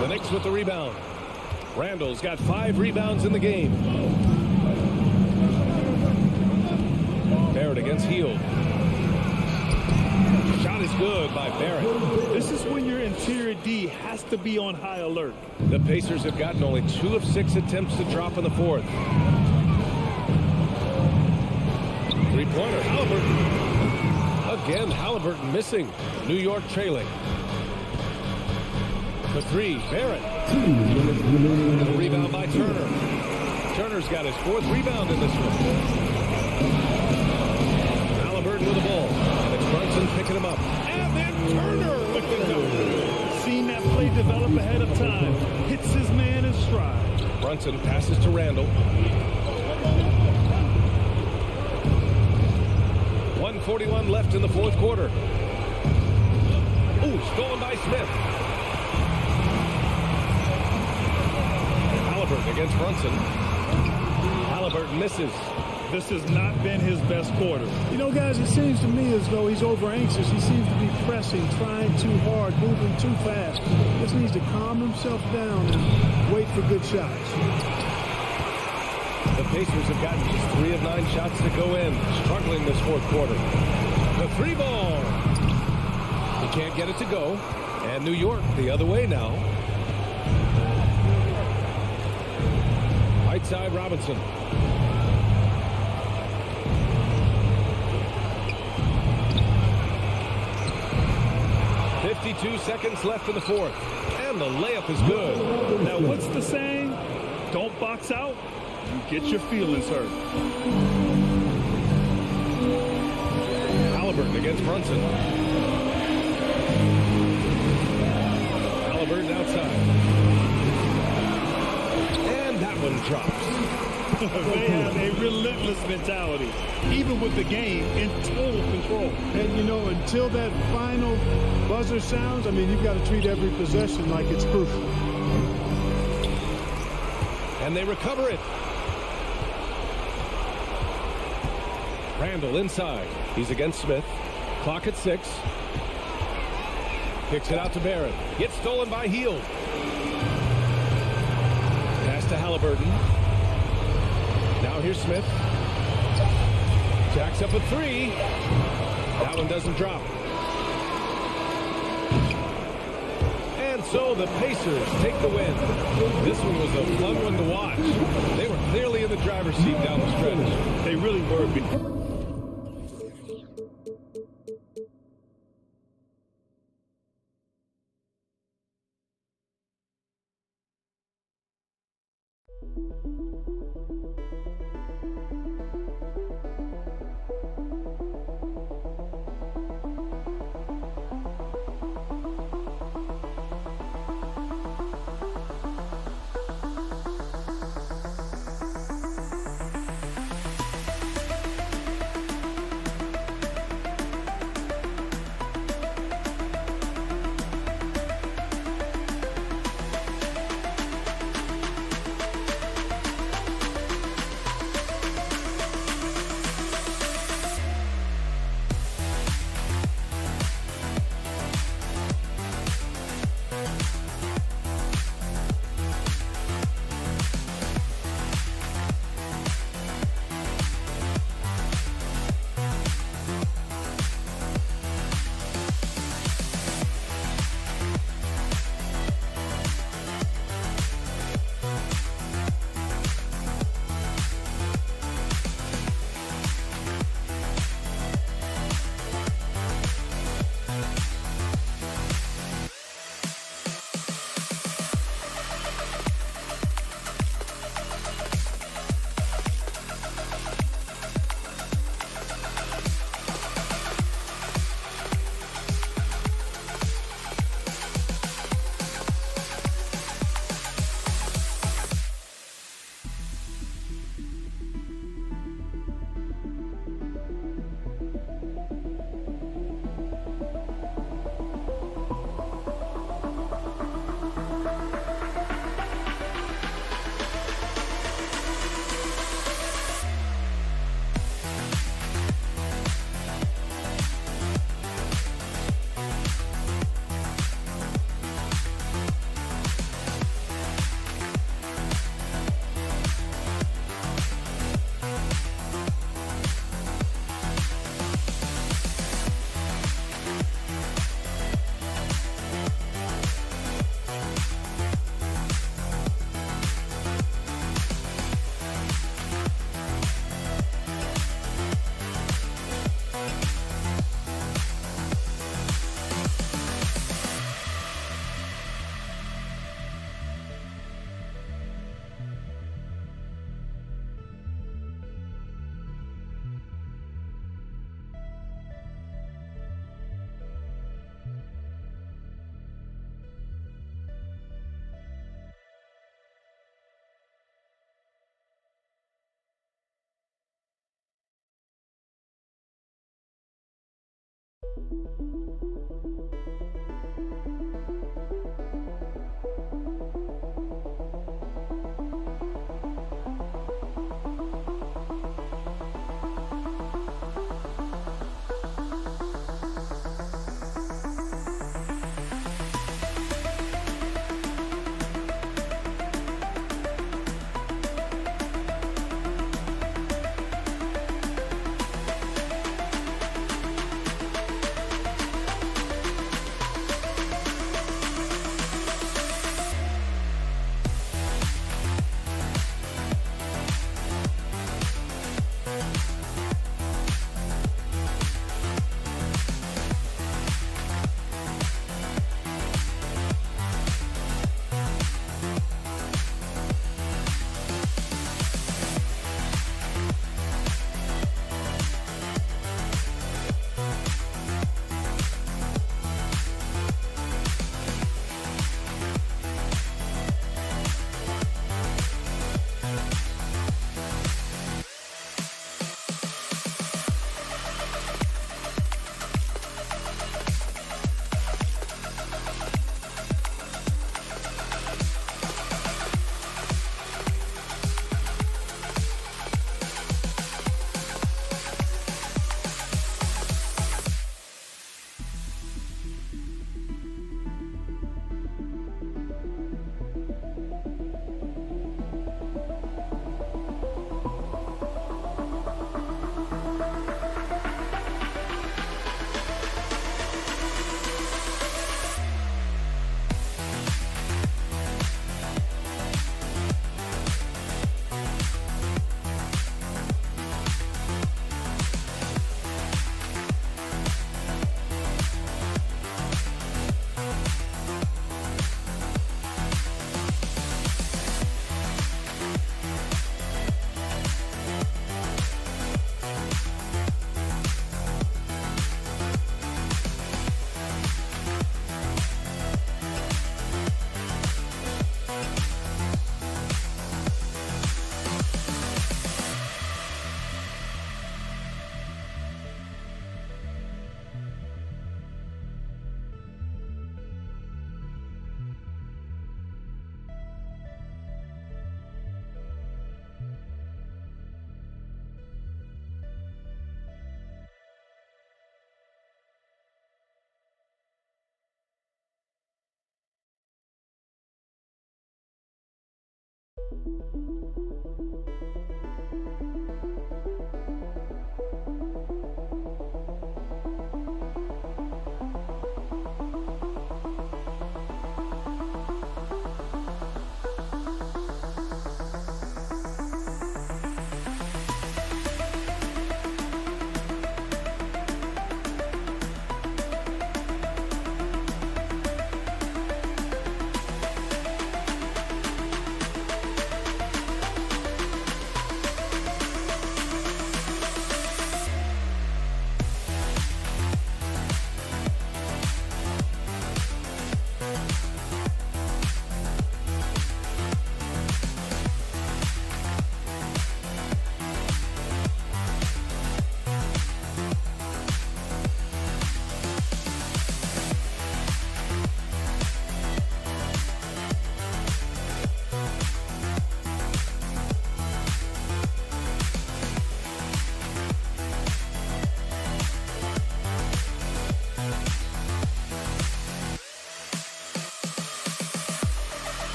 The Knicks with the rebound. Randall's got 5 rebounds in the game. Barrett against Heald. Shot is good by Barrett. This is when your interior D has to be on high alert. The Pacers have gotten only 2 of 6 attempts to drop in the fourth. Three-pointer, Halliburton. Again, Halliburton missing. New York trailing. For three, Barrett. And a rebound by Turner. Turner's got his 4th rebound in this one. Halliburton with the ball. And it's Brunson picking him up. And then Turner with the dunk. Seen that play develop ahead of time. Hits his man in stride. Brunson passes to Randall. 1:41 left in the 4th quarter. Ooh, stolen by Smith. Halliburton against Brunson. Halliburton misses. This has not been his best quarter. You know, guys, it seems to me as though he's over anxious. He seems to be pressing, trying too hard, moving too fast. Just needs to calm himself down and wait for good shots. The Pacers have gotten just 3 of 9 shots to go in, struggling this 4th quarter. The 3 ball. He can't get it to go. And New York the other way now. Right side, Robinson. .52 seconds left in the 4th. And the layup is good. Now, what's the saying? Don't box out. You get your feelings hurt. Halliburton against Brunson. Halliburton outside. And that one drops. They have a relentless mentality, even with the game in total control. And, you know, until that final buzzer sounds, I mean, you've got to treat every possession like it's crucial. And they recover it. Randall inside. He's against Smith. Clock at 6. Kicks it out to Barrett. Gets stolen by Hield. Pass to Halliburton. Now here's Smith. Jacks up a 3. That one doesn't drop. And so the Pacers take the win. This one was a fun one to watch. They were clearly in the driver's seat down the stretch. They really were.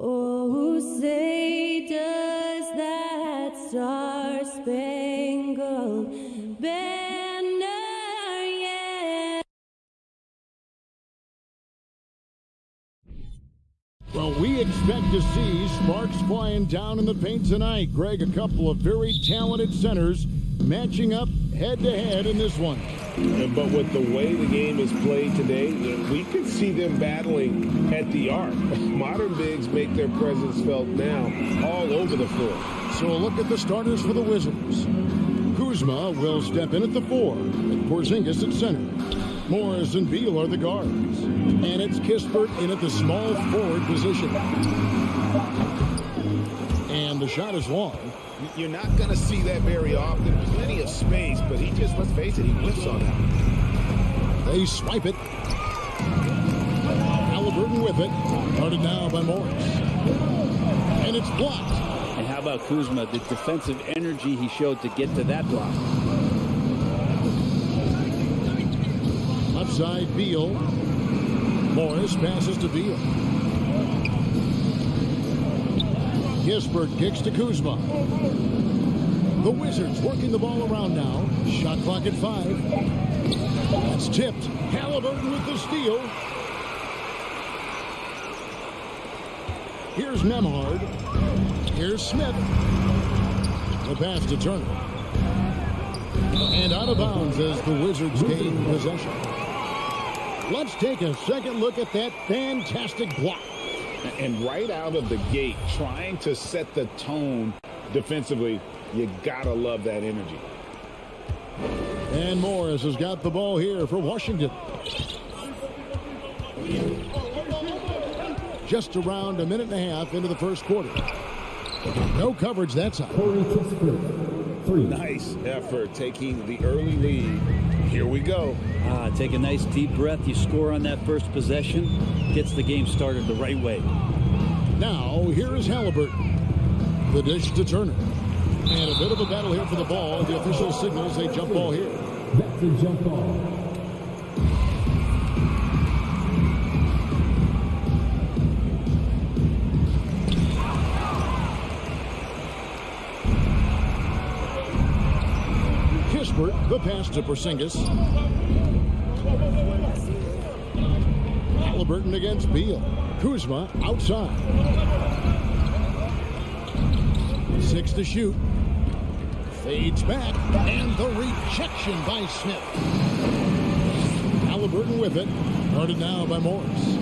Oh, say does that star-spangled banner yet? Well, we expect to see sparks flying down in the paint tonight. Greg, a couple of very talented centers matching up head-to-head in this one. But with the way the game is played today, we could see them battling at the arc. Modern bigs make their presence felt now all over the floor. So a look at the starters for the Wizards. Kuzma will step in at the 4, and Porzingis at center. Morris and Beal are the guards. And it's Kispert in at the small forward position. And the shot is long. You're not going to see that very often. Plenty of space, but he just, let's face it, he whiffs on that. They swipe it. Halliburton with it. Guarded now by Morris. And it's blocked. And how about Kuzma, the defensive energy he showed to get to that block. Left side, Beal. Morris passes to Beal. Kispert kicks to Kuzma. The Wizards working the ball around now. Shot clock at 5. That's tipped. Halliburton with the steal. Here's Nembhard. Here's Smith. The pass to Turner. And out of bounds as the Wizards gain possession. Let's take a second look at that fantastic block. And right out of the gate, trying to set the tone defensively, you gotta love that energy. And Morris has got the ball here for Washington. Just around a minute and a half into the first quarter. No coverage that side. Nice effort taking the early lead. Here we go. Take a nice deep breath. You score on that first possession. Gets the game started the right way. Now, here is Halliburton. The dish to Turner. And a bit of a battle here for the ball. The official signals a jump ball here. That's a jump ball. Kispert, the pass to Porzingis. Halliburton against Beal. Kuzma outside. 6 to shoot. Fades back. And the rejection by Smith. Halliburton with it. Guarded now by Morris.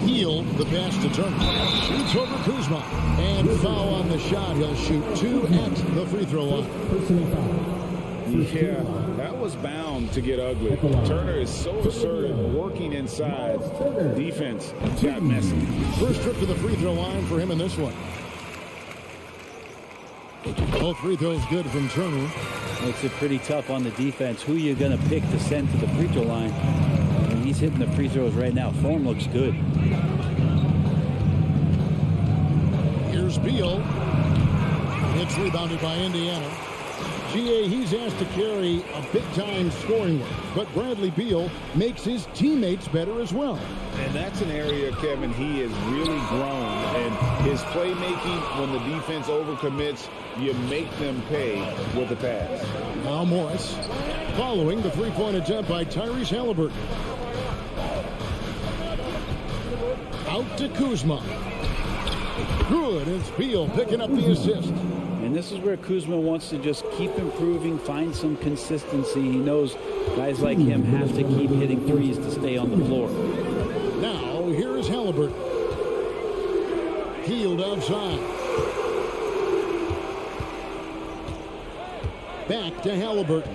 Heel, the pass to Turner. Shoots over Kuzma. And foul on the shot. He'll shoot 2 at the free throw line. Yeah, that was bound to get ugly. Turner is so assertive, working inside. Defense got messy. First trip to the free throw line for him in this one. Both free throws good from Turner. Makes it pretty tough on the defense. Who you going to pick to send to the free throw line? I mean, he's hitting the free throws right now. Form looks good. Here's Beal. It's rebounded by Indiana. GA, he's asked to carry a big-time scoring work, but Bradley Beal makes his teammates better as well. And that's an area, Kevin, he has really grown. And his playmaking, when the defense overcommits, you make them pay with the pass. Now Morris following the three-point attempt by Tyrese Halliburton. Out to Kuzma. Good. It's Beal picking up the assist. And this is where Kuzma wants to just keep improving, find some consistency. He knows guys like him have to keep hitting threes to stay on the floor. Now, here is Halliburton. Healed outside. Back to Halliburton.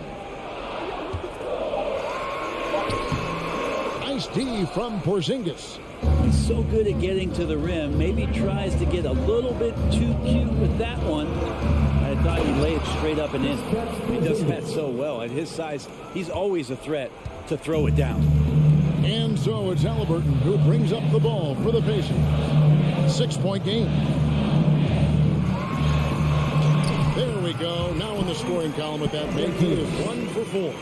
Nice D from Porzingis. He's so good at getting to the rim. Maybe tries to get a little bit too cute with that one. I thought he'd lay it straight up and in. He does that so well. At his size, he's always a threat to throw it down. And so it's Halliburton who brings up the ball for the Pacers. 6-point game. There we go. Now in the scoring column with that make, he is 1 for 4.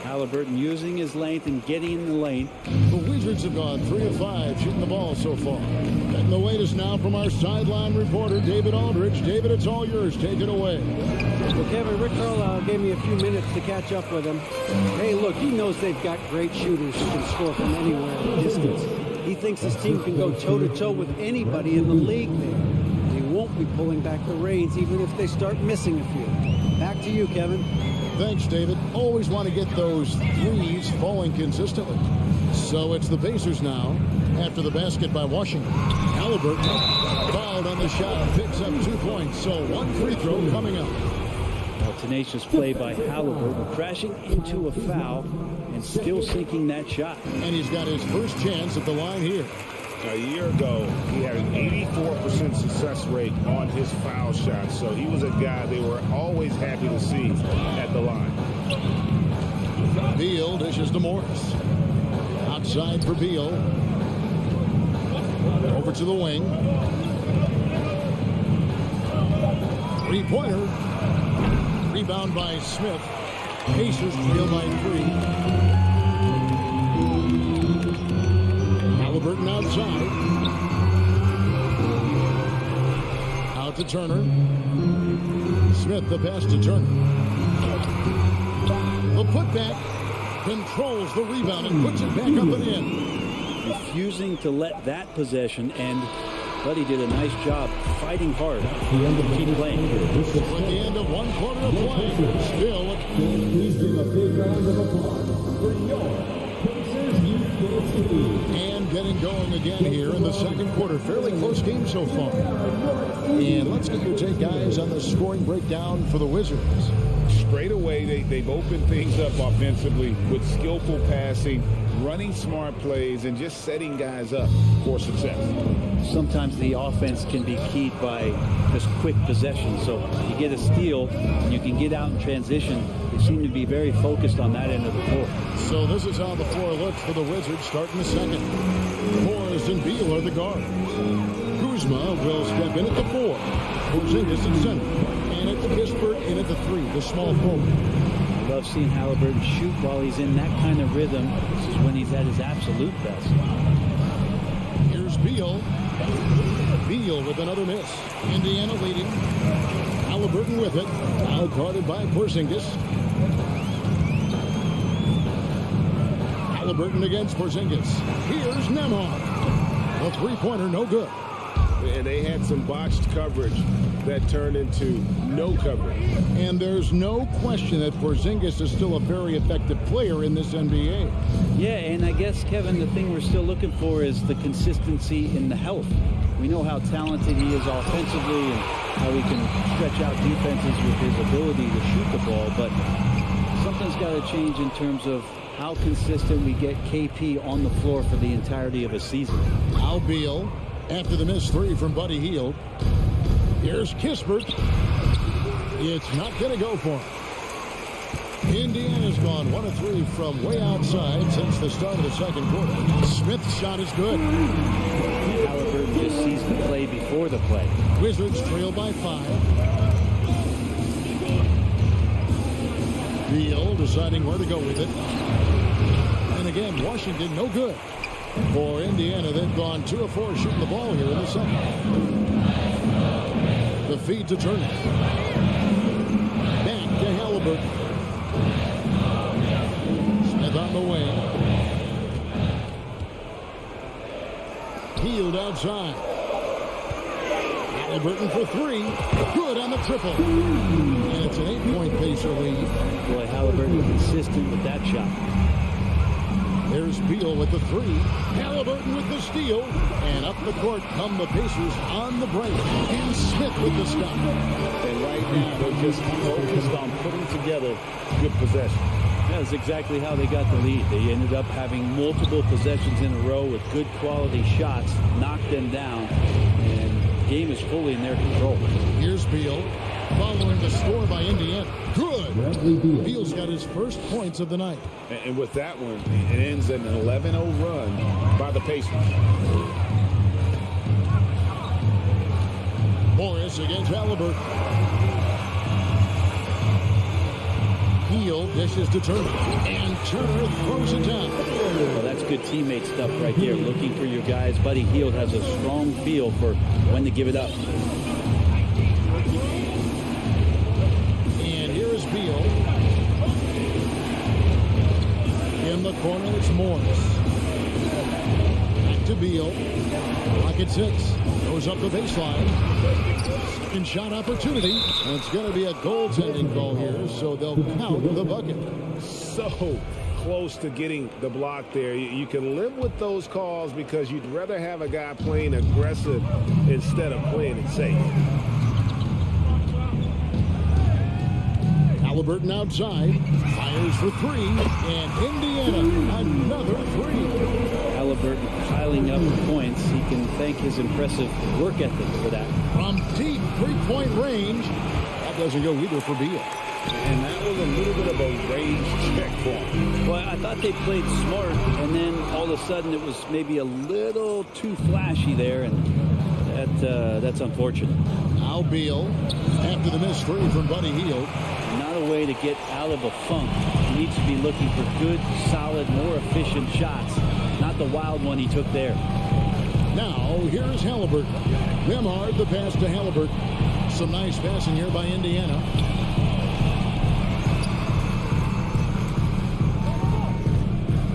Halliburton using his length and getting in the lane. The Wizards have gone 3 of 5 shooting the ball so far. And the latest now from our sideline reporter, David Aldridge. David, it's all yours. Take it away. Well, Kevin, Rick Carlisle gave me a few minutes to catch up with him. Hey, look, he knows they've got great shooters who can score from anywhere at a distance. He thinks his team can go toe-to-toe with anybody in the league there. He won't be pulling back the reins even if they start missing a few. Back to you, Kevin. Thanks, David. Always want to get those threes falling consistently. So it's the Pacers now after the basket by Washington. Halliburton fouled on the shot, picks up 2 points. So 1 free throw coming up. A tenacious play by Halliburton, crashing into a foul and still sinking that shot. And he's got his first chance at the line here. A year ago, he had an 84% success rate on his foul shots. So he was a guy they were always happy to see at the line. Beal dishes to Morris. Outside for Beal. Over to the wing. Three-pointer. Rebound by Smith. Pacers trail by 3. Halliburton outside. Out to Turner. Smith the pass to Turner. The putback controls the rebound and puts it back up and in. Refusing to let that possession end, but he did a nice job fighting hard to keep playing. So at the end of 1 quarter of play, still. Please give a big round of applause for your Pacers Youth Sports League. And getting going again here in the second quarter. Fairly close game so far. And let's get your take, guys, on the scoring breakdown for the Wizards. Straight away, they've opened things up offensively with skillful passing, running smart plays, and just setting guys up for success. Sometimes the offense can be keyed by just quick possession. So you get a steal, and you can get out in transition. They seem to be very focused on that end of the floor. So this is how the floor looks for the Wizards starting the second. Morris and Beal are the guards. Kuzma will step in at the 4. Porzingis at center. And it's Kispert in at the 3, the small forward. I love seeing Halliburton shoot while he's in that kind of rhythm. This is when he's at his absolute best. Here's Beal. Beal with another miss. Indiana leading. Halliburton with it. Out guarded by Porzingis. Halliburton against Porzingis. Here's Nembhard. A three-pointer, no good. And they had some botched coverage that turned into no coverage. And there's no question that Porzingis is still a very effective player in this NBA. Yeah, and I guess, Kevin, the thing we're still looking for is the consistency in the health. We know how talented he is offensively and how he can stretch out defenses with his ability to shoot the ball, but something's got to change in terms of how consistent we get KP on the floor for the entirety of a season. Al Beal after the missed 3 from Buddy Hield. Here's Kispert. It's not going to go for him. Indiana's gone 1 of 3 from way outside since the start of the second quarter. Smith's shot is good. Halliburton just sees the play before the play. Wizards trail by 5. Beal deciding where to go with it. And again, Washington no good. For Indiana, they've gone 2 of 4 shooting the ball here in the second. The feed to Turner. Back to Halliburton. Smith on the wing. Healed outside. Halliburton for 3. Good on the triple. And it's an 8-point Pacer lead. Boy, Halliburton consistent with that shot. There's Beal with the 3. Halliburton with the steal. And up the court come the Pacers on the break. And Smith with the stop. And right now, they're just focused on putting together good possession. That's exactly how they got the lead. They ended up having multiple possessions in a row with good quality shots, knocked them down, and the game is fully in their control. Here's Beal following the score by Indiana. Good. Beal's got his first points of the night. And with that one, it ends in an 11-0 run by the Pacers. Morris against Halliburton. Heel dishes to Turner. And Turner throws it down. Well, that's good teammate stuff right there. Looking for your guys. Buddy Hield has a strong feel for when to give it up. And here is Beal. In the corner, it's Morris. Back to Beal. Rocket 6. Goes up the baseline. Second shot opportunity. And it's going to be a goaltending call here, so they'll count the bucket. So close to getting the block there. You can live with those calls because you'd rather have a guy playing aggressive instead of playing it safe. Halliburton outside. Fires for 3. And Indiana, another 3. Halliburton piling up points. He can thank his impressive work ethic for that. From deep 3-point range. That doesn't go either for Beal. And that was a little bit of a range check for him. Well, I thought they played smart, and then all of a sudden it was maybe a little too flashy there, and that's unfortunate. Now Beal, after the missed 3 from Buddy Hield. Not a way to get out of a funk. He needs to be looking for good, solid, more efficient shots, not the wild one he took there. Now, here's Halliburton. Memhard, the pass to Halliburton. Some nice passing here by Indiana.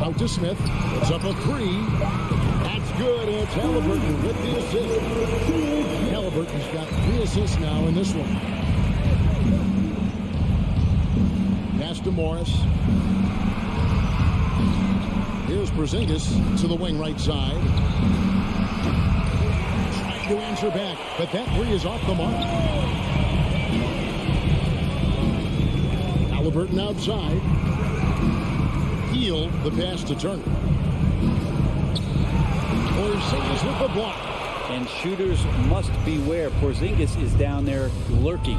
Out to Smith. It's up a 3. That's good. It's Halliburton with the assist. Halliburton's got 3 assists now in this one. Pass to Morris. Here's Porzingis to the wing right side. Trying to answer back, but that 3 is off the mark. Halliburton outside. Hield the pass to Turner. Porzingis with the block. And shooters must beware. Porzingis is down there lurking.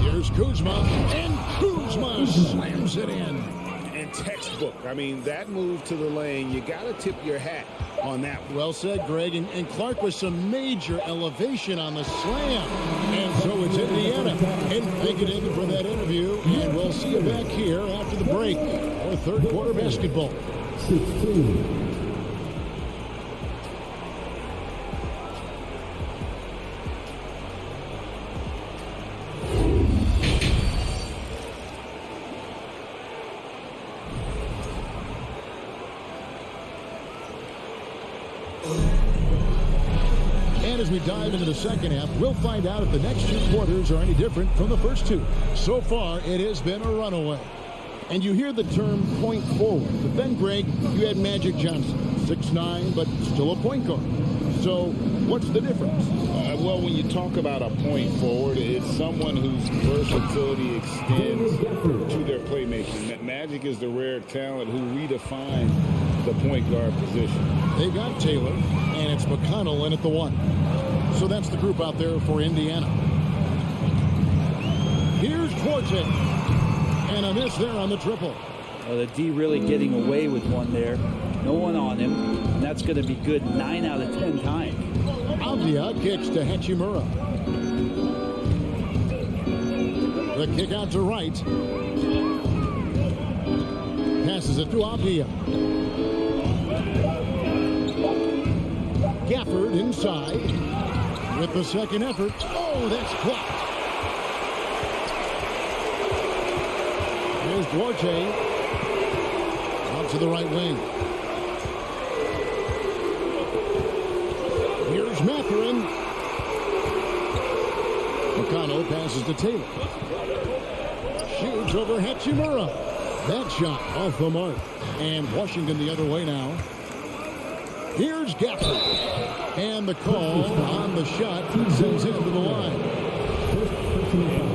Here's Kuzma, and Kuzma slams it in. And textbook. I mean, that move to the lane, you got to tip your hat on that. Well said, Greg. And Clark with some major elevation on the slam. And so it's Indiana. And thank you, David, for that interview. And we'll see you back here after the break for third quarter basketball. 16. And as we dive into the second half, we'll find out if the next 2 quarters are any different from the first 2. So far, it has been a runaway. And you hear the term point forward. But then, Greg, you had Magic Johnson, 6'9", but still a point guard. So what's the difference? Well, when you talk about a point forward, it's someone whose versatility extends to their playmaking. Magic is the rare talent who redefines the point guard position. They've got Taylor, and it's McConnell in at the 1. So that's the group out there for Indiana. Here's Duarte. And a miss there on the triple. The D really getting away with one there. No one on him. And that's going to be good 9 out of 10 times. Avdia kicks to Hachimura. The kick out to right. Passes it to Avdia. Gafford inside with the second effort. Oh, that's blocked. Here's Duarte out to the right wing. Here's Mathurin. McConnell passes to Taylor. Shoots over Hachimura. That shot off the mark. And Washington the other way now. Here's Gafford. And the call on the shot sends him to the line. You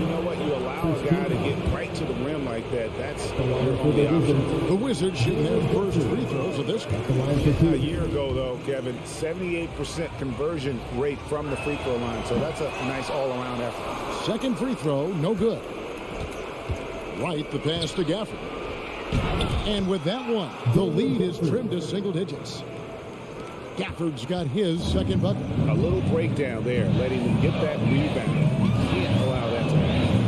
know what? You allow a guy to get right to the rim like that. That's your only option. The Wizards shooting their first free throws of this game. A year ago, though, Kevin, 78% conversion rate from the free throw line. So that's a nice all-around effort. Second free throw, no good. Right, the pass to Gafford. And with that one, the lead is trimmed to single digits. Gafford's got his second bucket. A little breakdown there, letting him get that rebound. You can't allow that to happen.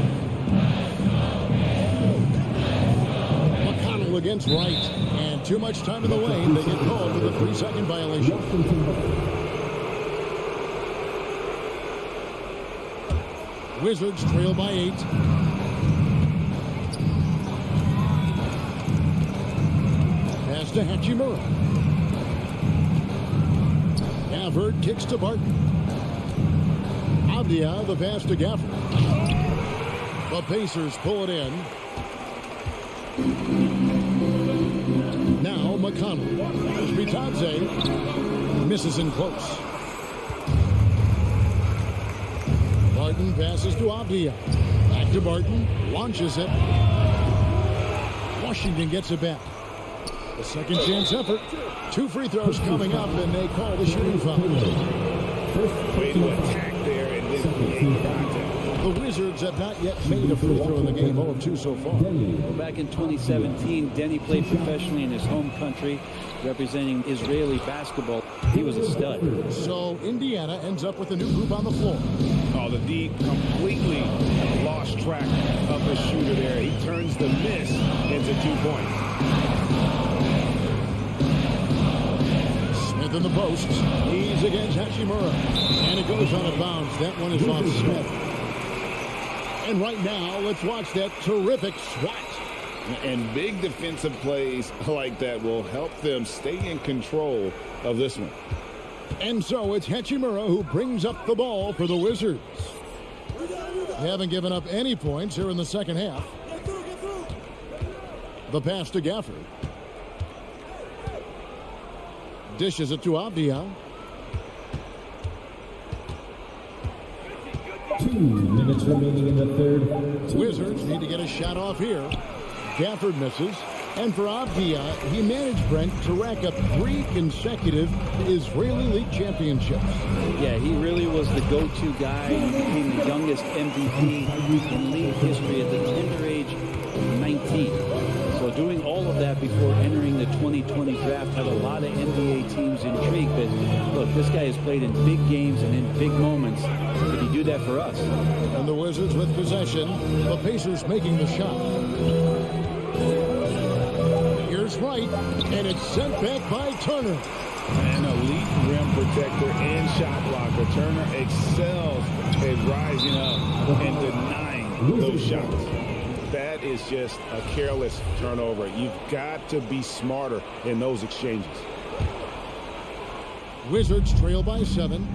McConnell against Wright. And too much time in the lane. They get called for the 3-second violation. Wizards trail by 8. Pass to Hachimura. Gafford kicks to Barton. Avdia, the pass to Gafford. The Pacers pull it in. Now McConnell. Spydi misses in close. Barton passes to Avdia. Back to Barton. Launches it. Washington gets it back. The second chance effort. 2 free throws coming up, and they call the shooting foul. Way to attack there and then create contact. The Wizards have not yet made a free throw in the game, 0-2 so far. Well, back in 2017, Denny played professionally in his home country, representing Israeli basketball. He was a stud. So Indiana ends up with a new group on the floor. Oh, the D completely lost track of the shooter there. He turns the miss into 2 points. Smith in the post. He's against Hachimura. And it goes out of bounds. That one is off Smith. And right now, let's watch that terrific swat. And big defensive plays like that will help them stay in control of this one. And so it's Hachimura who brings up the ball for the Wizards. They haven't given up any points here in the second half. The pass to Gafford. Dishes it to Avdia. 2 minutes remaining in the third. Wizards need to get a shot off here. Gafford misses. And for Avdia, he managed, Brent, to rack up 3 consecutive Israeli League championships. Yeah, he really was the go-to guy. He became the youngest MVP in league history at the tender age of 19. So doing all of that before entering the 2020 draft had a lot of NBA teams intrigued. But look, this guy has played in big games and in big moments. Could he do that for us? And the Wizards with possession. The Pacers making the shot. Here's Wright, and it's sent back by Turner. An elite rim protector and shot blocker. Turner excels at rising up and denying those shots. That is just a careless turnover. You've got to be smarter in those exchanges. Wizards trail by 7.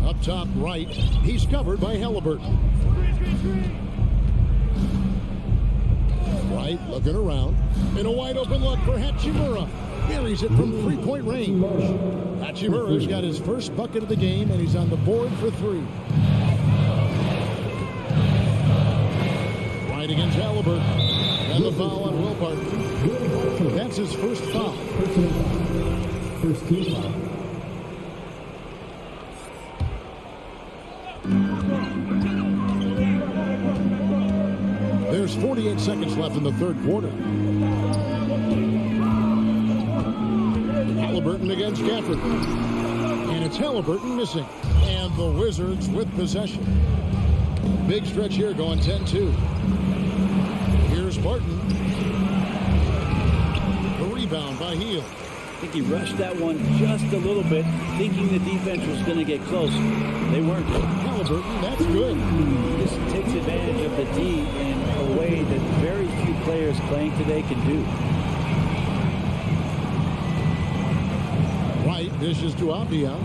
Up top right, he's covered by Halliburton. Wright looking around. And a wide open look for Hachimura. Buries it from 3-point range. Hachimura's got his first bucket of the game, and he's on the board for 3. Wright against Halliburton. And the foul on Will Barton. That's his first foul. First team foul. There's 48 seconds left in the third quarter. Halliburton against Gafford. And it's Halliburton missing. And the Wizards with possession. Big stretch here going 10-2. Here's Barton. The rebound by Hield. I think he rushed that one just a little bit, thinking the defense was going to get close. They weren't. Halliburton, that's good. This takes advantage of the D in a way that very few players playing today can do. White dishes to Avdia.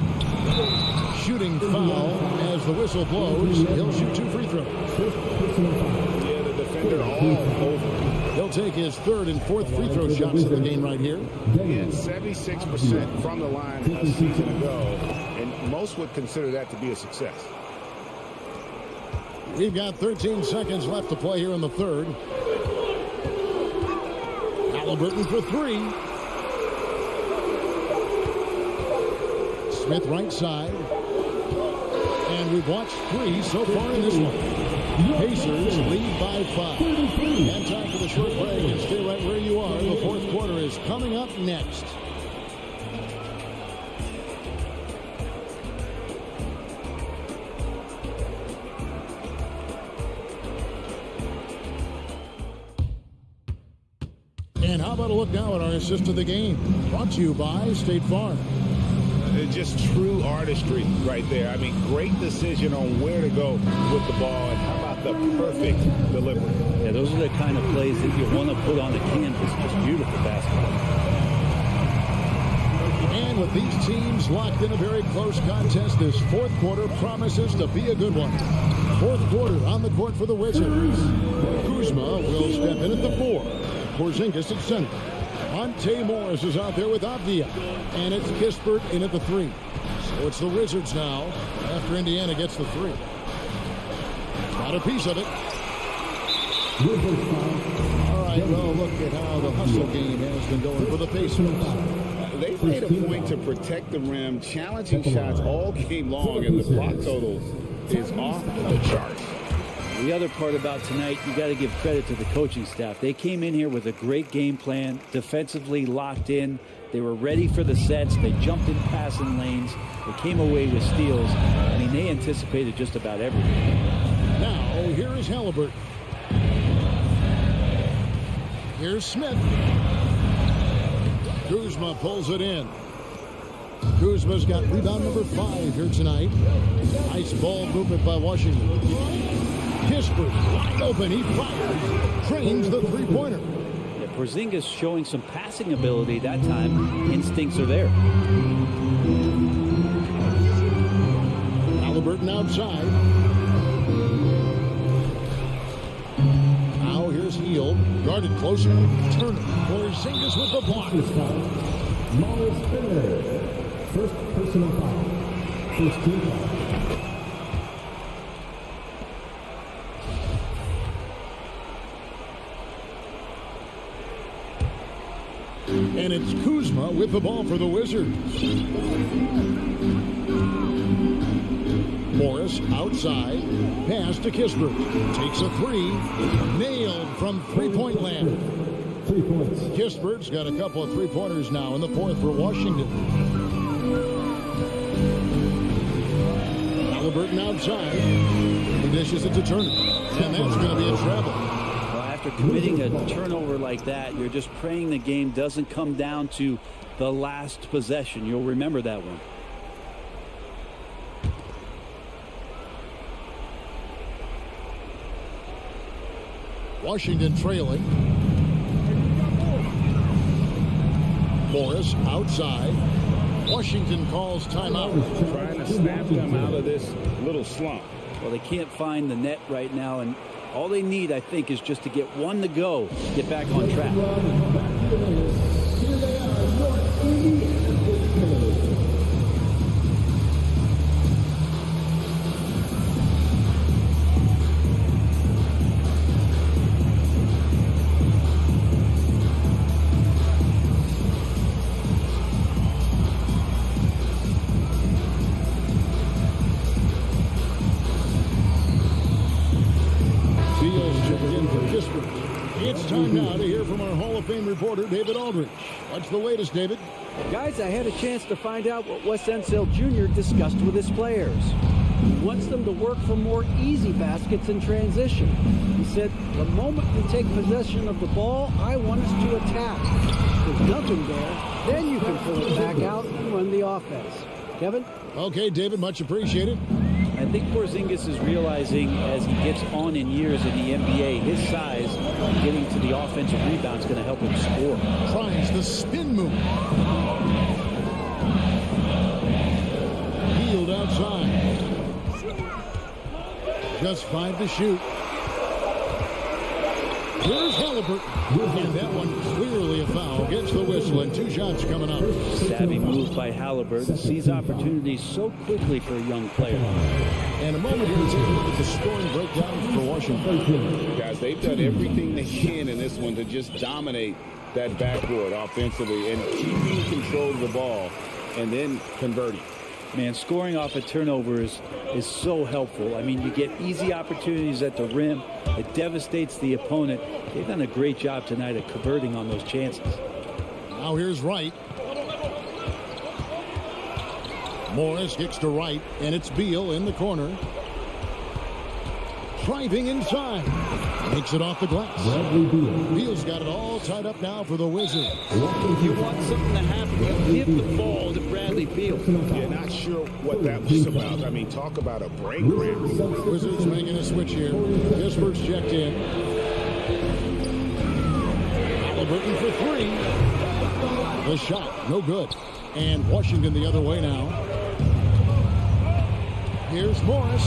Shooting foul as the whistle blows. He'll shoot 2 free throws. Yeah, the defender all over. He'll take his third and fourth free throw shots of the game right here. He had 76% from the line a season ago, and most would consider that to be a success. We've got 13 seconds left to play here in the third. Halliburton for 3. Smith right side. And we've watched 3 so far in this one. Pacers lead by 5. And time for the short break. And stay right where you are. The fourth quarter is coming up next. And how about a look now at our assist of the game? Brought to you by State Farm. Just true artistry right there. I mean, great decision on where to go with the ball, and how about the perfect delivery. Yeah, those are the kind of plays that you want to put on the canvas. Just beautiful basketball. And with these teams locked in a very close contest, this fourth quarter promises to be a good one. Fourth quarter on the court for the Wizards. Kuzma will step in at the 4. Porzingis at center. Monte Morris is out there with Avdia. And it's Kispert in at the 3. So it's the Wizards now after Indiana gets the 3. Got a piece of it. All right, well, look at how the hustle game has been going for the Pacers. They made a point to protect the rim, challenging shots all game long, and the block total is off the charts. The other part about tonight, you got to give credit to the coaching staff. They came in here with a great game plan, defensively locked in. They were ready for the sets. They jumped in passing lanes. They came away with steals. I mean, they anticipated just about everything. Now, here is Halliburton. Here's Smith. Kuzma pulls it in. Kuzma's got rebound number 5 here tonight. Nice ball movement by Washington. Kispert, wide open, he fires, trains the three-pointer. Yeah, Porzingis showing some passing ability that time. Instincts are there. Halliburton outside. Now here's Hield, guarded closer. Turner, Porzingis with the block. Miles Turner, first personal foul. First team foul. And it's Kuzma with the ball for the Wizards. Morris outside. Pass to Kispert. Takes a 3. Nailed from three-point land. 3 points. Kispert's got a couple of three-pointers now in the fourth for Washington. Halliburton outside. He dishes it to Turner. And that's going to be a travel. After committing a turnover like that, you're just praying the game doesn't come down to the last possession. You'll remember that one. Washington trailing. Morris outside. Washington calls timeout. Trying to snap them out of this little slump. Well, they can't find the net right now, and all they need, I think, is just to get one to go, get back on track. It's time now to hear from our Hall of Fame reporter, David Aldridge. What's the latest, David? Guys, I had a chance to find out what Wes Unseld Jr. discussed with his players. He wants them to work for more easy baskets in transition. He said, the moment we take possession of the ball, I want us to attack. If there's nothing there, then you can pull it back out and run the offense. Kevin? Okay, David, much appreciated. I think Porzingis is realizing as he gets on in years in the NBA, his size getting to the offensive rebound is going to help him score. Tries the spin move. Healed outside. Just 5 to shoot. Here's Halliburton. And that one clearly a foul. Gets the whistle and 2 shots coming up. Savvy move by Halliburton. Sees opportunities so quickly for a young player. And a moment here to take a look at the scoring breakdown for Washington. Guys, they've done everything they can in this one to just dominate that backboard offensively and keeping control of the ball and then converting. Man, scoring off of turnovers is so helpful. I mean, you get easy opportunities at the rim. It devastates the opponent. They've done a great job tonight of converting on those chances. Now here's Wright. Morris kicks to Wright, and it's Beal in the corner. Driving inside. Takes it off the glass. Beal's got it all tied up now for the Wizards. If you want something to happen, you give the ball to Bradley Beal. Yeah, not sure what that was about. I mean, talk about a break rate. Wizards making a switch here. Kispert's checked in. Halliburton for 3. The shot, no good. And Washington the other way now. Here's Morris.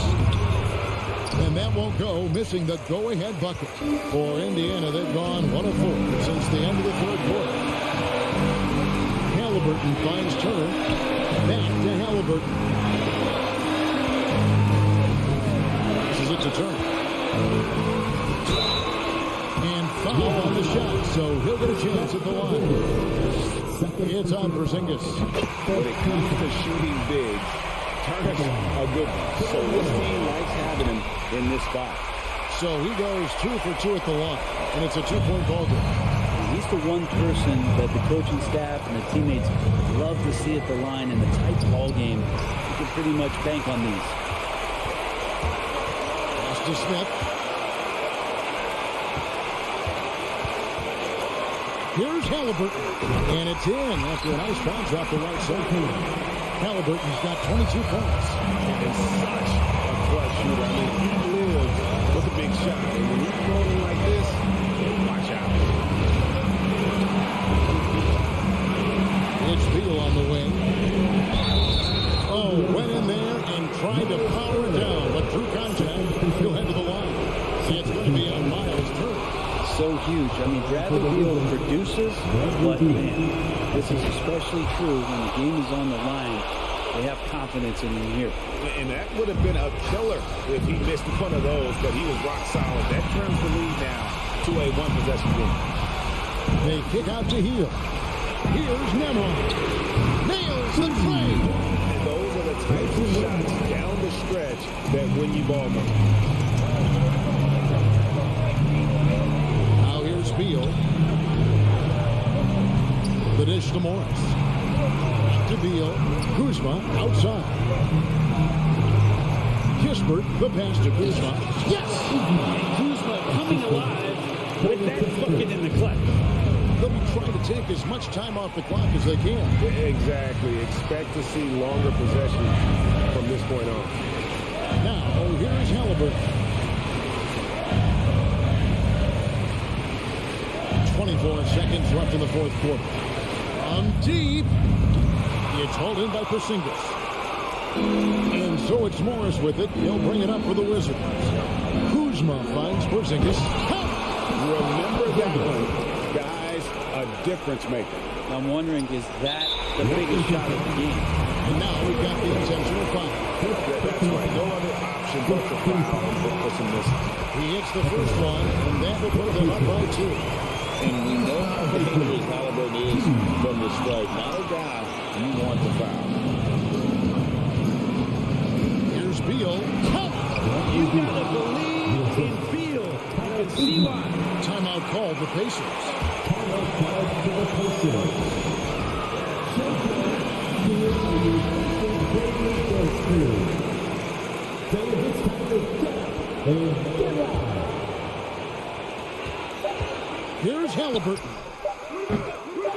And that won't go, missing the go-ahead bucket. For Indiana, they've gone 1 of 4 since the end of the 3rd quarter. Halliburton finds Turner. Back to Halliburton. This is it to Turner. And foul on the shot, so he'll get a chance at the line. It's on Porzingis. When it comes to shooting big, Turner's a good one. So this team likes having him in this spot. So he goes 2 for 2 at the line, and it's a 2-point ball game. He's the one person that the coaching staff and the teammates love to see at the line in the tight ball game. You can pretty much bank on these. Pass to Smith. Here's Halliburton, and it's in after a nice bounce off the right side. Halliburton's got 22 points. And such a clutch shooter. I mean, he lives with a big shot. And when he's rolling like this, watch out. It's Beal on the wing. Oh, went in there and tried to power it down, but drew contact. He'll head to the line. See, it's going to be on Miles' turn. So huge. I mean, Bradley Beal produces, but man, this is especially true when the game is on the line. They have confidence in him here. And that would have been a killer if he missed one of those, but he was rock solid. That turns the lead now to a 1-possession game. They kick out to Hill. Here's Nemhard. Nails the tray. And those are the types of shots down the stretch that win you ball games. Now here's Beal. The dish to Morris. To Beal. Kuzma outside. Kispert, the pass to Kuzma. Yes! Kuzma coming alive with that bucket in the clutch. They'll be trying to take as much time off the clock as they can. Exactly. Expect to see longer possession from this point on. Now, here's Halliburton. 24 seconds left in the 4th quarter. On deep. It's hauled in by Porzingis. And so it's Morris with it. He'll bring it up for the Wizards. Kuzma finds Porzingis. Remember that one. Guys, a difference maker. I'm wondering, is that the biggest shot of the game? And now we've got the intentional foul. That's right. No other option but the foul. He hits the first one, and that will put them up by 2. And we know how dangerous Halliburton is from the stripe. Not a guy you want to foul. Here's Beal. You gotta believe in Beal. You can see why. Timeout called the Pacers. Here's Halliburton.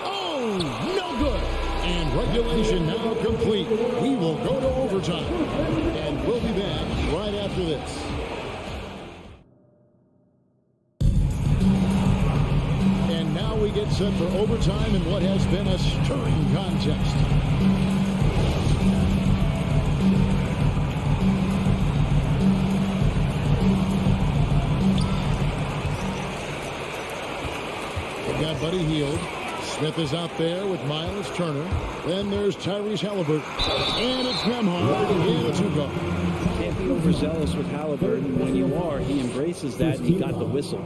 Oh, no good. And regulation now complete. We will go to overtime. And we'll be back right after this. And now we get set for overtime in what has been a stirring contest. We've got Buddy Hield. Smith is out there with Miles Turner. Then there's Tyrese Halliburton. And it's Nembhard in the 2-guard. Can't be overzealous with Halliburton. When you are, he embraces that, and he got the whistle.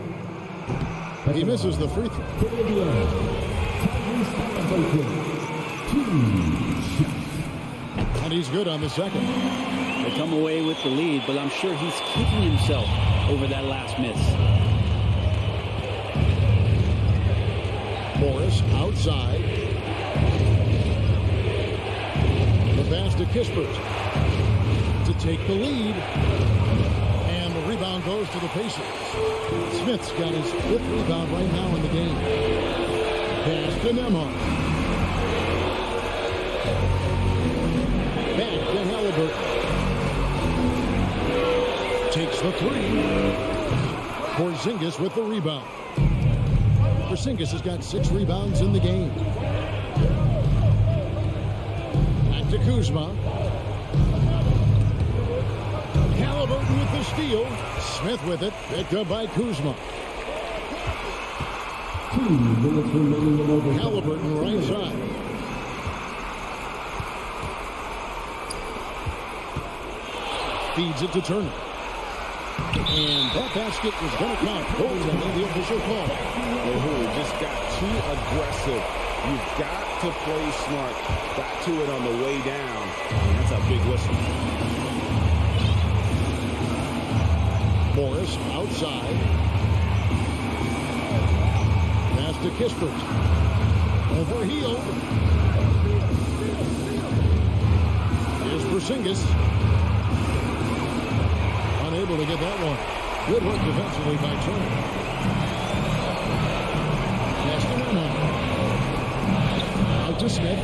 He misses the free throw. And he's good on the second. They come away with the lead, but I'm sure he's kicking himself over that last miss. Morris outside. The pass to Kispert to take the lead. And the rebound goes to the Pacers. Smith's got his 5th rebound right now in the game. Pass to Nembhard. Back to Halliburton. Takes the 3. Porzingis with the rebound. Porzingis has got 6 rebounds in the game. Back to Kuzma. Halliburton with the steal. Smith with it. Picked up by Kuzma. Halliburton right side. Feeds it to Turner. And that basket was going to count. Goaltending, the official call. Just got too aggressive. You've got to play smart. Got to it on the way down. And that's a big whistle. Morris outside. Pass to Kispert. Over Hield. Here's Porzingis. Unable to get that one. Good work defensively by Turner. Pass to Nembhard. Out to Smith.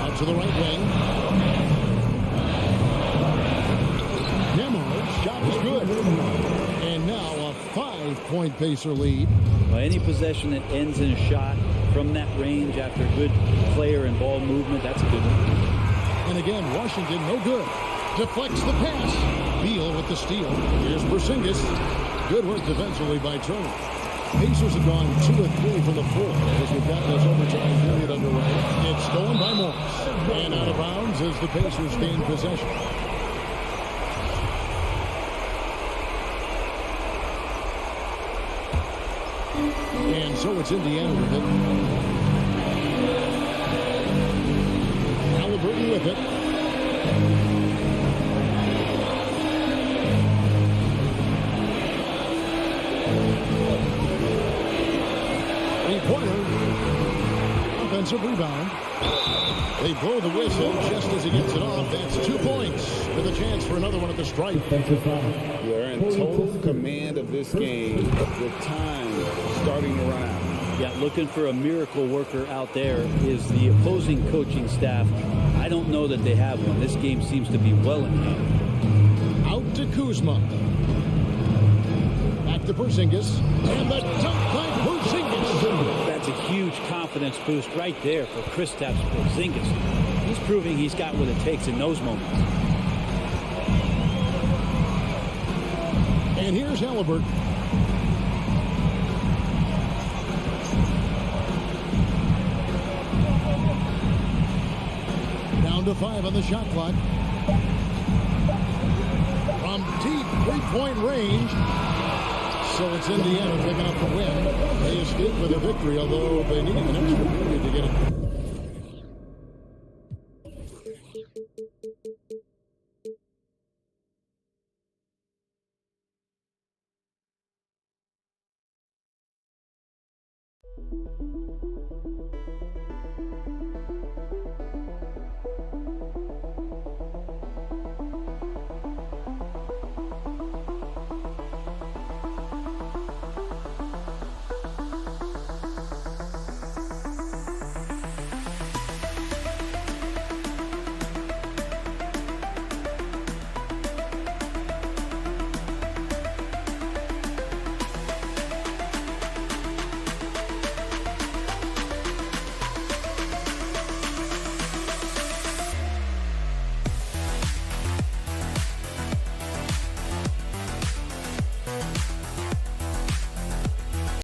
Out to the right wing. Nembhard's shot is good. And now a 5-point Pacer lead. Well, any possession that ends in a shot from that range after good player and ball movement, that's a good one. And again, Washington no good. Deflects the pass. Beal with the steal. Here's Porzingis. Good work defensively by Turner. Pacers have gone 2 of 3 from the floor as we've got this overtime period underway. It's stolen by Morris. And out of bounds as the Pacers gain possession. And so it's Indiana with it. Halliburton with it. Three-pointer. Offensive rebound. They blow the whistle just as he gets it off. That's 2 points with a chance for another one at the stripe. They're in total command of this game with time starting to run out. Yeah, looking for a miracle worker out there is the opposing coaching staff. I don't know that they have one. This game seems to be well in hand. Out to Kuzma. Back to Porzingis. And the dunk by Porzingis. That's a huge confidence boost right there for Kristaps Porzingis. He's proving he's got what it takes in those moments. And here's Halliburton. Down to 5 on the shot clock. From deep 3-point range. So it's Indiana picking up the win. They escape with a victory, although they needed an extra period to get it.